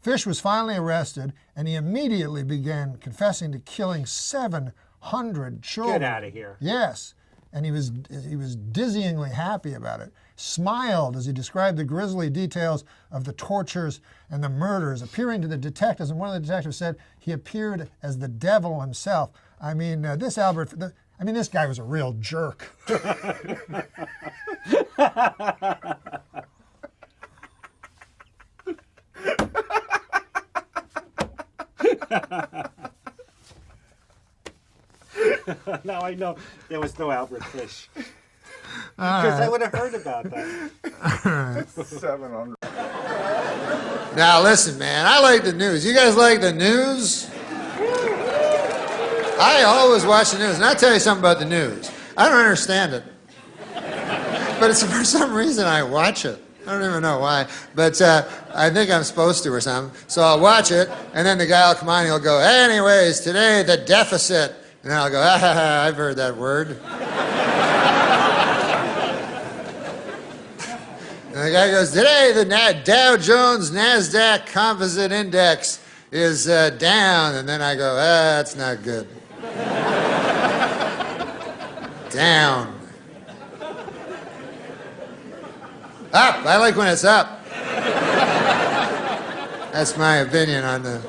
Fish was finally arrested, and he immediately began confessing to killing 700 children. Get out of here. Yes, and he was dizzyingly happy about it. Smiled as he described the grisly details of the tortures and the murders, appearing to the detectives. And one of the detectives said he appeared as the devil himself. I mean, this guy was a real jerk. Now I know there was no Albert Fish. Because I would have heard about that. 700. Now listen, man, I like the news. You guys like the news? I always watch the news, and I'll tell you something about the news. I don't understand it. But it's for some reason I watch it. I don't even know why, but I think I'm supposed to or something. So I'll watch it, and then the guy will come on and he'll go, anyways, today the deficit. And then I'll go, I've heard that word. And the guy goes, today the Dow Jones NASDAQ Composite Index is down. And then I go, that's not good. Down. Up. I like when it's up. That's my opinion on the...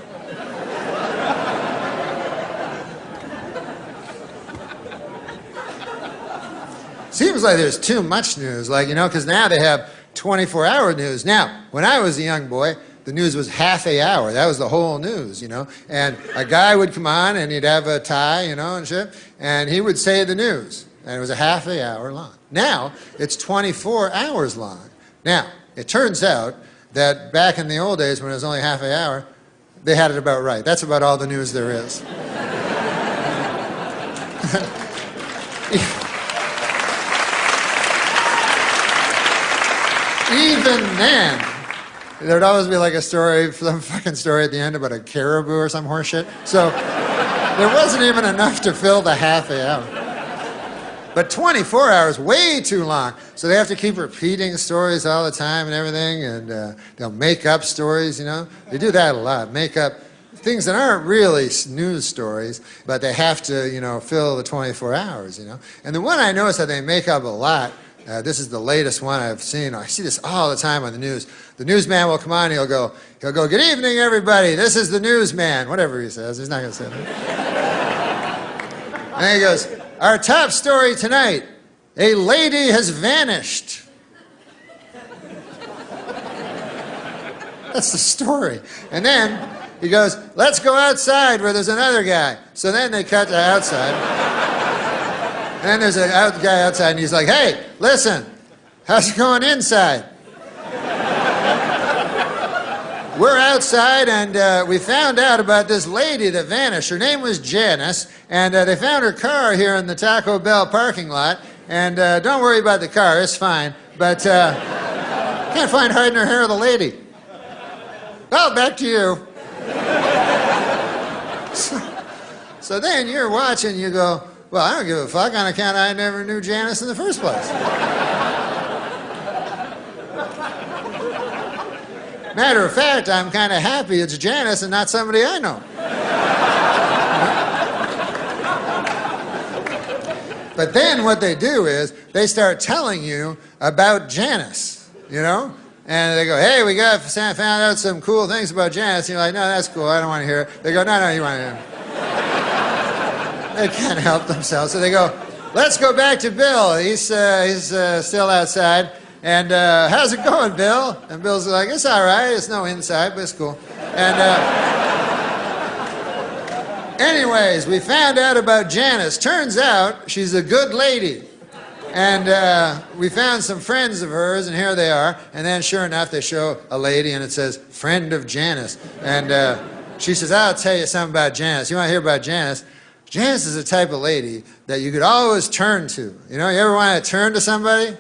Seems like there's too much news, because now they have 24-hour news. Now, when I was a young boy, the news was half an hour. That was the whole news, And a guy would come on, and he'd have a tie, and shit, and he would say the news. And it was a half an hour long. Now, it's 24 hours long. Now, it turns out that back in the old days, when it was only half an hour, they had it about right. That's about all the news there is. Even then, there'd always be like a story, some fucking story at the end about a caribou or some horse shit. So there wasn't even enough to fill the half an hour. But 24 hours, way too long. So they have to keep repeating stories all the time and everything, and they'll make up stories, They do that a lot, make up things that aren't really news stories, but they have to, fill the 24 hours, And the one I noticed that they make up a lot, this is the latest one I've seen. I see this all the time on the news. The newsman will come on, and he'll go, good evening, everybody. This is the newsman. Whatever he says. He's not going to say that. And he goes, our top story tonight, a lady has vanished. That's the story. And then he goes, let's go outside where there's another guy. So then they cut to outside. And then there's a guy outside, and he's like, hey, listen, how's it going inside? We're outside, and we found out about this lady that vanished. Her name was Janice, and they found her car here in the Taco Bell parking lot. And don't worry about the car, it's fine. But can't find hiding her hair of the lady. Well, back to you. So then you're watching, you go, well, I don't give a fuck on account I never knew Janice in the first place. Matter of fact, I'm kind of happy it's Janice and not somebody I know. But then what they do is they start telling you about Janice, you know? And they go, hey, we found out some cool things about Janice. And you're like, no, that's cool. I don't want to hear it. They go, no, you want to hear it. They can't help themselves. So they go, let's go back to Bill. He's still outside. And how's it going, Bill? And Bill's like, it's all right. It's no inside, but it's cool. And anyways, we found out about Janice. Turns out she's a good lady. And we found some friends of hers, and here they are. And then, sure enough, they show a lady, and it says, friend of Janice. And she says, I'll tell you something about Janice. You want to hear about Janice? Janice is the type of lady that you could always turn to. You know, you ever want to turn to somebody?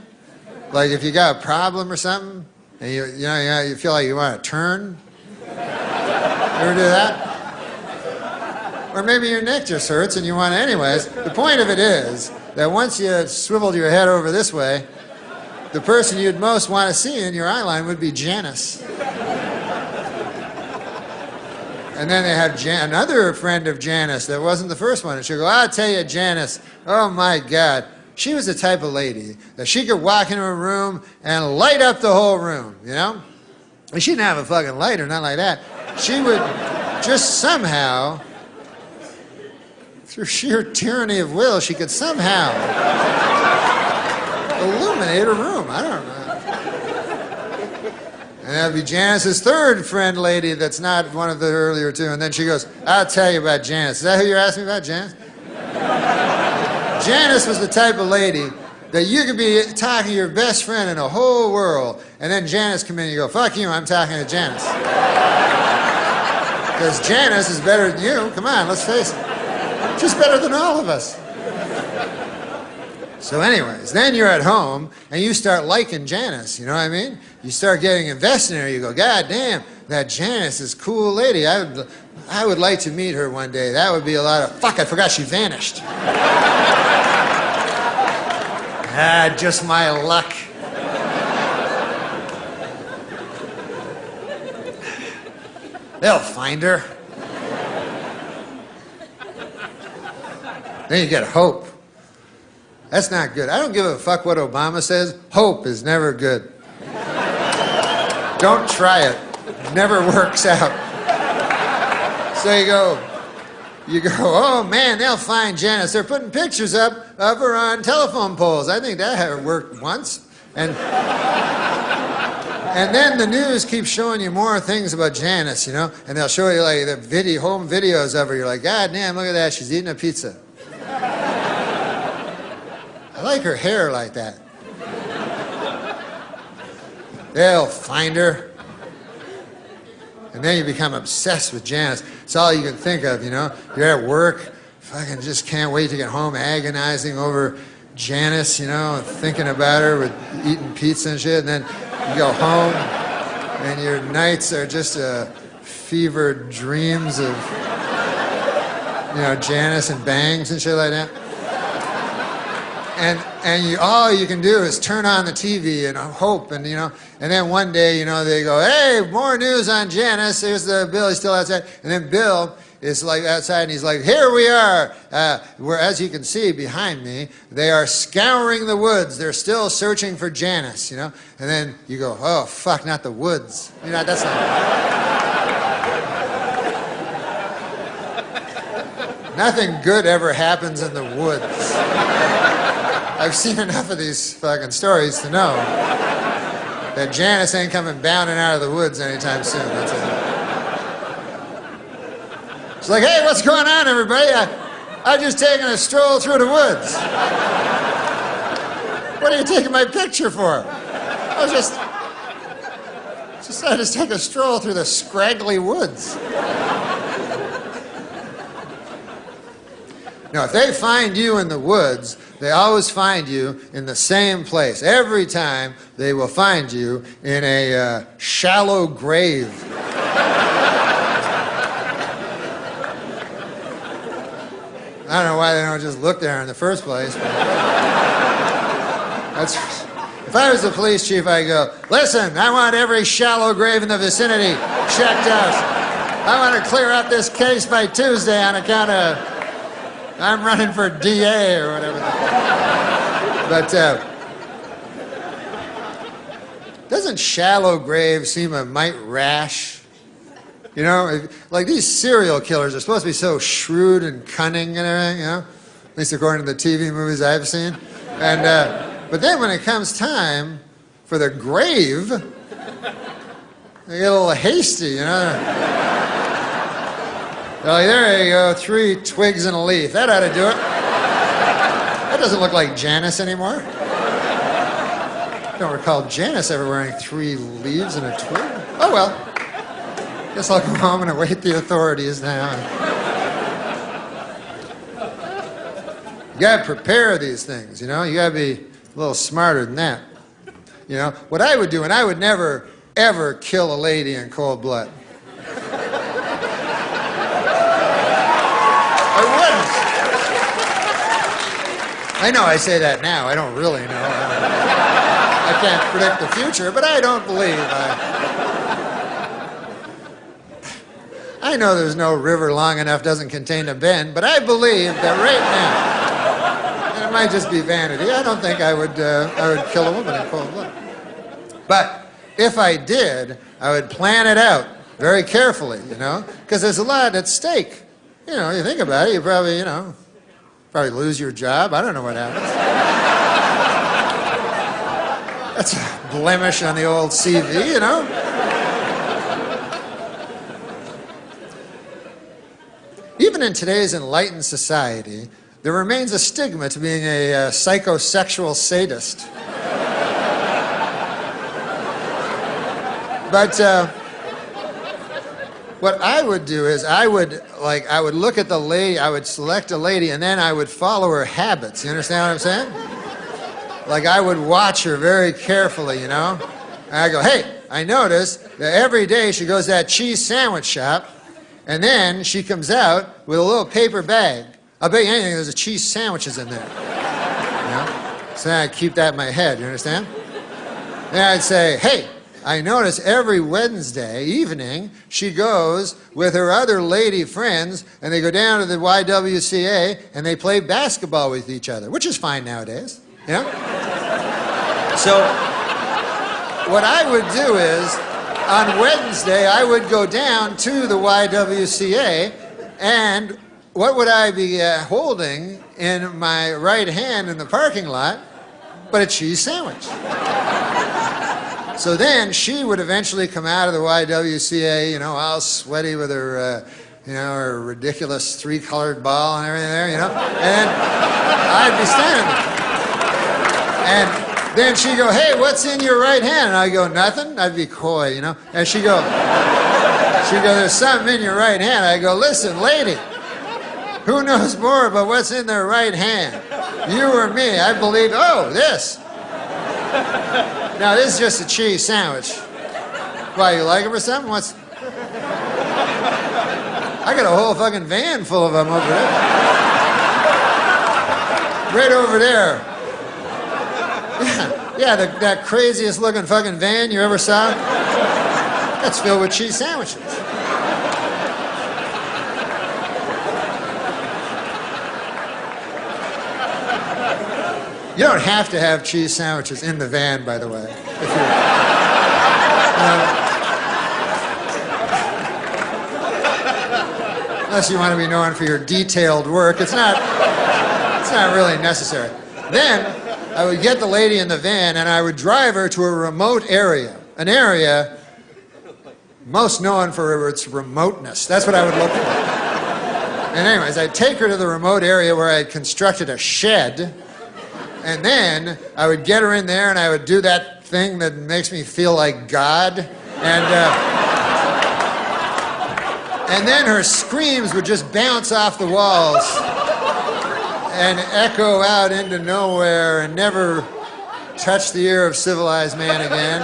Like if you got a problem or something, and you feel like you want to turn? You ever do that? Or maybe your neck just hurts and you want to anyways. The point of it is that once you swiveled your head over this way, the person you'd most want to see in your eye line would be Janice. And then they have another friend of Janice that wasn't the first one. And she'll go, I'll tell you, Janice, oh my God. She was the type of lady that she could walk into a room and light up the whole room, you know? And she didn't have a fucking lighter, not like that. She would just somehow, through sheer tyranny of will, she could somehow illuminate a room. I don't know. And that'd be Janice's third friend lady that's not one of the earlier two. And then she goes, I'll tell you about Janice. Is that who you're asking me about, Janice? Janice was the type of lady that you could be talking to your best friend in the whole world, and then Janice come in and you go, fuck you, I'm talking to Janice. Because Janice is better than you. Come on, let's face it. She's better than all of us. So anyways, then you're at home and you start liking Janice, you know what I mean? You start getting invested in her. You go, God damn, that Janice is a cool lady. I would like to meet her one day. That would be a lot of... Fuck, I forgot she vanished. Just my luck. They'll find her. Then you get hope. That's not good. I don't give a fuck what Obama says. Hope is never good. Don't try it. It never works out. So you go, oh man, they'll find Janice. They're putting pictures up of her on telephone poles. I think that had worked once. And then the news keeps showing you more things about Janice, you know? And they'll show you like the home videos of her. You're like, God damn, look at that. She's eating a pizza. I like her hair like that. They'll find her. And then you become obsessed with Janice. It's all you can think of, you know? You're at work, fucking just can't wait to get home, agonizing over Janice, you know, and thinking about her with eating pizza and shit. And then you go home, and your nights are just fevered dreams of, you know, Janice and bangs and shit like that. And all you can do is turn on the TV and hope, and you know, and then one day, you know, they go, hey, more news on Janice. Here's Bill, he's still outside. And then Bill is like outside, and he's like, here we are. Where, as you can see behind me, they are scouring the woods. They're still searching for Janice, you know. And then you go, oh fuck, not the woods. You know, that's not. Nothing good ever happens in the woods. I've seen enough of these fucking stories to know that Janice ain't coming bounding out of the woods anytime soon. That's it. It's like, hey, what's going on, everybody? I'm just taking a stroll through the woods. What are you taking my picture for? I just take a stroll through the scraggly woods. Now, if they find you in the woods, they always find you in the same place. Every time, they will find you in a shallow grave. I don't know why they don't just look there in the first place. But If I was the police chief, I'd go, listen, I want every shallow grave in the vicinity checked out. I want to clear up this case by Tuesday on account of I'm running for DA or whatever. But doesn't shallow grave seem a mite rash? You know, like these serial killers are supposed to be so shrewd and cunning and everything, you know? At least according to the TV movies I've seen. And, but then when it comes time for the grave, they get a little hasty, you know? They're like, there you go, 3 twigs and a leaf. That ought to do it. That doesn't look like Janice anymore. I don't recall Janice ever wearing 3 leaves and a twig. Oh, well. Guess I'll go home and await the authorities now. You gotta prepare these things, you know? You gotta be a little smarter than that. You know? What I would do, and I would never, ever kill a lady in cold blood. I wouldn't. I know I say that now. I don't really know. I can't predict the future, but I don't believe I know there's no river long enough doesn't contain a bend, but I believe that right now, and it might just be vanity, I don't think I would kill a woman in cold blood. But if I did, I would plan it out very carefully, you know, because there's a lot at stake. You know, you think about it, you probably, you know, probably lose your job. I don't know what happens. That's a blemish on the old CV, you know. Even in today's enlightened society, there remains a stigma to being a psychosexual sadist. But what I would do is I would look at the lady, I would select a lady, and then I would follow her habits. You understand what I'm saying? Like I would watch her very carefully, you know? And I go, hey, I noticed that every day she goes to that cheese sandwich shop, and then she comes out with a little paper bag. I'll bet you anything there's a cheese sandwiches in there. You know? So then I'd keep that in my head, you understand? Then I'd say, hey, I notice every Wednesday evening she goes with her other lady friends and they go down to the YWCA and they play basketball with each other, which is fine nowadays, you know? So what I would do is on Wednesday I would go down to the YWCA and what would I be holding in my right hand in the parking lot but a cheese sandwich? So then she would eventually come out of the YWCA, you know, all sweaty with her, you know, her ridiculous 3-colored ball and everything there, you know, and I'd be standing there. And then she'd go, hey, what's in your right hand? And I'd go, nothing. I'd be coy, you know, and she'd go, there's something in your right hand. I go, listen, lady, who knows more about what's in their right hand? You or me? I believe, oh, this. Now, this is just a cheese sandwich. Why, you like them or something? What's... I got a whole fucking van full of them over there. Right over there. Yeah, that craziest looking fucking van you ever saw? That's filled with cheese sandwiches. You don't have to have cheese sandwiches in the van, by the way. If you're, unless you want to be known for your detailed work, it's not really necessary. Then I would get the lady in the van and I would drive her to a remote area, an area most known for its remoteness. That's what I would look for. And anyways, I'd take her to the remote area where I had constructed a shed. And then I would get her in there and I would do that thing that makes me feel like God. And then her screams would just bounce off the walls and echo out into nowhere and never touch the ear of civilized man again.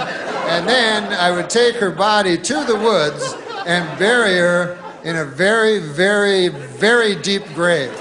And then I would take her body to the woods and bury her in a very, very, very deep grave.